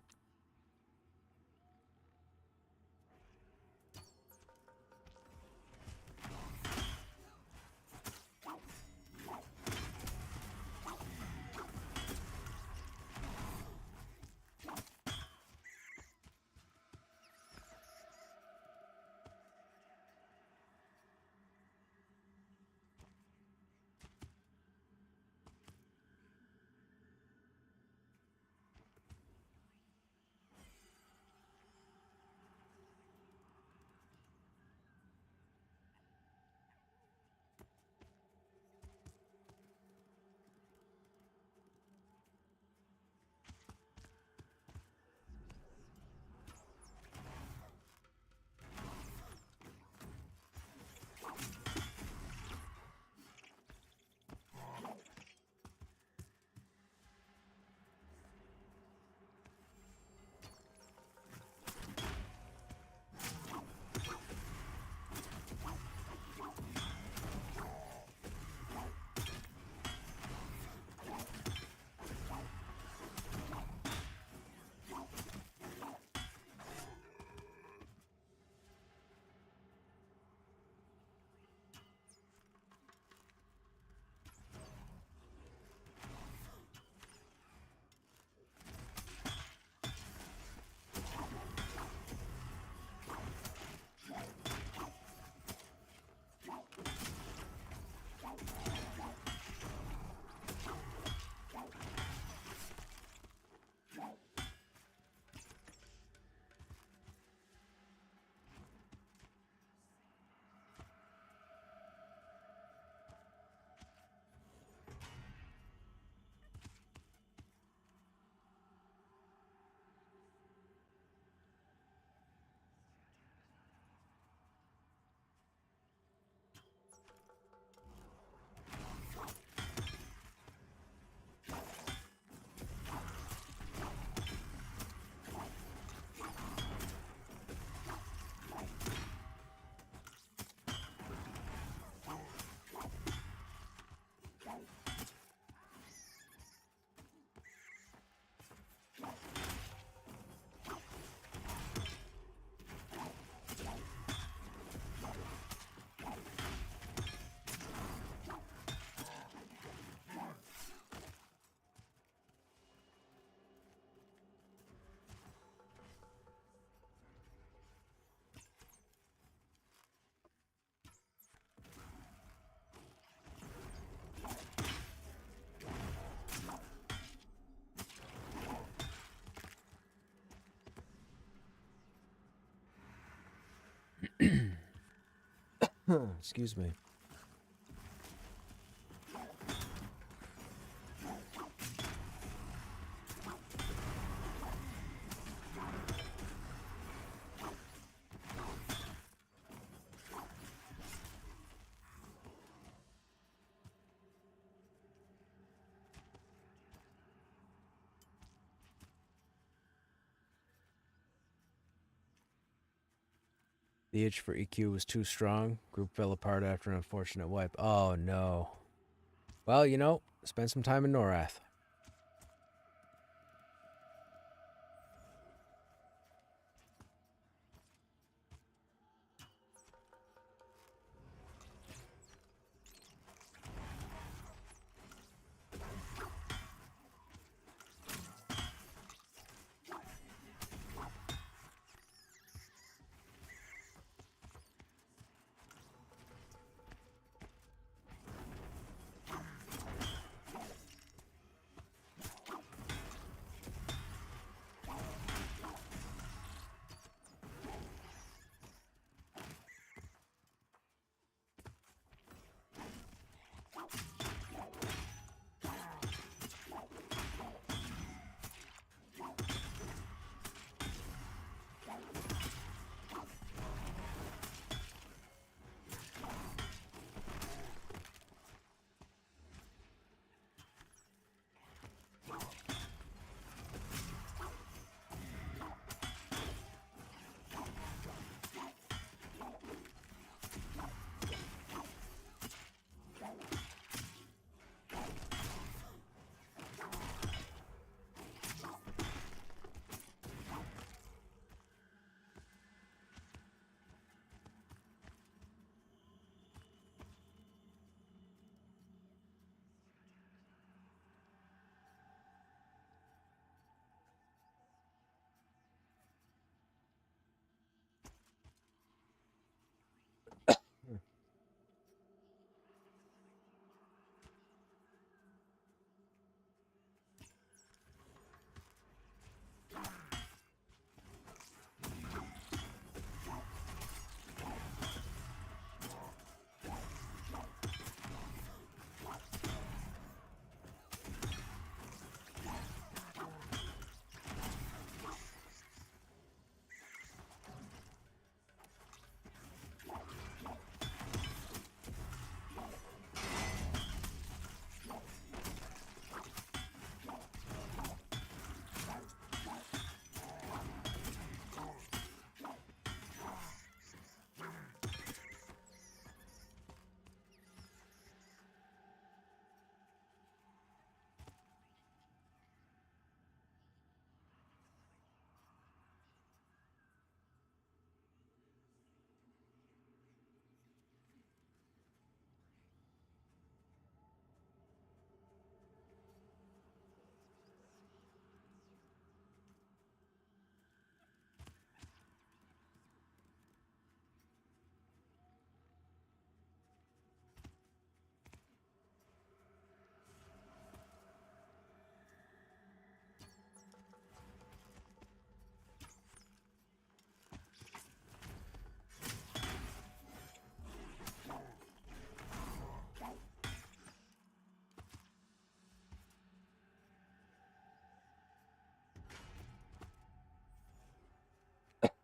Excuse me. The itch for EQ was too strong. Group fell apart after an unfortunate wipe. Oh no. Well, you know, spend some time in Norath.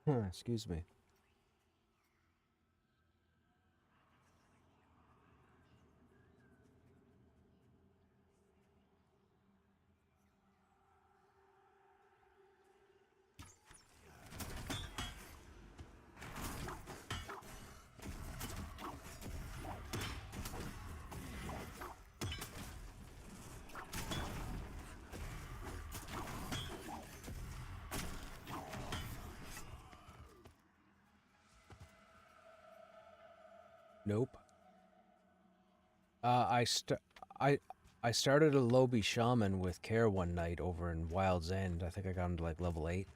Excuse me. Nope. I st I I started a Lobby Shaman with Care one night over in Wild's End. I think I got him to like level 8.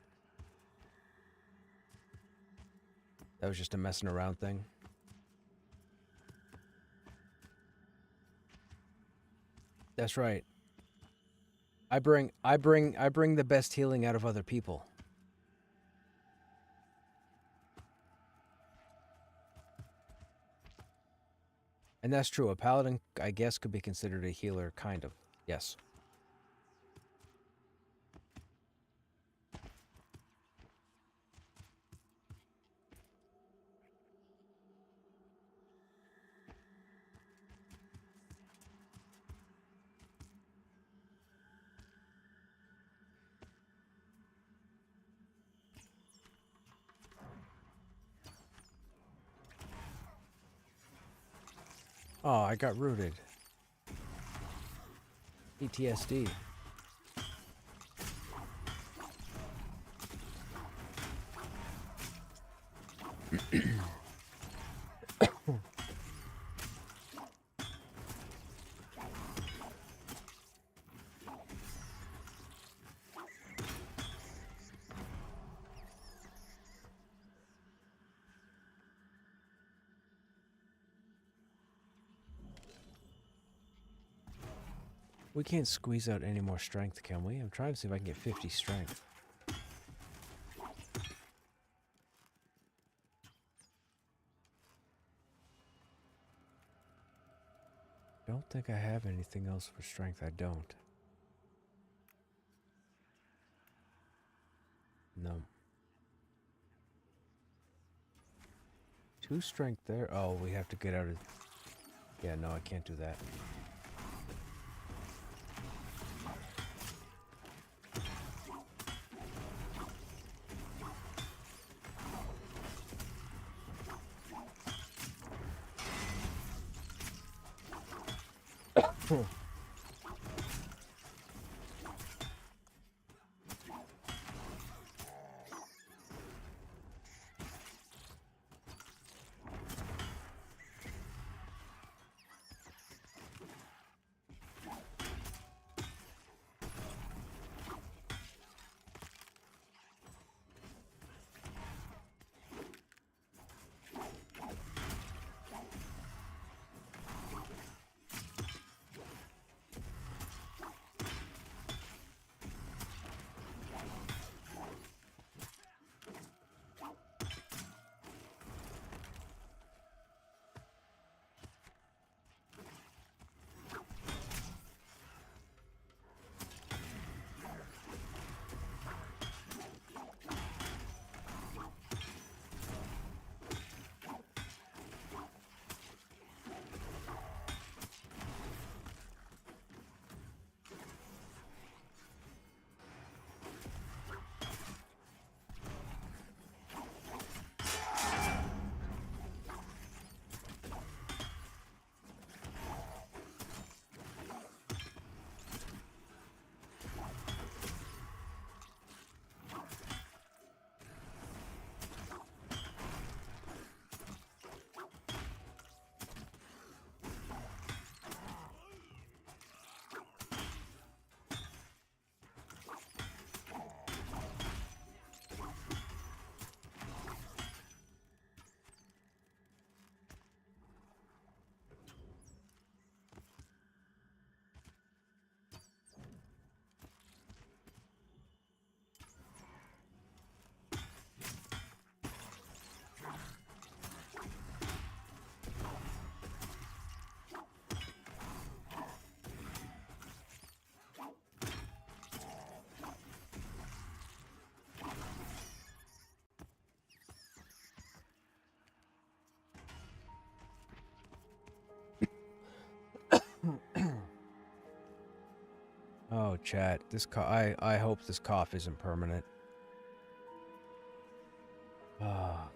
That was just a messing around thing. That's right. I bring the best healing out of other people. And that's true. A paladin, I guess, could be considered a healer, kind of. Yes. Oh, I got rooted. PTSD. We can't squeeze out any more strength, can we? I'm trying to see if I can get 50 strength. Don't think I have anything else for strength. I don't. No. 2 strength there. Oh, we have to get out of... Yeah, no, I can't do that. Oh, chat. This I hope this cough isn't permanent. Ah.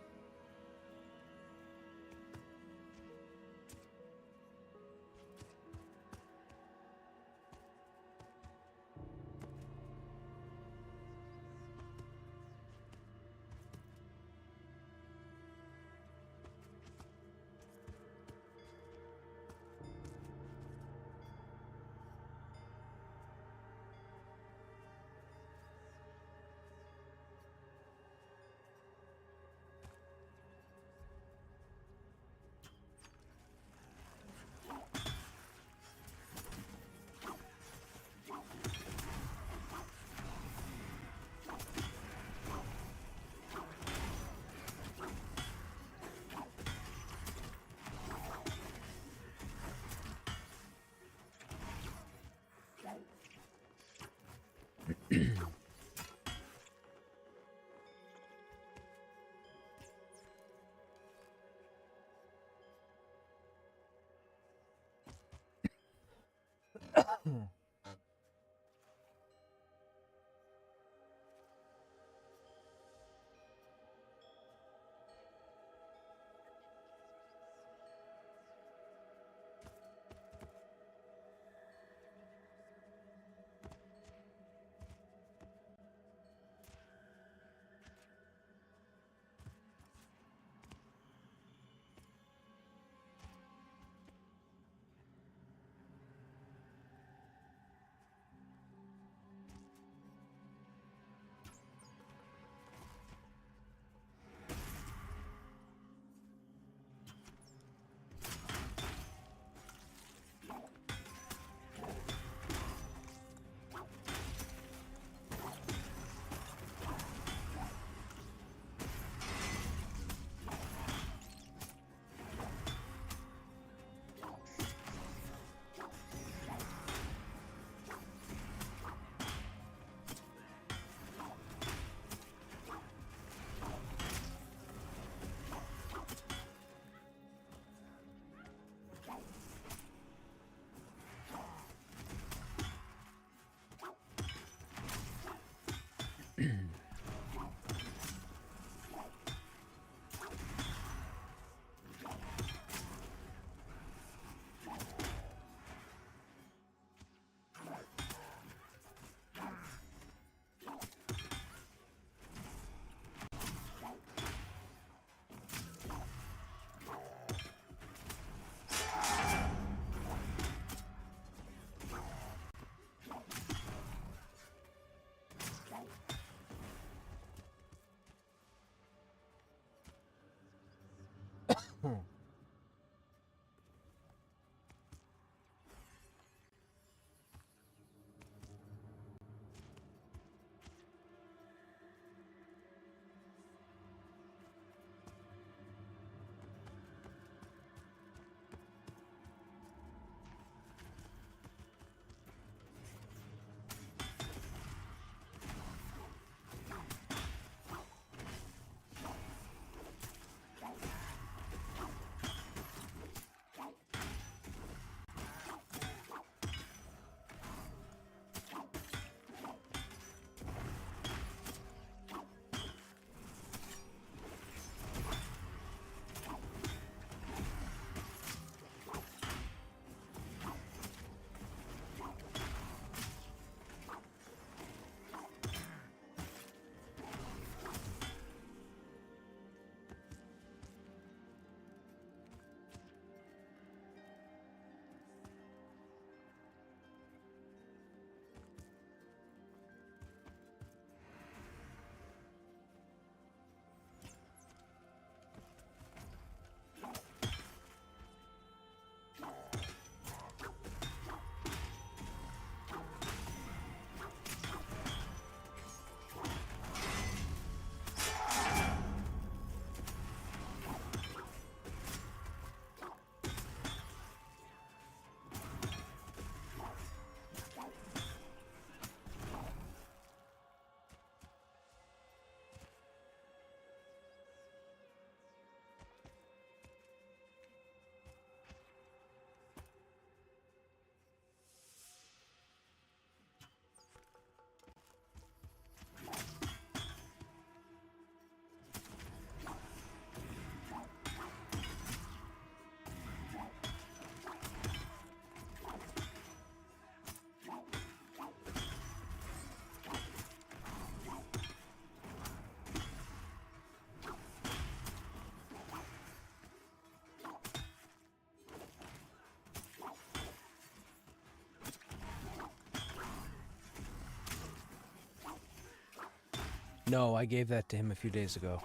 No, I gave that to him a few days ago.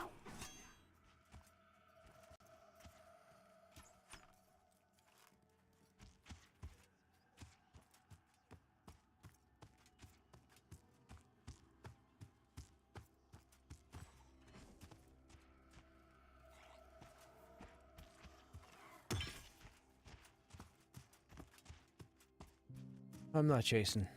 I'm not chasing.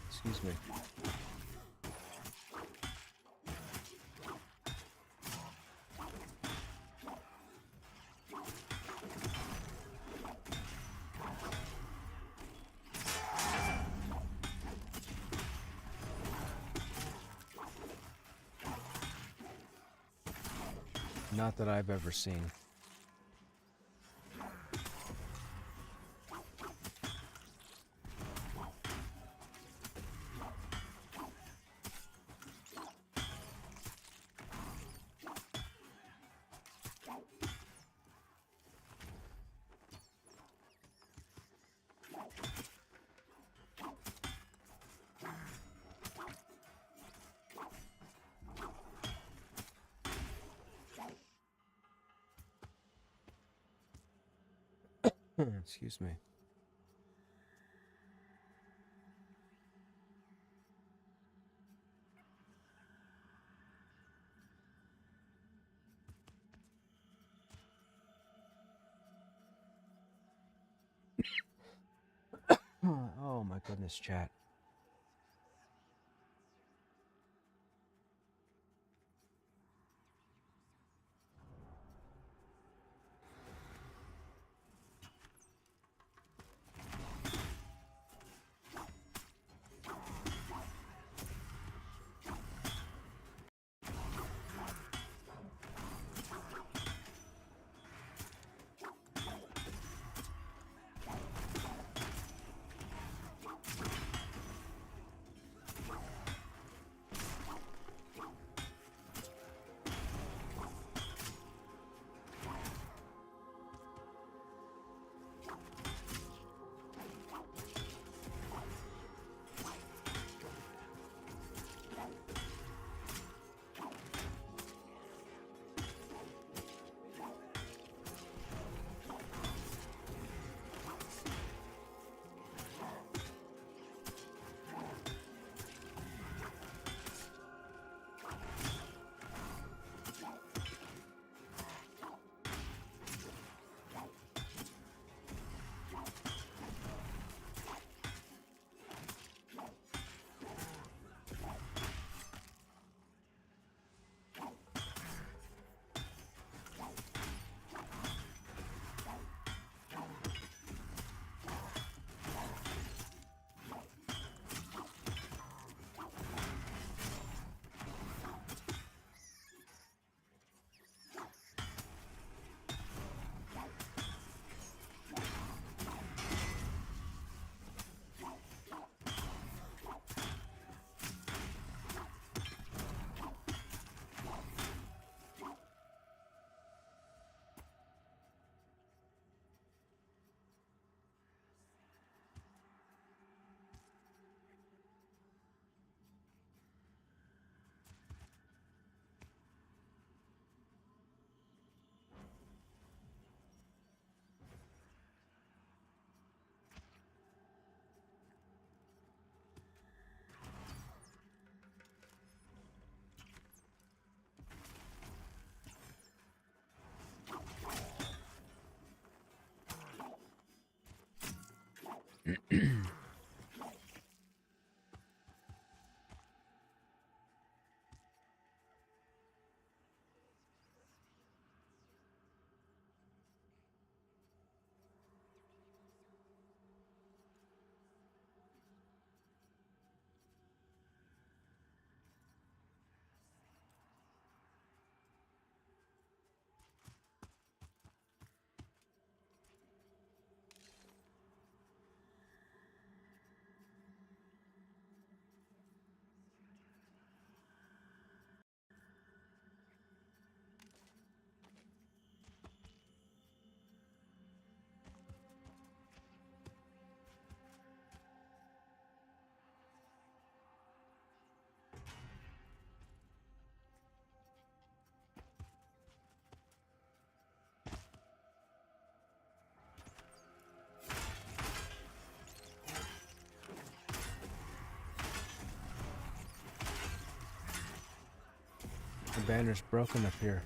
Excuse me. Not that I've ever seen. Excuse me. Oh my goodness, chat. The banner's broken up here.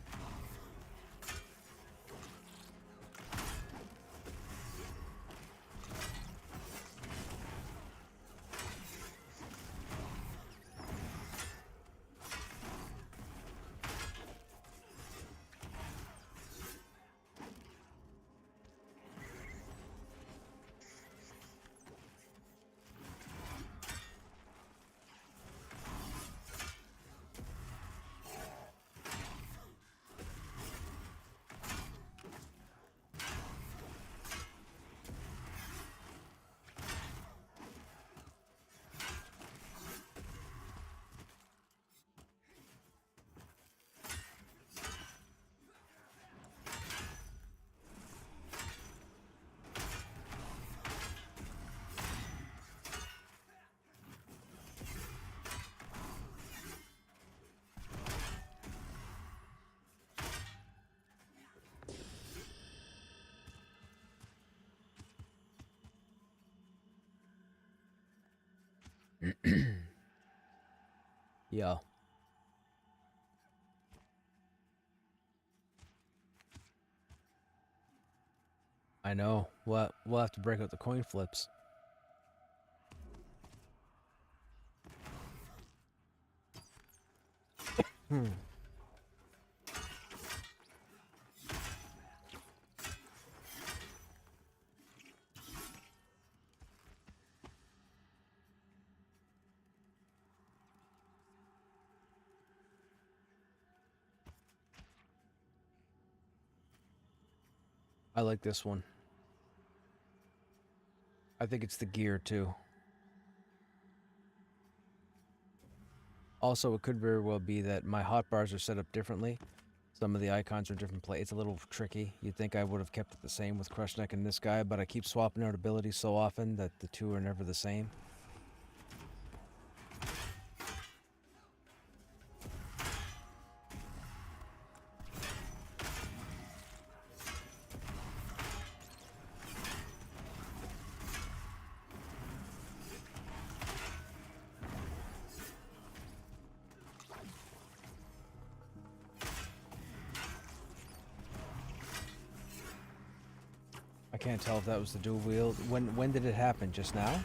Yeah. I know. We'll have to break out the coin flips. Hmm. I like this one. I think it's the gear too. Also, it could very well be that my hotbars are set up differently. Some of the icons are different play. It's a little tricky. You'd think I would have kept it the same with Krushnek and this guy, but I keep swapping out abilities so often that the two are never the same. I can't tell if that was the dual wield. When did it happen? Just now?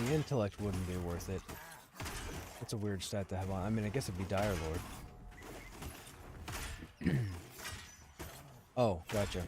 mean, intellect wouldn't be worth it. That's a weird stat to have on. I mean, I guess it'd be Dire Lord. Oh, gotcha.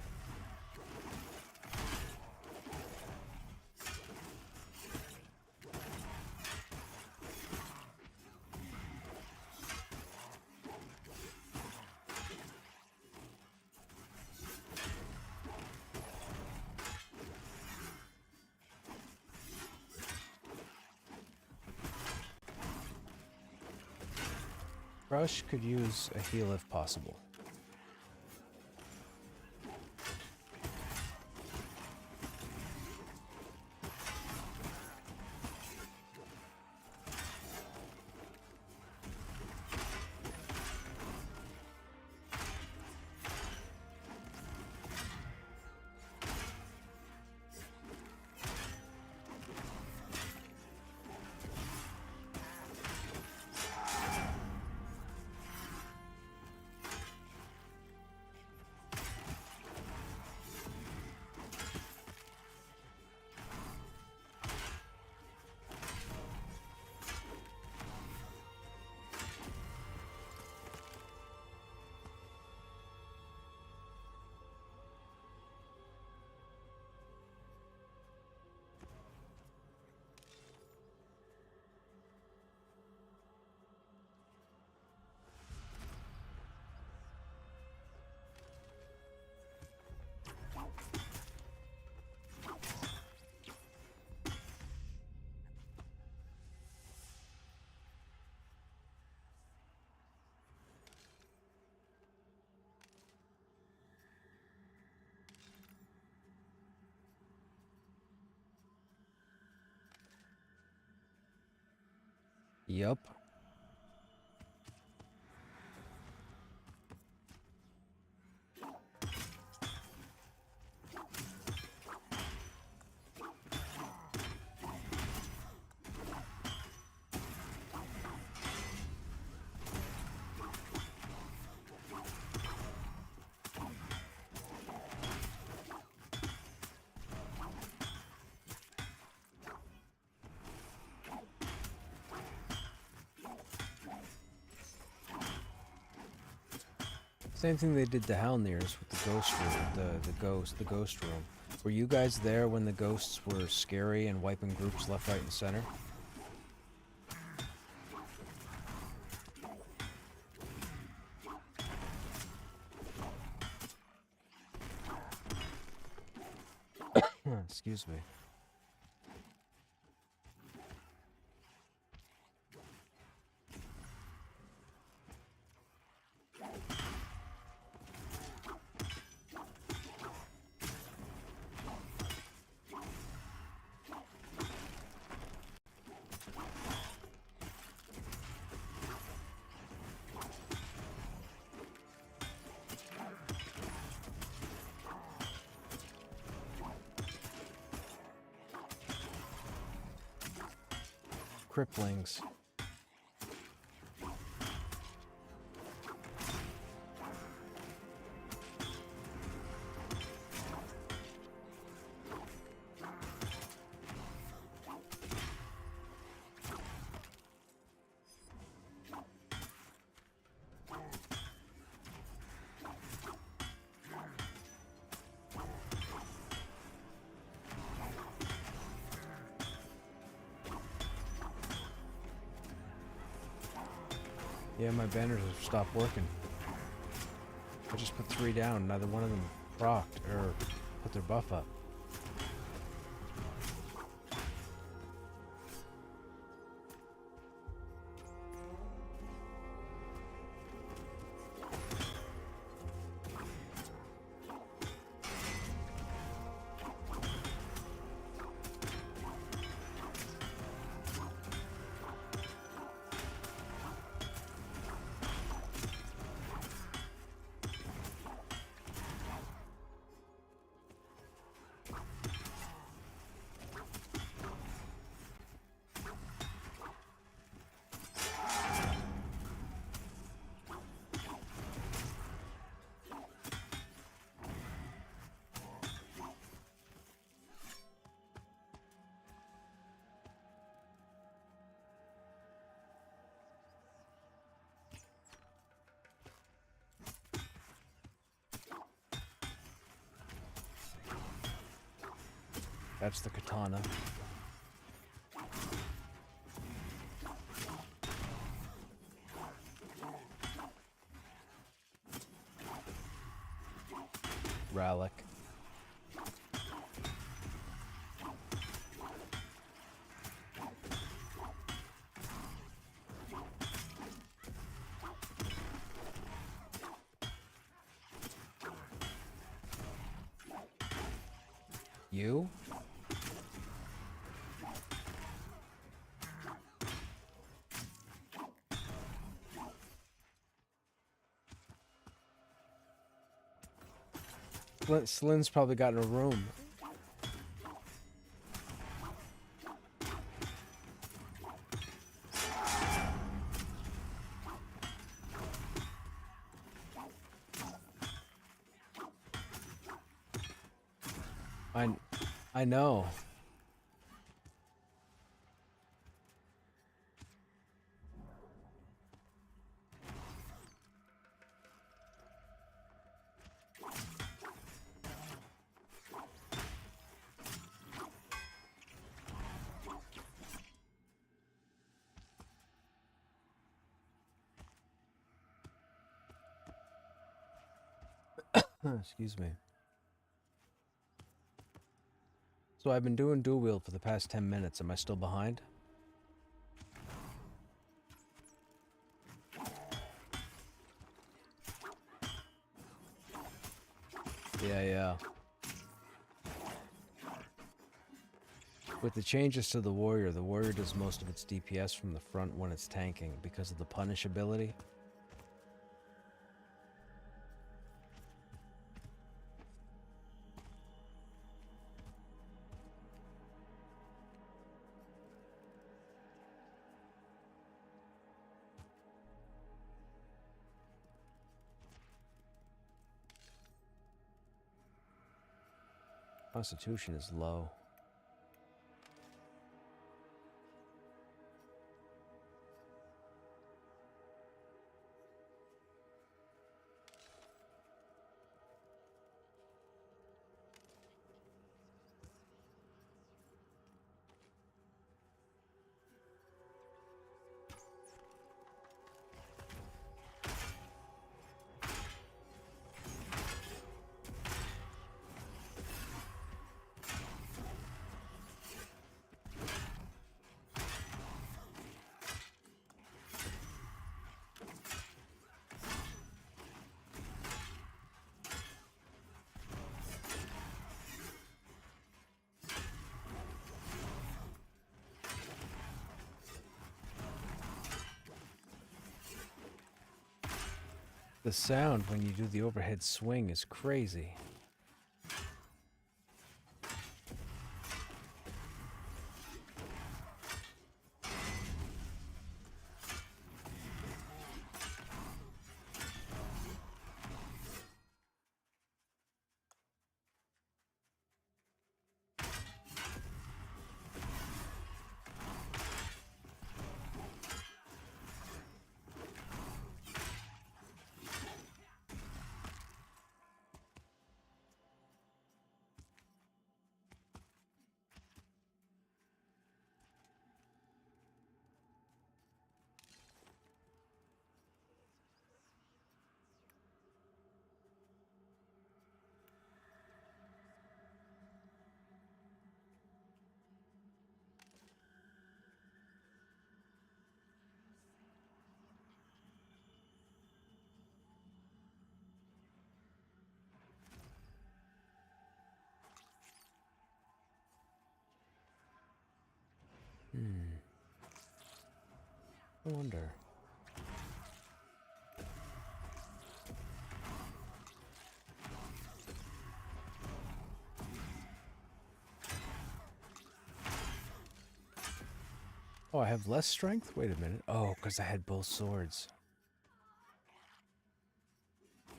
Crush could use a heal if possible. Yup. Same thing they did to Halnirs with the ghost room, the ghost room. Were you guys there when the ghosts were scary and wiping groups left, right, and center? Excuse me. Cripplings. Yeah, my banners have stopped working. I just put 3 down, neither one of them procced or put their buff up. That's the katana. Relic. You? Slynn's probably got in a room. I know. Excuse me. So I've been doing dual wield for the past 10 minutes. Am I still behind? Yeah. With the changes to the warrior does most of its DPS from the front when it's tanking because of the punish ability. Constitution is low. The sound when you do the overhead swing is crazy. I wonder. Oh, I have less strength? Wait a minute. Oh, because I had both swords.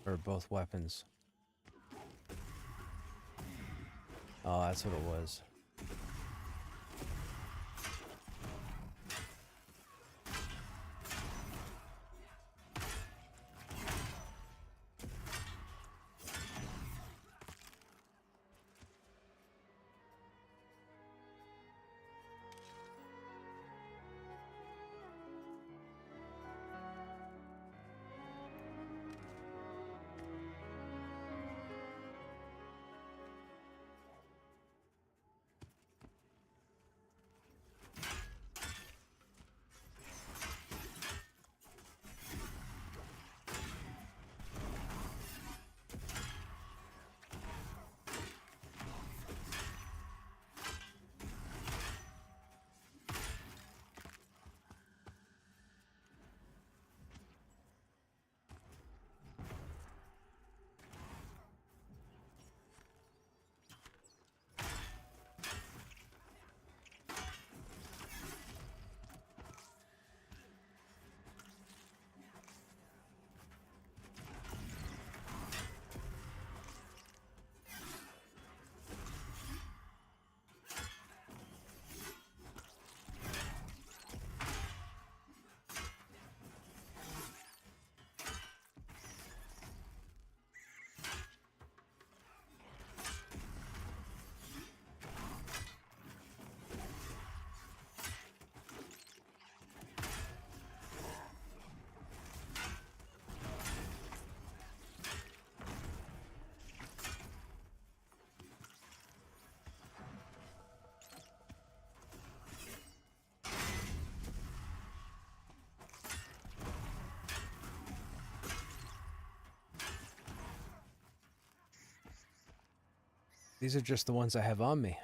Or both weapons. Oh, that's what it was. These are just the ones I have on me.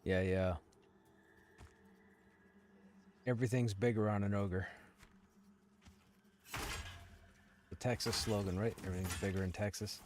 Yeah. Everything's bigger on an ogre. The Texas slogan, right? Everything's bigger in Texas.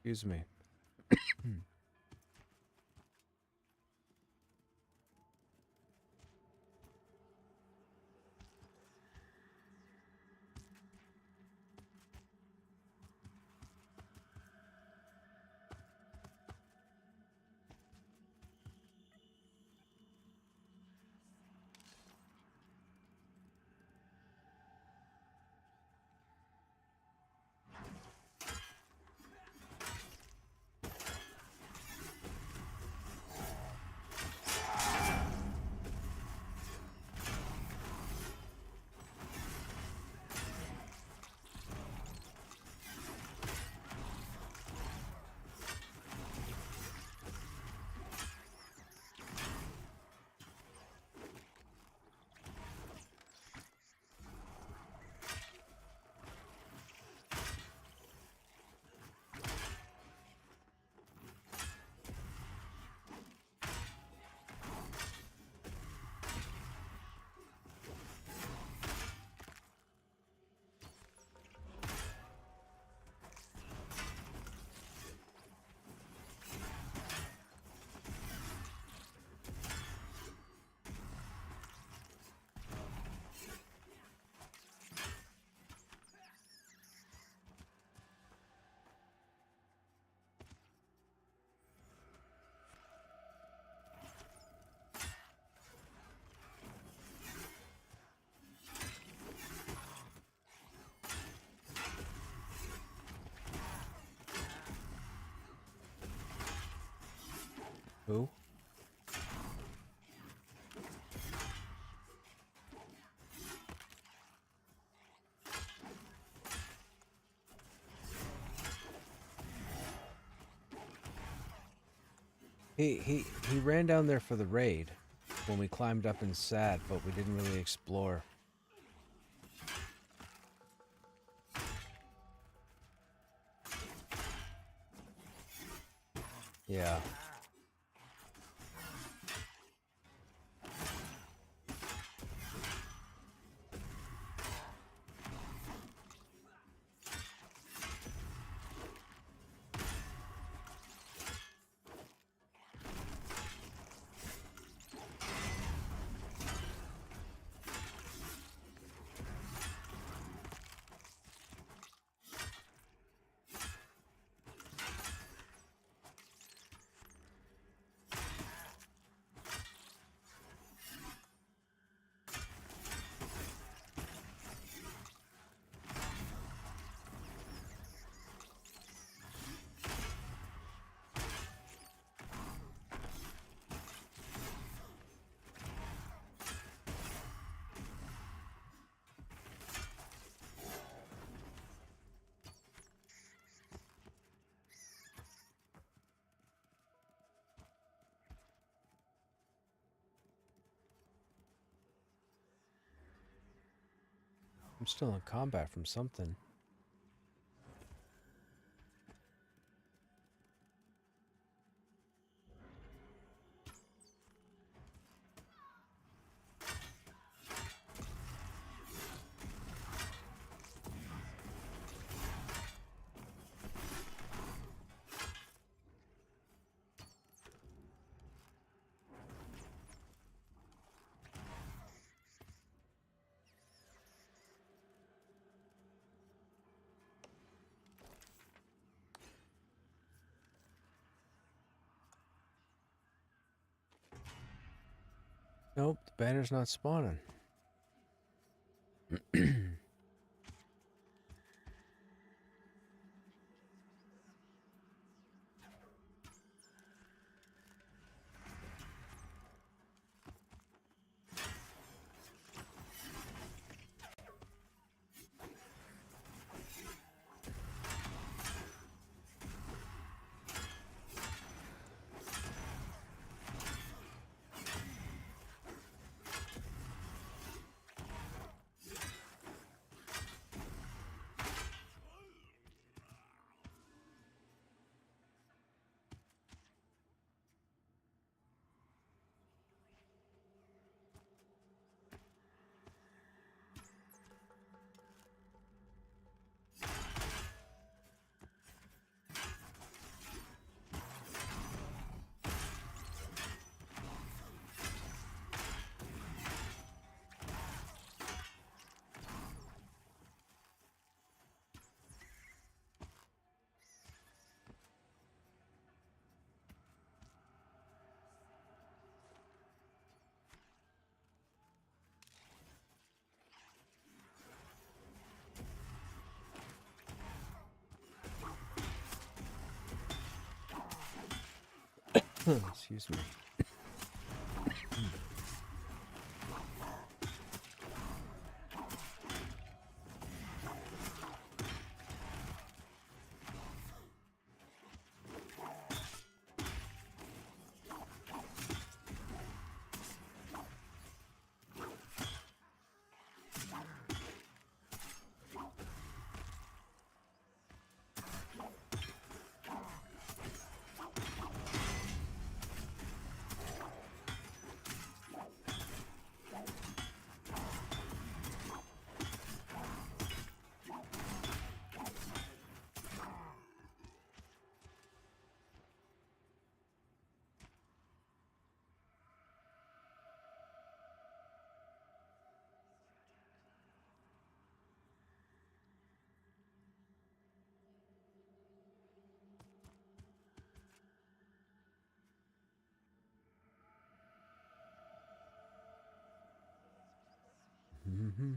Excuse me. Who? He ran down there for the raid when we climbed up in Sad, but we didn't really explore. Yeah. I'm still in combat from something. Nope, the banner's not spawning. Excuse me. Mm-hmm.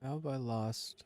How have I lost?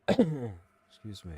Excuse me.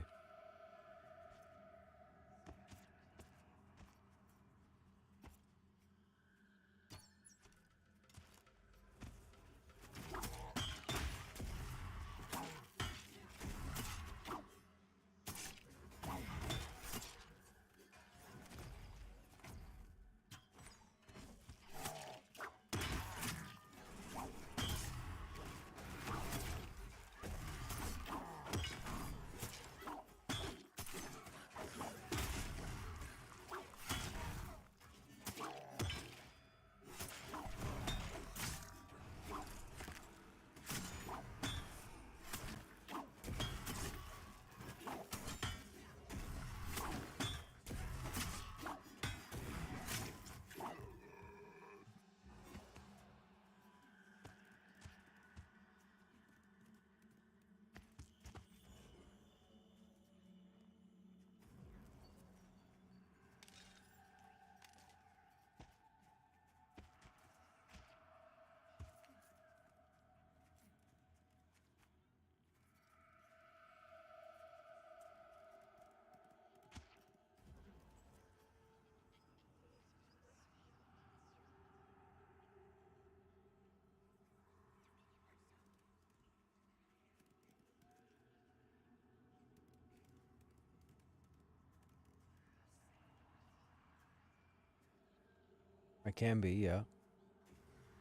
I can be, yeah.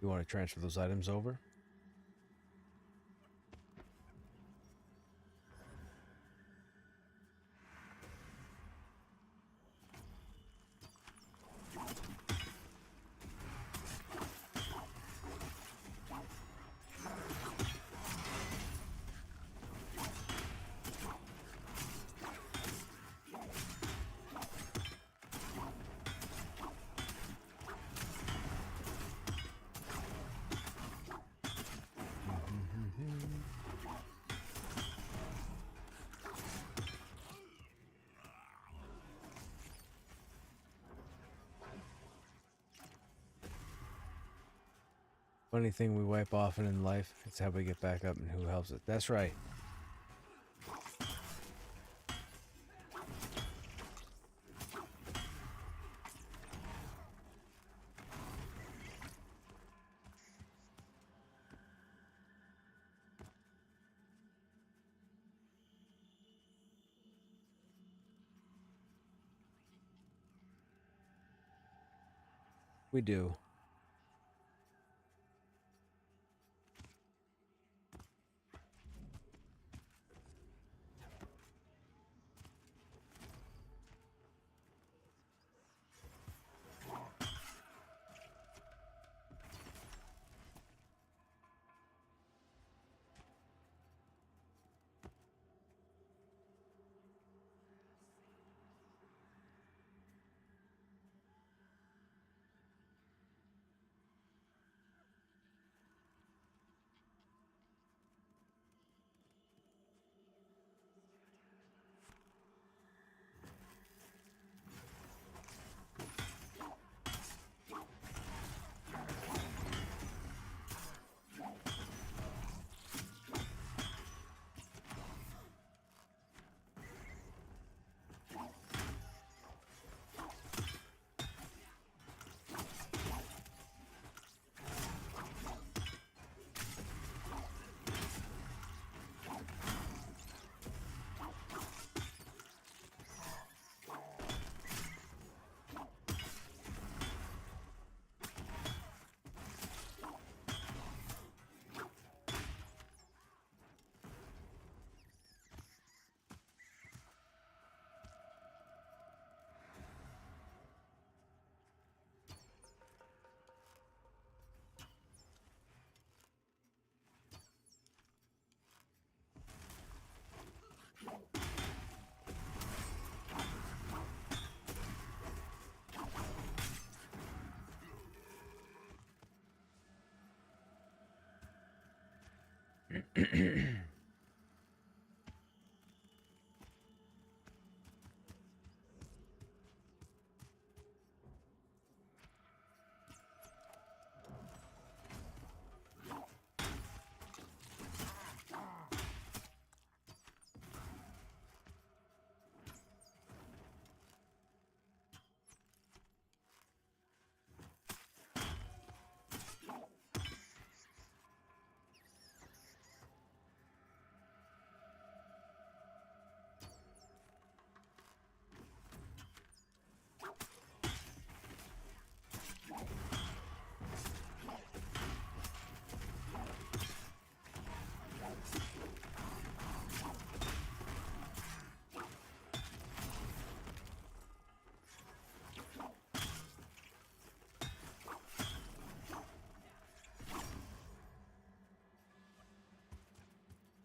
You want to transfer those items over? Funny thing we wipe often in life, it's how we get back up and who helps it. That's right. We do.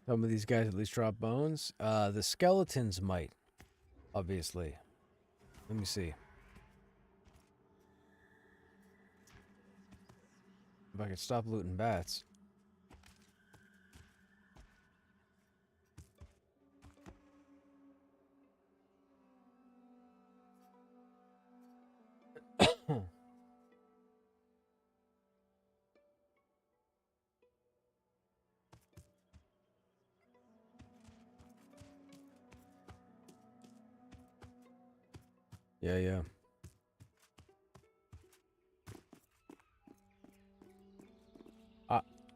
Some of these guys at least drop bones. The skeletons might, obviously. Let me see. If I could stop looting bats. Yeah, yeah.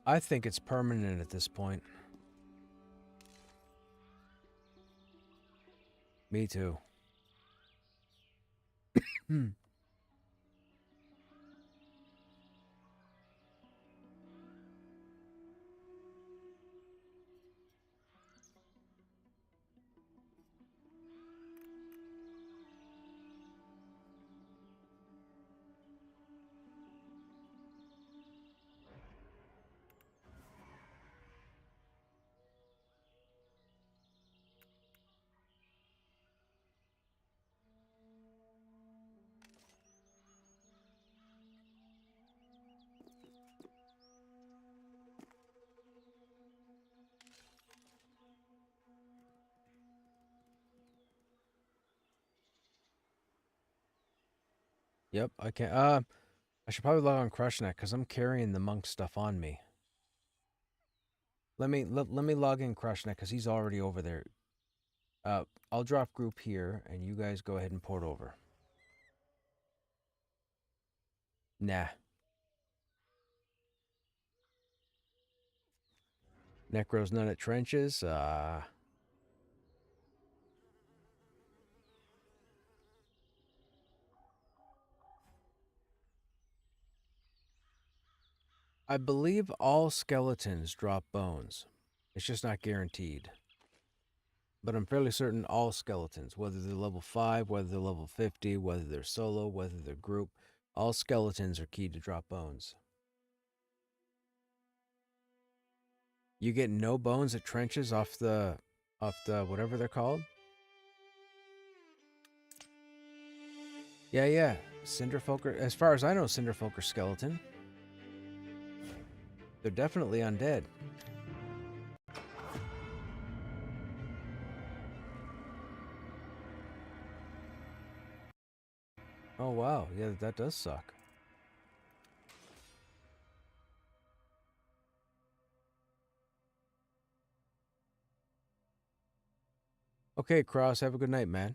I think it's permanent at this point. Me too. Hmm. Yep, I can. I should probably log on Krushnek because I'm carrying the monk stuff on me. Let me log in Krushnek because he's already over there. I'll drop group here, and you guys go ahead and port over. Nah. Necros none at trenches. I believe all skeletons drop bones. It's just not guaranteed. But I'm fairly certain all skeletons, whether they're level 5, whether they're level 50, whether they're solo, whether they're group, all skeletons are key to drop bones. You get no bones at trenches off the whatever they're called? Yeah, yeah. Cinderfolk are, as far as I know, Cinderfolk are skeleton. They're definitely undead. Oh wow, yeah, that does suck. Okay, Cross, have a good night, man.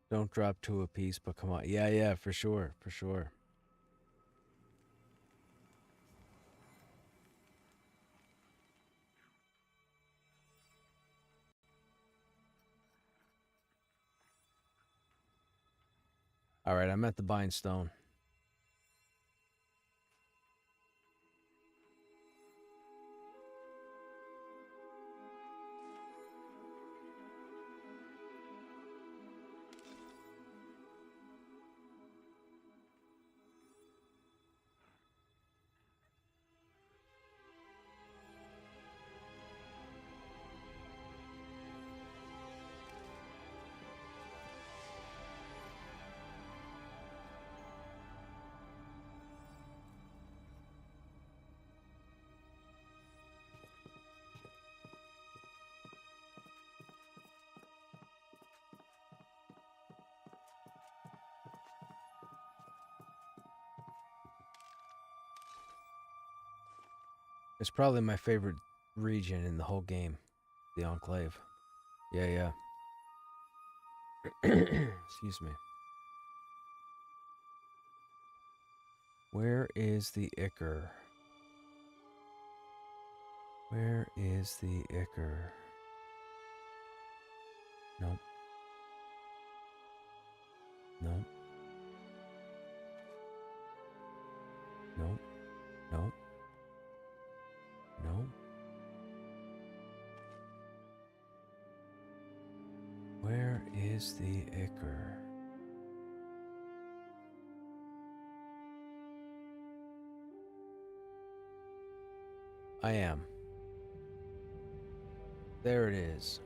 Don't drop 2 apiece, but come on. Yeah, yeah, for sure, for sure. All right, I'm at the Bind Stone. It's probably my favorite region in the whole game. The Enclave. Yeah. Excuse me. Where is the Ichor? Where is the Ichor? Nope. Nope. Nope. Nope. Nope. Where is the Ichor? I am. There it is.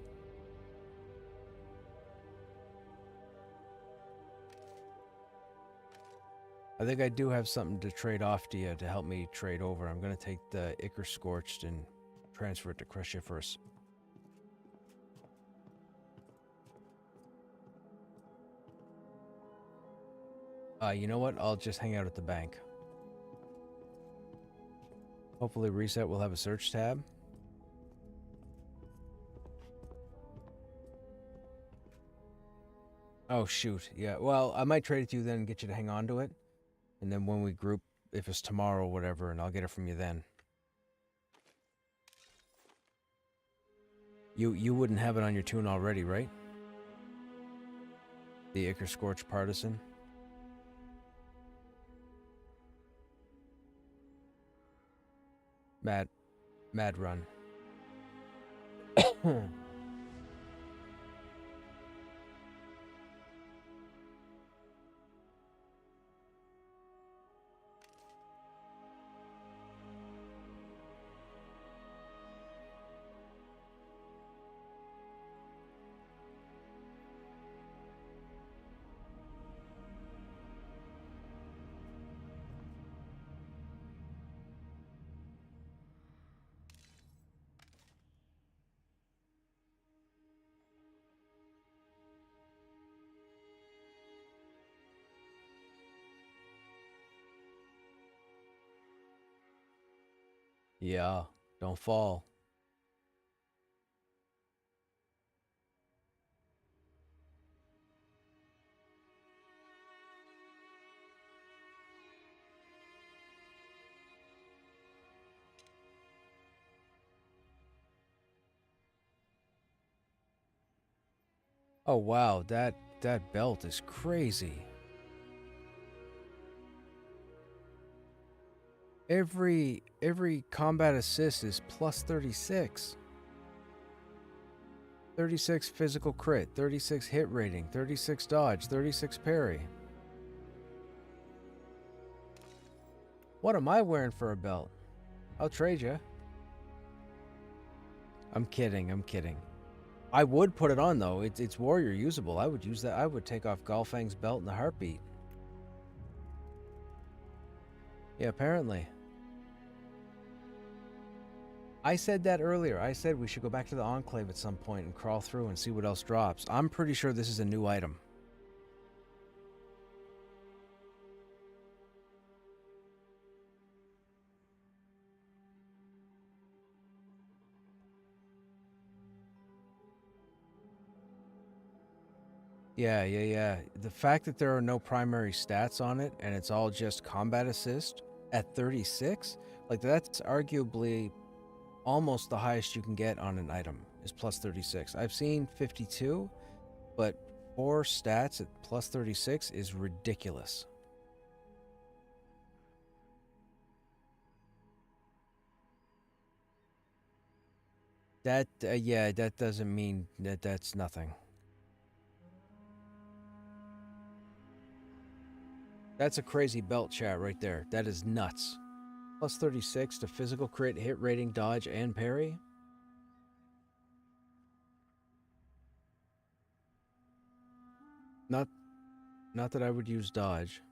I think I do have something to trade off to you to help me trade over. I'm going to take the Ichor Scorched and transfer it to Krushnek first. You know what? I'll just hang out at the bank. Hopefully Reset will have a search tab. Oh, shoot. Yeah, well, I might trade it to you then and get you to hang on to it. And then when we group, if it's tomorrow or whatever, and I'll get it from you then. You wouldn't have it on your tune already, right? The Ichor Scorched Partisan. Mad Run. Yeah, don't fall. Oh wow, that belt is crazy. Every combat assist is plus 36. 36 physical crit, 36 hit rating, 36 dodge, 36 parry. What am I wearing for a belt? I'll trade you. I'm kidding. I would put it on though. It's warrior usable. I would use that. I would take off Galfang's belt in a heartbeat. Yeah, apparently. I said that earlier. I said we should go back to the Enclave at some point and crawl through and see what else drops. I'm pretty sure this is a new item. Yeah. The fact that there are no primary stats on it and it's all just combat assist at 36, like that's arguably almost the highest you can get on an item is plus 36. I've seen 52, but 4 stats at plus 36 is ridiculous. That, yeah, that doesn't mean that that's nothing. That's a crazy belt, chat, right there. That is nuts. Plus 36 to physical crit, hit rating, dodge, and parry. Not that I would use dodge.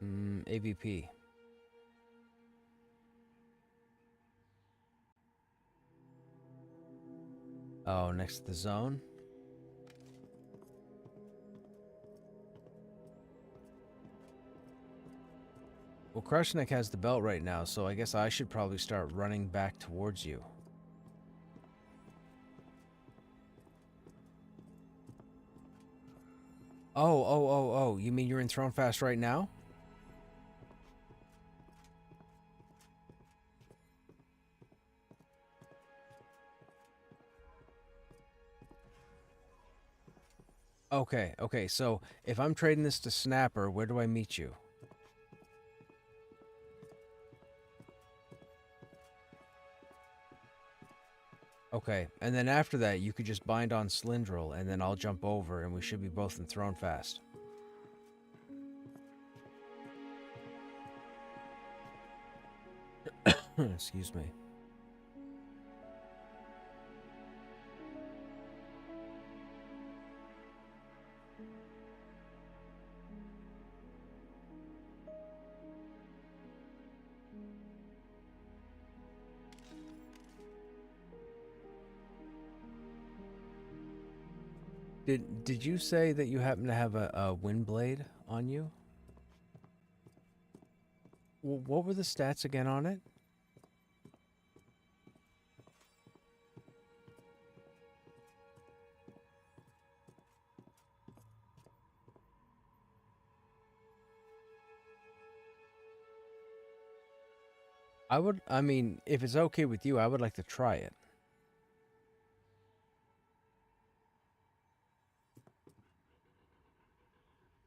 AVP. Oh, next to the zone? Well, Krushnek has the belt right now, so I guess I should probably start running back towards you. Oh, you mean you're in Throne Fast right now? Okay, so if I'm trading this to Snapper, where do I meet you? Okay, and then after that, you could just bind on Slindrel, and then I'll jump over, and we should be both in Throne Fast. Excuse me. Did you say that you happen to have a wind blade on you? What were the stats again on it? I mean, if it's okay with you, I would like to try it.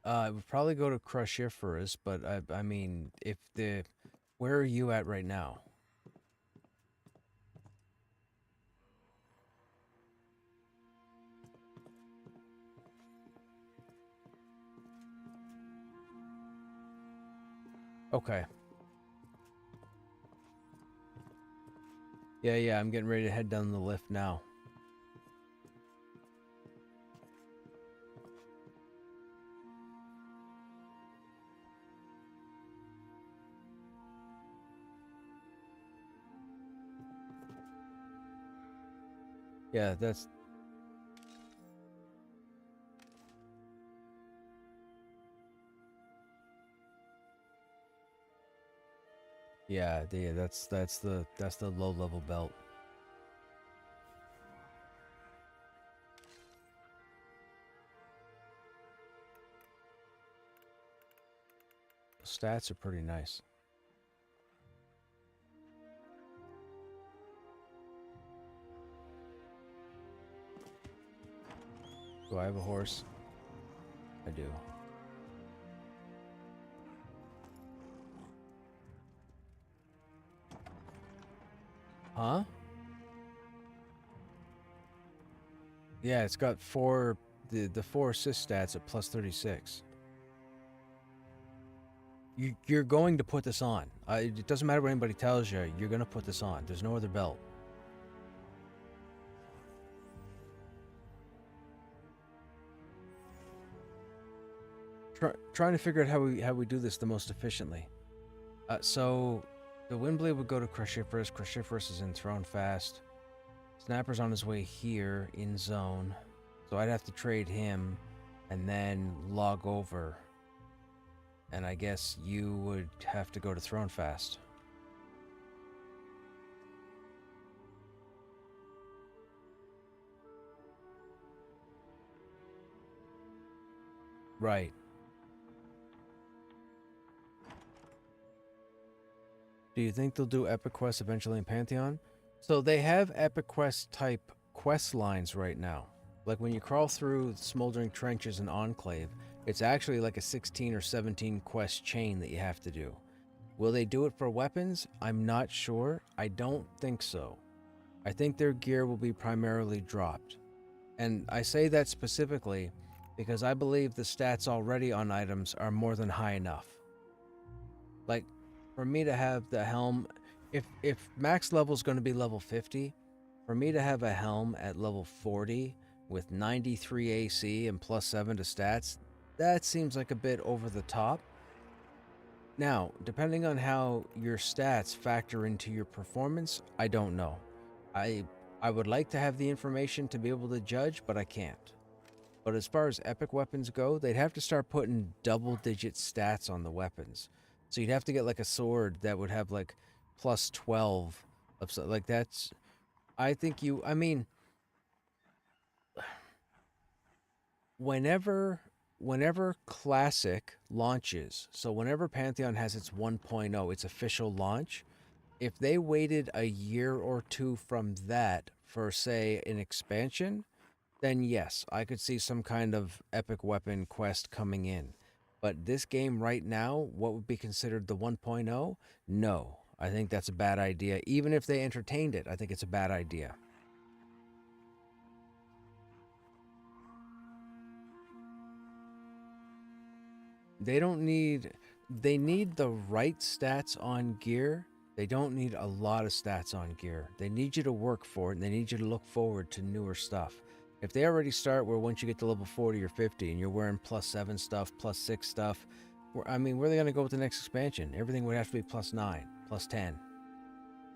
I would probably go to Cruciferous, but I mean, where are you at right now? Okay. Yeah, I'm getting ready to head down the lift now. Yeah, that's... Yeah, that's the low level belt. Stats are pretty nice. Do I have a horse? I do. Huh? Yeah, it's got the 4 assist stats at plus 36. You're going to put this on. It doesn't matter what anybody tells you. You're going to put this on. There's no other belt. Trying to figure out how we do this the most efficiently. So the Windblade would go to Cruciferous. Cruciferous is in Throne Fast. Snapper's on his way here in zone. So I'd have to trade him and then log over. And I guess you would have to go to Throne Fast. Right. Do you think they'll do Epic Quests eventually in Pantheon? So they have Epic Quest type quest lines right now. Like when you crawl through Smoldering Trenches and Enclave, it's actually like a 16 or 17 quest chain that you have to do. Will they do it for weapons? I'm not sure. I don't think so. I think their gear will be primarily dropped. And I say that specifically because I believe the stats already on items are more than high enough. Like, for me to have the helm, if max level is going to be level 50, for me to have a helm at level 40 with 93 AC and plus 7 to stats, that seems like a bit over the top. Now, depending on how your stats factor into your performance, I don't know. I would like to have the information to be able to judge, but I can't. But as far as epic weapons go, they'd have to start putting double-digit stats on the weapons. So you'd have to get like a sword that would have like plus 12 of like that's. I think you. I mean, whenever Classic launches, so whenever Pantheon has its 1.0, its official launch, if they waited a year or two from that for, say, an expansion, then yes, I could see some kind of epic weapon quest coming in. But this game right now, what would be considered the 1.0? No, I think that's a bad idea. Even if they entertained it, I think it's a bad idea. They need the right stats on gear. They don't need a lot of stats on gear. They need you to work for it, and they need you to look forward to newer stuff. If they already start where once you get to level 40 or 50 and you're wearing +7 stuff, +6 stuff, where are they going to go with the next expansion? Everything would have to be +9, +10.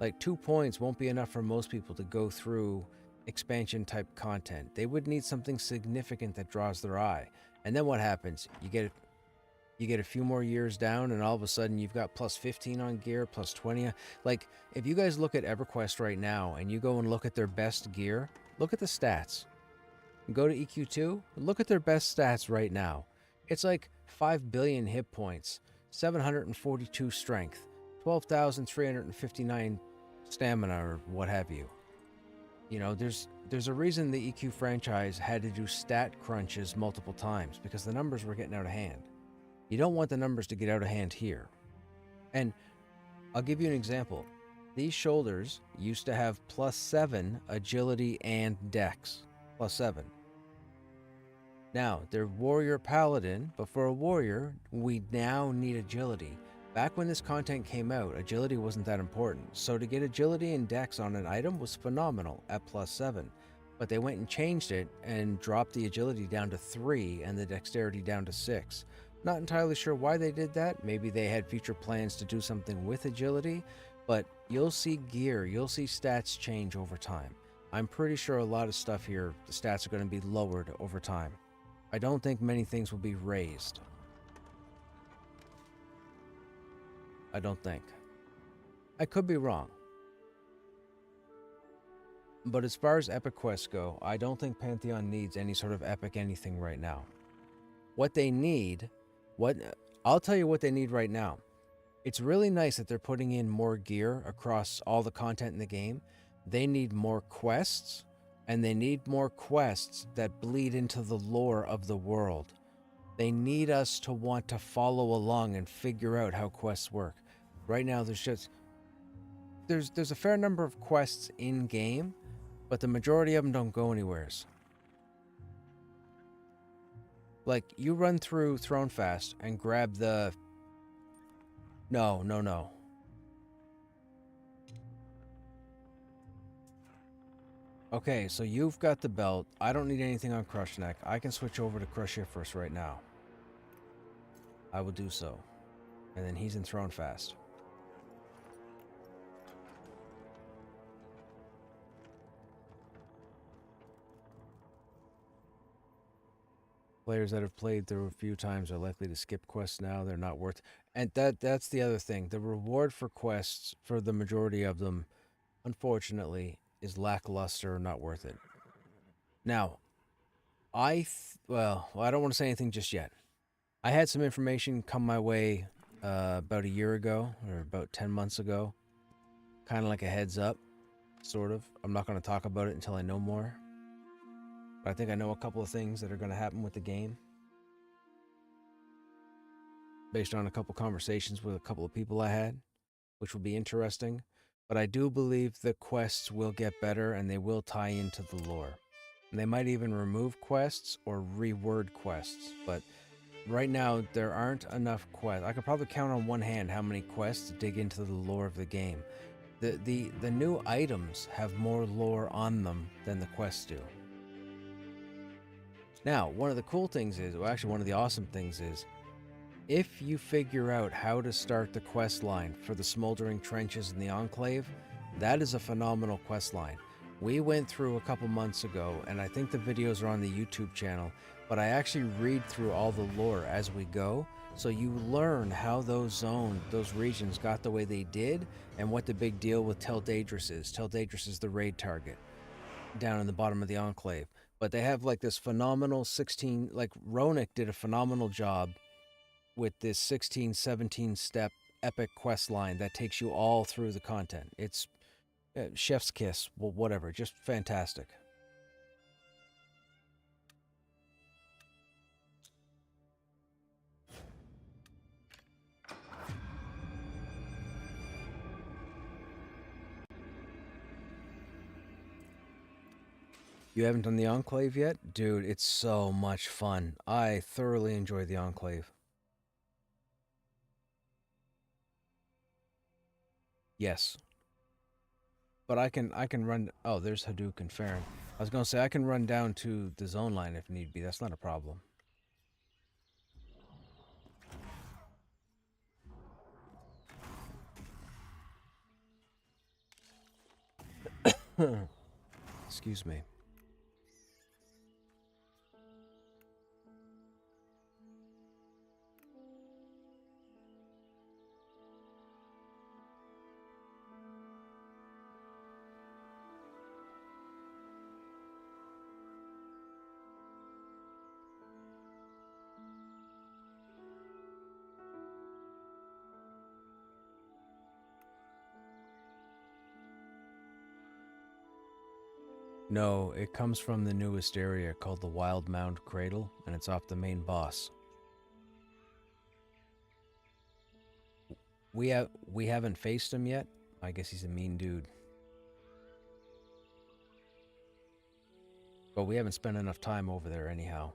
Like 2 points won't be enough for most people to go through expansion type content. They would need something significant that draws their eye. And then what happens? You get a few more years down, and all of a sudden you've got +15 on gear, +20. Like, if you guys look at EverQuest right now and you go and look at their best gear, look at the stats. Go to EQ2, look at their best stats right now. It's like 5 billion hit points, 742 strength, 12,359 stamina, or what have you. You know, there's a reason the EQ franchise had to do stat crunches multiple times, because the numbers were getting out of hand. You don't want the numbers to get out of hand here. And I'll give you an example. These shoulders used to have +7 agility and dex. +7. Now, they're warrior paladin, but for a warrior, we now need agility. Back when this content came out, agility wasn't that important. So to get agility and dex on an item was phenomenal at +7. But they went and changed it and dropped the agility down to 3 and the dexterity down to 6. Not entirely sure why they did that. Maybe they had future plans to do something with agility, but you'll see gear, you'll see stats change over time. I'm pretty sure a lot of stuff here, the stats are going to be lowered over time. I don't think many things will be raised. I don't think. I could be wrong. But as far as epic quests go, I don't think Pantheon needs any sort of epic anything right now. What they need... I'll tell you what they need right now. It's really nice that they're putting in more gear across all the content in the game. They need more quests, and they need more quests that bleed into the lore of the world. They need us to want to follow along and figure out how quests work. Right now, there's a fair number of quests in game, but the majority of them don't go anywheres. Like, you run through Thronefast and grab the... No. Okay, so you've got the belt. I don't need anything on Krushnek. I can switch over to Krushnek right now. I will do so. And then he's in Thronefast. Players that have played through a few times are likely to skip quests now. They're not worth... And that's the other thing. The reward for quests, for the majority of them, unfortunately, is lackluster or not worth it. Now, I don't want to say anything just yet. I had some information come my way about a year ago, or about 10 months ago. Kind of like a heads up, sort of. I'm not going to talk about it until I know more. But I think I know a couple of things that are going to happen with the game. Based on a couple conversations with a couple of people I had, which will be interesting. But I do believe the quests will get better and they will tie into the lore. And they might even remove quests or reword quests. But right now, there aren't enough quests. I could probably count on one hand how many quests dig into the lore of the game. The new items have more lore on them than the quests do. Now, one of the cool things is, well, actually one of the awesome things is, if you figure out how to start the quest line for the Smoldering Trenches in the Enclave, that is a phenomenal quest line. We went through a couple months ago, and I think the videos are on the YouTube channel, but I actually read through all the lore as we go, so you learn how those regions got the way they did, and what the big deal with Tel Daedrus is. Tel Daedrus is the raid target down in the bottom of the Enclave. But they have like this phenomenal 16, like Ronick did a phenomenal job with this 16, 17 step epic quest line that takes you all through the content. It's chef's kiss, well, whatever, just fantastic. You haven't done the Enclave yet? Dude, it's so much fun. I thoroughly enjoy the Enclave. Yes. But I can run... Oh, there's Hadouken and Farron. I was going to say, I can run down to the zone line if need be. That's not a problem. Excuse me. No, it comes from the newest area called the Wild Mound Cradle, and it's off the main boss. We haven't faced him yet. I guess he's a mean dude. But we haven't spent enough time over there anyhow.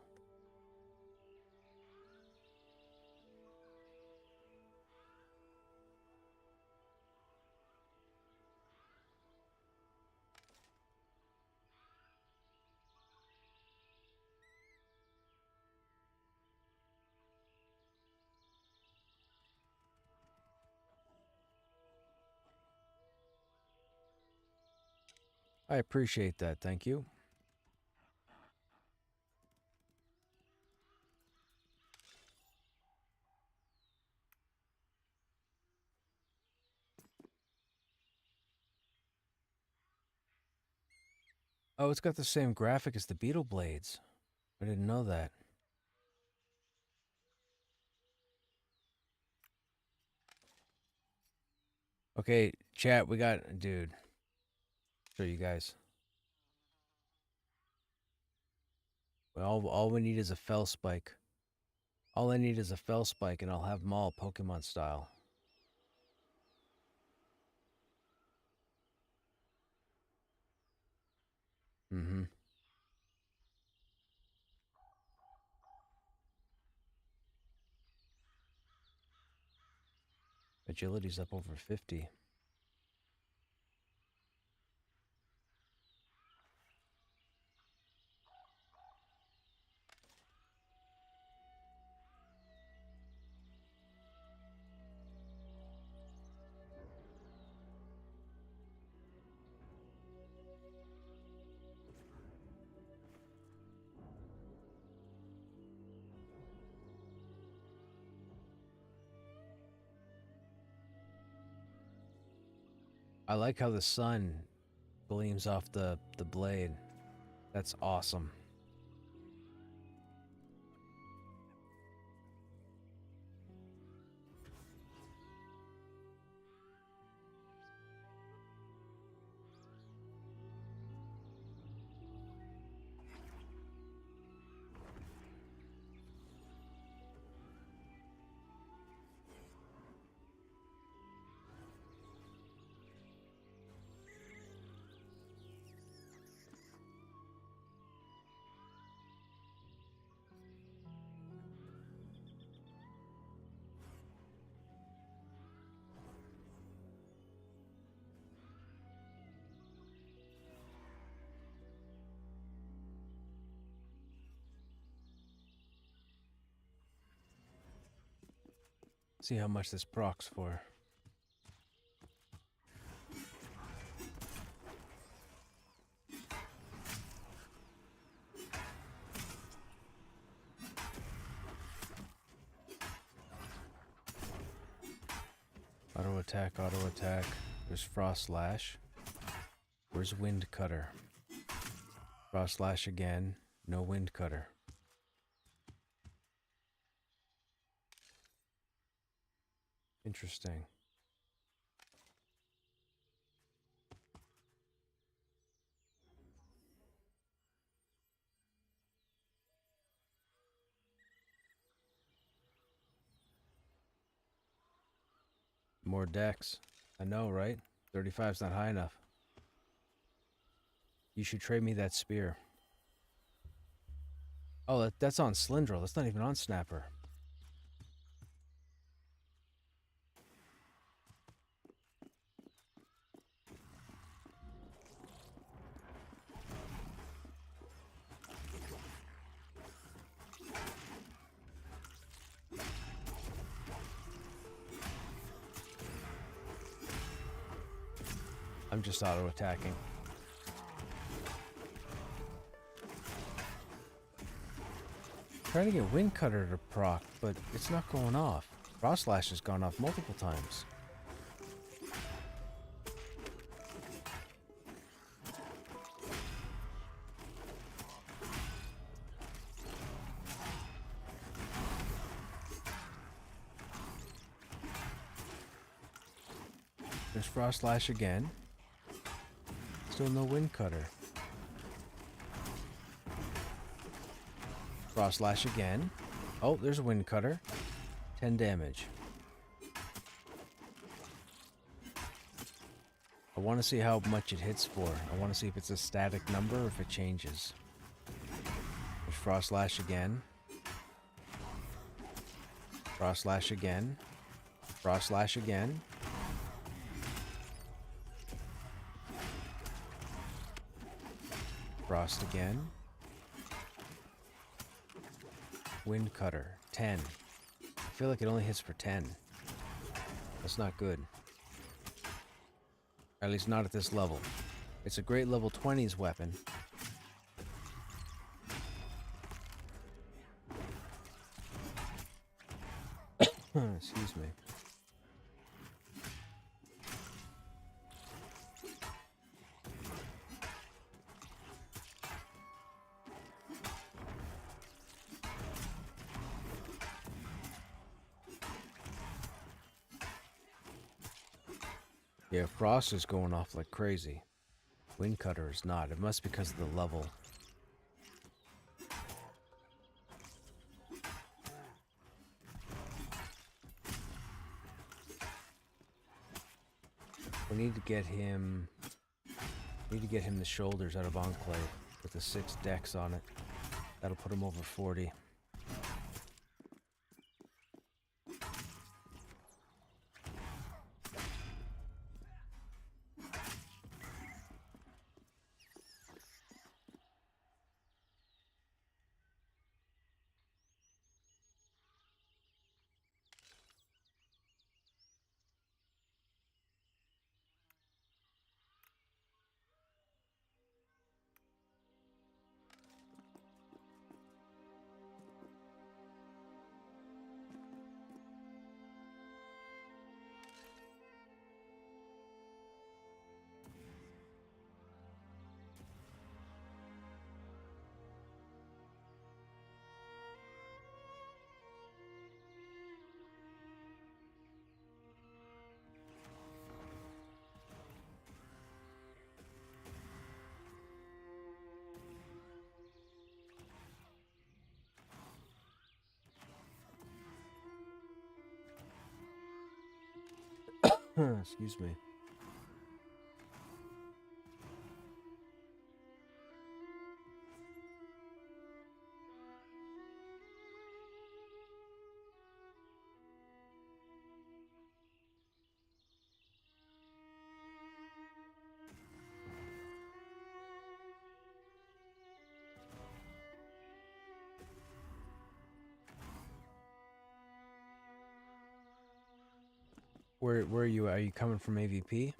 I appreciate that, thank you. Oh, it's got the same graphic as the Beetle Blades. I didn't know that. Okay, chat, we got... Dude. Show you guys. All we need is a Fell Spike. All I need is a Fell Spike and I'll have them all Pokemon style. Mm-hmm. Agility's up over 50. I like how the sun gleams off the blade. That's awesome. See how much this procs for. attack, auto attack. There's Frost Slash. Where's Wind Cutter? Frost Slash again. No Wind Cutter. Interesting. More decks. I know, right? 35's not high enough. You should trade me that spear. Oh, that's on Slindrel. That's not even on Snapper. I'm just auto-attacking. Trying to get Wind Cutter to proc, but it's not going off. Frost Slash has gone off multiple times. There's Frost Slash again. Still no Wind Cutter. Frost Slash again. Oh, there's a Wind Cutter. 10 damage. I want to see how much it hits for. I want to see if it's a static number or if it changes. There's Frost Slash again. Frost Slash again. Frost Slash again. Frost again. Wind Cutter, 10. I feel like it only hits for 10. That's not good. At least not at this level. It's a great level 20s weapon. Excuse me. Yeah, Frost is going off like crazy. Wind Cutter is not. It must be because of the level. We need to get him... the shoulders out of Enclave with the 6 decks on it. That'll put him over 40. Excuse me. Where are you? Are you coming from AVP?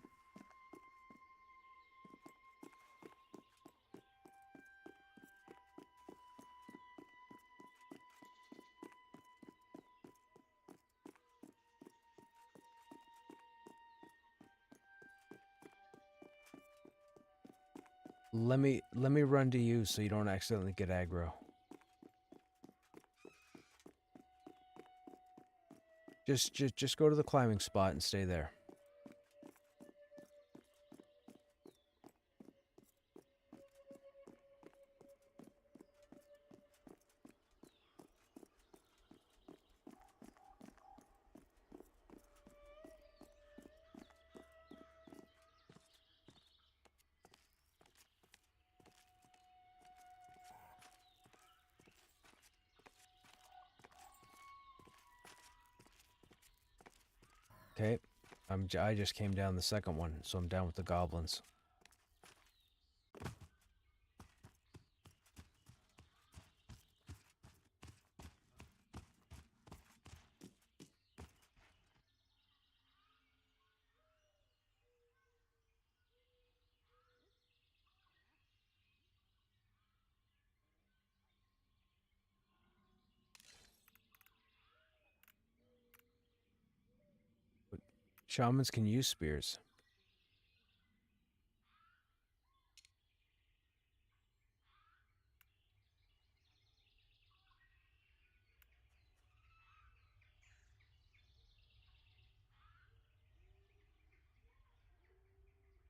Let me run to you so you don't accidentally get aggro. Just go to the climbing spot and stay there. Okay, I just came down the second one, so I'm down with the goblins. But shamans can use spears.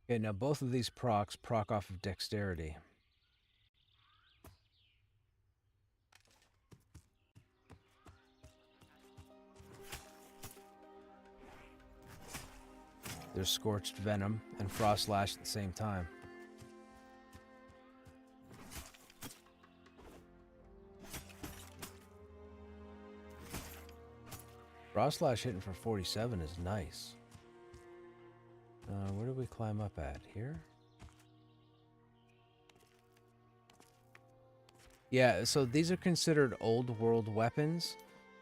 Okay, now both of these proc off of dexterity. There's Scorched Venom and Frost Slash at the same time. Frost Slash hitting for 47 is nice. Where do we climb up at? Here? Yeah, so these are considered old world weapons.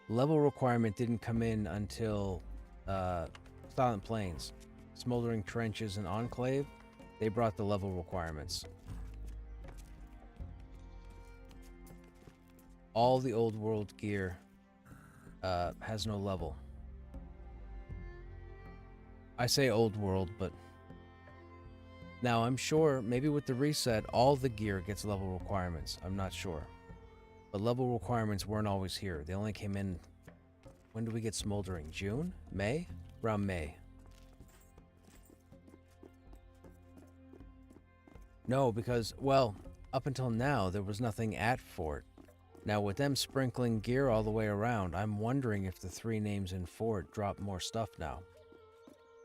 Level requirement didn't come in until Silent Plains. Smoldering Trenches and Enclave, they brought the level requirements. All the old world gear has no level. I say old world, but now I'm sure maybe with the reset, all the gear gets level requirements. I'm not sure. But level requirements weren't always here. They only came in... When did we get Smoldering? June? May? Around May. No, because, well, up until now, there was nothing at Fort. Now, with them sprinkling gear all the way around, I'm wondering if the 3 names in Fort drop more stuff now.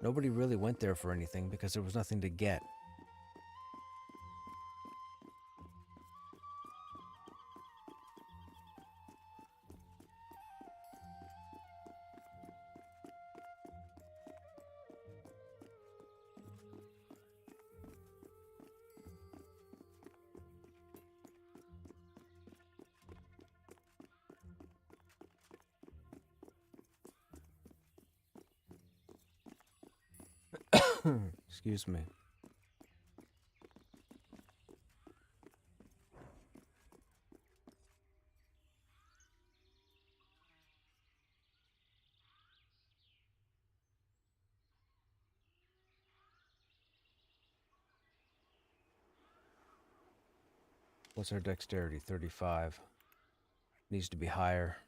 Nobody really went there for anything because there was nothing to get. Excuse me. What's our dexterity? 35. Needs to be higher.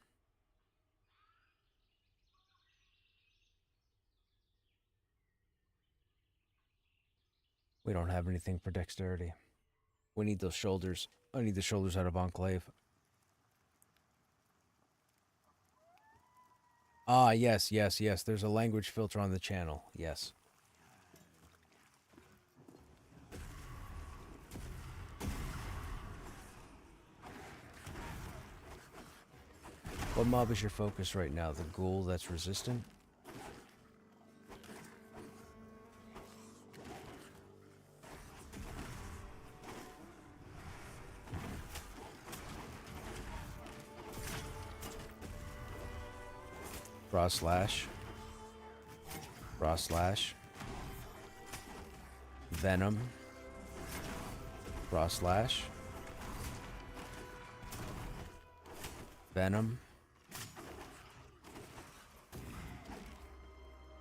We don't have anything for dexterity. We need those shoulders. I need the shoulders out of Enclave. Ah, yes. There's a language filter on the channel. Yes. What mob is your focus right now? The ghoul that's resistant? Frost Slash. Frost Slash. Venom. Frost Slash. Venom.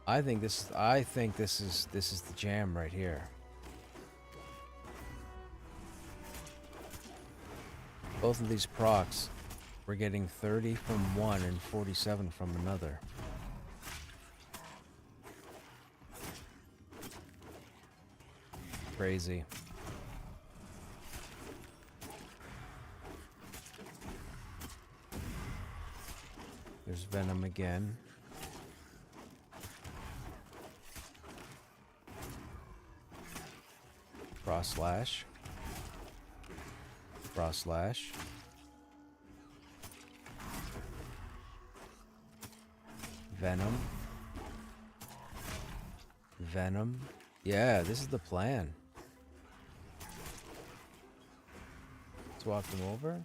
I think this is the jam right here. Both of these procs, we're getting 30 from one and 47 from another. Crazy. There's Venom again. Cross slash. Cross slash. Venom. Venom. Yeah, this is the plan. Swap them over.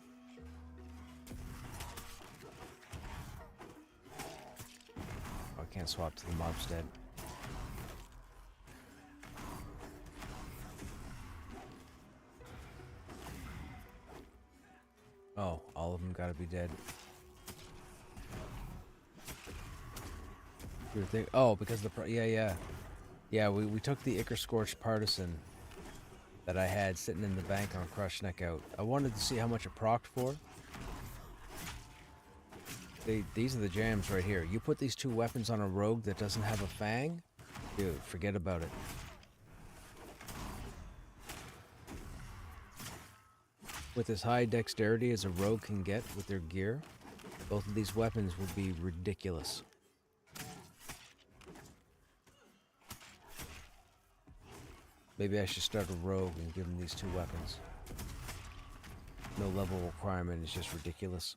Oh, I can't swap to the mob's dead. Oh, all of them gotta be dead. Oh, because yeah. We took the Ichor Scorched Partisan that I had sitting in the bank on Krushnek out. I wanted to see how much it procced for. These are the jams right here. You put these two weapons on a rogue that doesn't have a fang, dude, forget about it. With as high dexterity as a rogue can get with their gear, both of these weapons would be ridiculous. Maybe I should start a rogue and give him these two weapons. No level requirement, it's just ridiculous.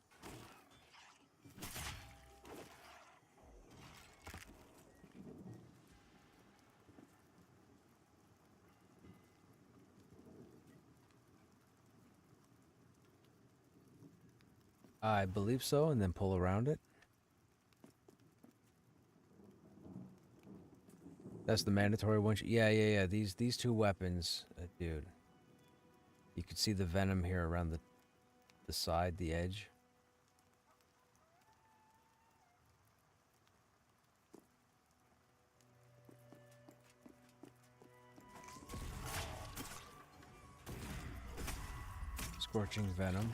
I believe so, and then pull around it. That's the mandatory one. Yeah. These two weapons, dude. You could see the venom here around the side, the edge. Scorching venom.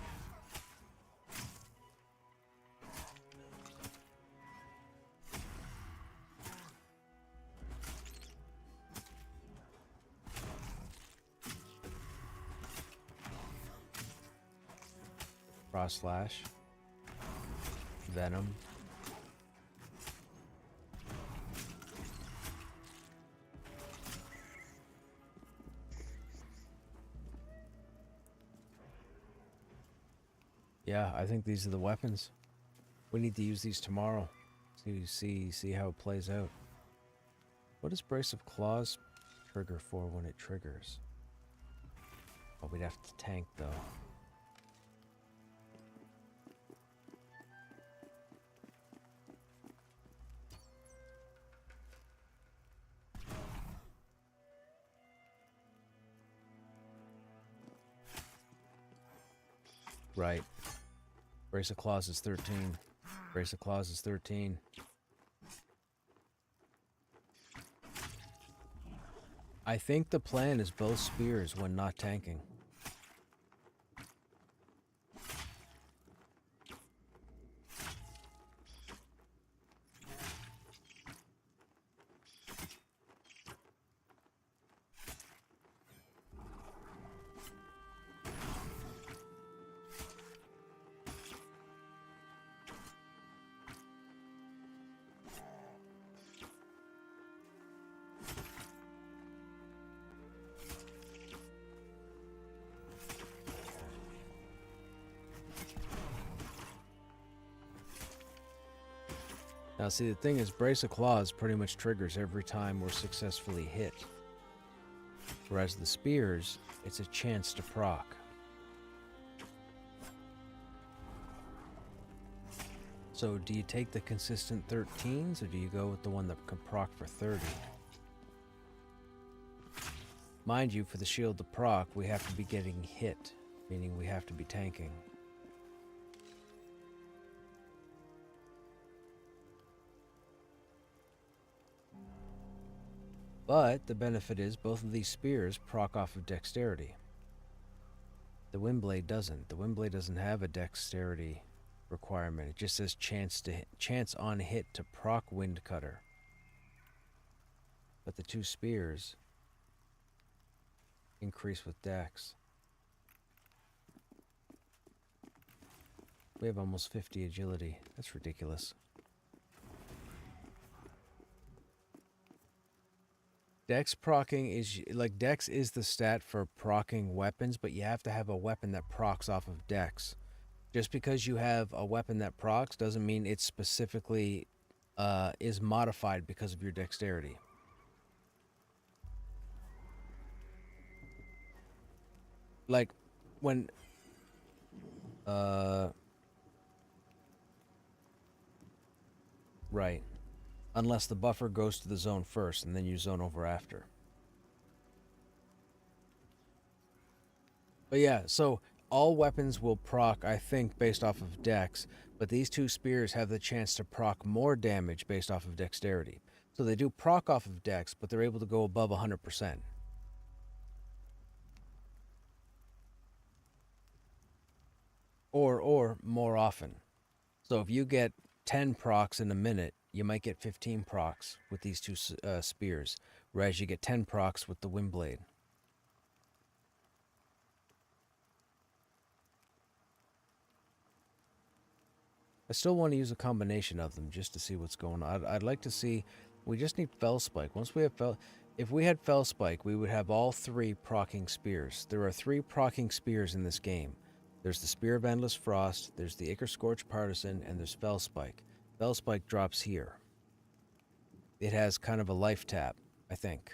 Cross slash. Venom. Yeah, I think these are the weapons. We need to use these tomorrow. See how it plays out. What does Brace of Claws trigger for when it triggers? Oh, we'd have to tank though. Right. Brace of Claws is 13. Brace of Claws is 13. I think the plan is both spears when not tanking. Now see, the thing is, Brace of Claws pretty much triggers every time we're successfully hit. Whereas the spears, it's a chance to proc. So do you take the consistent 13s, or do you go with the one that can proc for 30? Mind you, for the shield to proc, we have to be getting hit, meaning we have to be tanking. But the benefit is both of these spears proc off of dexterity. The Windblade doesn't. The Windblade doesn't have a dexterity requirement. It just says chance on hit to proc Wind Cutter. But the two spears increase with dex. We have almost 50 agility. That's ridiculous. Dex procking is like dex is the stat for procking weapons, but you have to have a weapon that procs off of dex. Just because you have a weapon that procs doesn't mean it specifically is modified because of your dexterity. Like when right. Unless the buffer goes to the zone first and then you zone over after. But yeah, so all weapons will proc, I think, based off of dex, but these two spears have the chance to proc more damage based off of dexterity. So they do proc off of dex, but they're able to go above 100%. Or more often. So if you get 10 procs in a minute, you might get 15 procs with these two spears, whereas you get 10 procs with the Windblade. I still want to use a combination of them just to see what's going on. I'd like to see. We just need Fell Spike. Once we have if we had Fell Spike, we would have all three proccing spears. There are 3 proccing spears in this game. There's the Spear of Endless Frost, there's the Ichor Scorch Partisan, and there's Fell Spike. Fell Spike drops here. It has kind of a life tap, I think.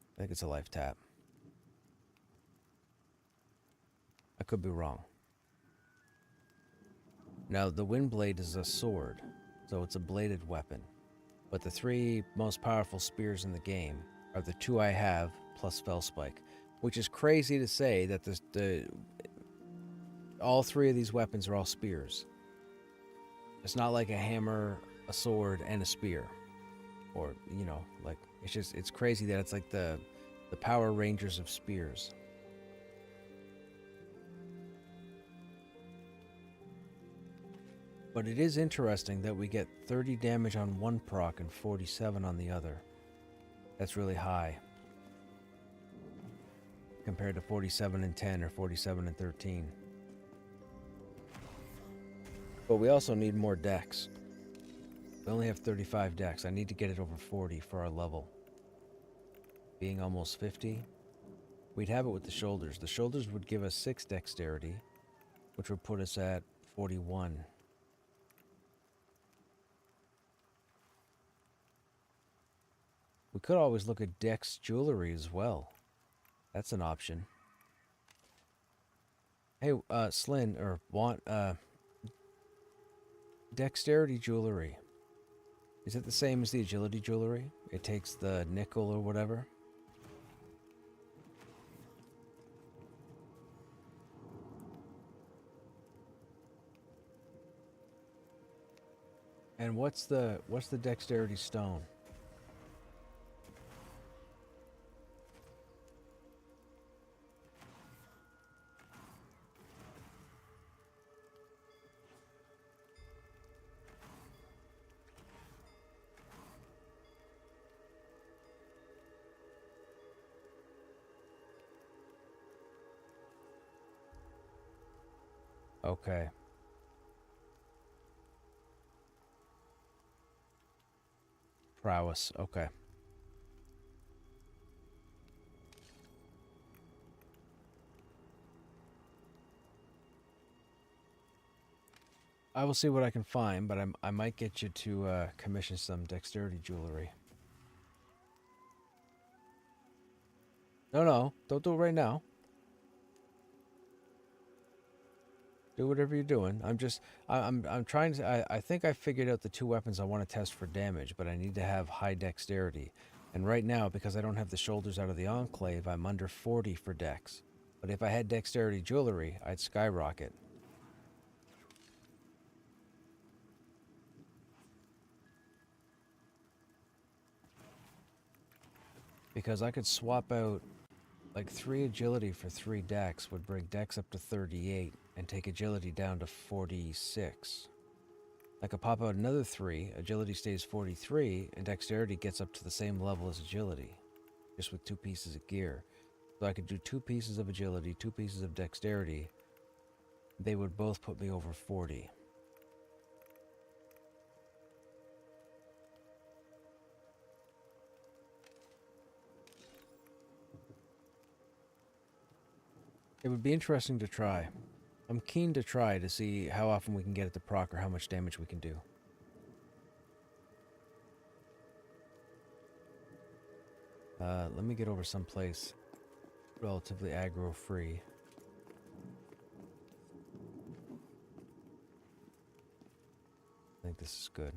I think it's a life tap. I could be wrong. Now, the Windblade is a sword, so it's a bladed weapon. But the 3 most powerful spears in the game are the 2 I have, plus Fell Spike. Which is crazy to say that all 3 of these weapons are all spears. It's not like a hammer, a sword, and a spear. Or, you know, like, it's crazy that it's like the Power Rangers of spears. But it is interesting that we get 30 damage on one proc and 47 on the other. That's really high. Compared to 47 and 10 or 47 and 13. But we also need more dex. We only have 35 dex. I need to get it over 40 for our level. Being almost 50, we'd have it with the shoulders. The shoulders would give us 6 dexterity, which would put us at 41. We could always look at dex jewelry as well. That's an option. Hey, Slyn, or want, dexterity jewelry. Is it the same as the agility jewelry? It takes the nickel or whatever? And what's the dexterity stone? Okay. Prowess, okay. I will see what I can find, but I might get you to commission some dexterity jewelry. No, don't do it right now. Do whatever you're doing. I'm trying to. I think I figured out the 2 weapons I want to test for damage, but I need to have high dexterity. And right now, because I don't have the shoulders out of the Enclave, I'm under 40 for dex. But if I had dexterity jewelry, I'd skyrocket. Because I could swap out, Like 3 agility for 3 dex would bring dex up to 38 and take agility down to 46. I could pop out another 3, agility stays 43, and dexterity gets up to the same level as agility, just with 2 pieces of gear. So I could do 2 pieces of agility, 2 pieces of dexterity. They would both put me over 40. It would be interesting to try. I'm keen to try to see how often we can get it to proc or how much damage we can do. Let me get over someplace relatively aggro free. I think this is good.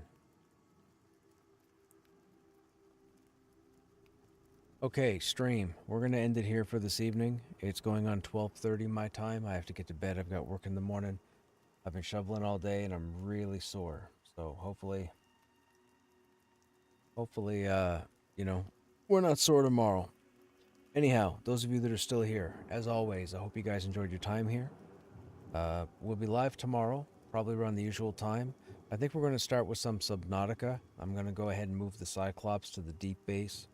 Okay, stream. We're going to end it here for this evening. It's going on 12:30 my time. I have to get to bed. I've got work in the morning. I've been shoveling all day and I'm really sore. So hopefully, you know, we're not sore tomorrow. Anyhow, those of you that are still here, as always, I hope you guys enjoyed your time here. We'll be live tomorrow, probably around the usual time. I think we're going to start with some Subnautica. I'm going to go ahead and move the Cyclops to the deep base.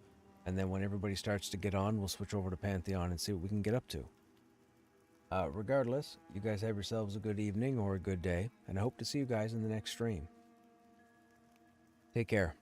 And then when everybody starts to get on, we'll switch over to Pantheon and see what we can get up to. Regardless, you guys have yourselves a good evening or a good day, and I hope to see you guys in the next stream. Take care.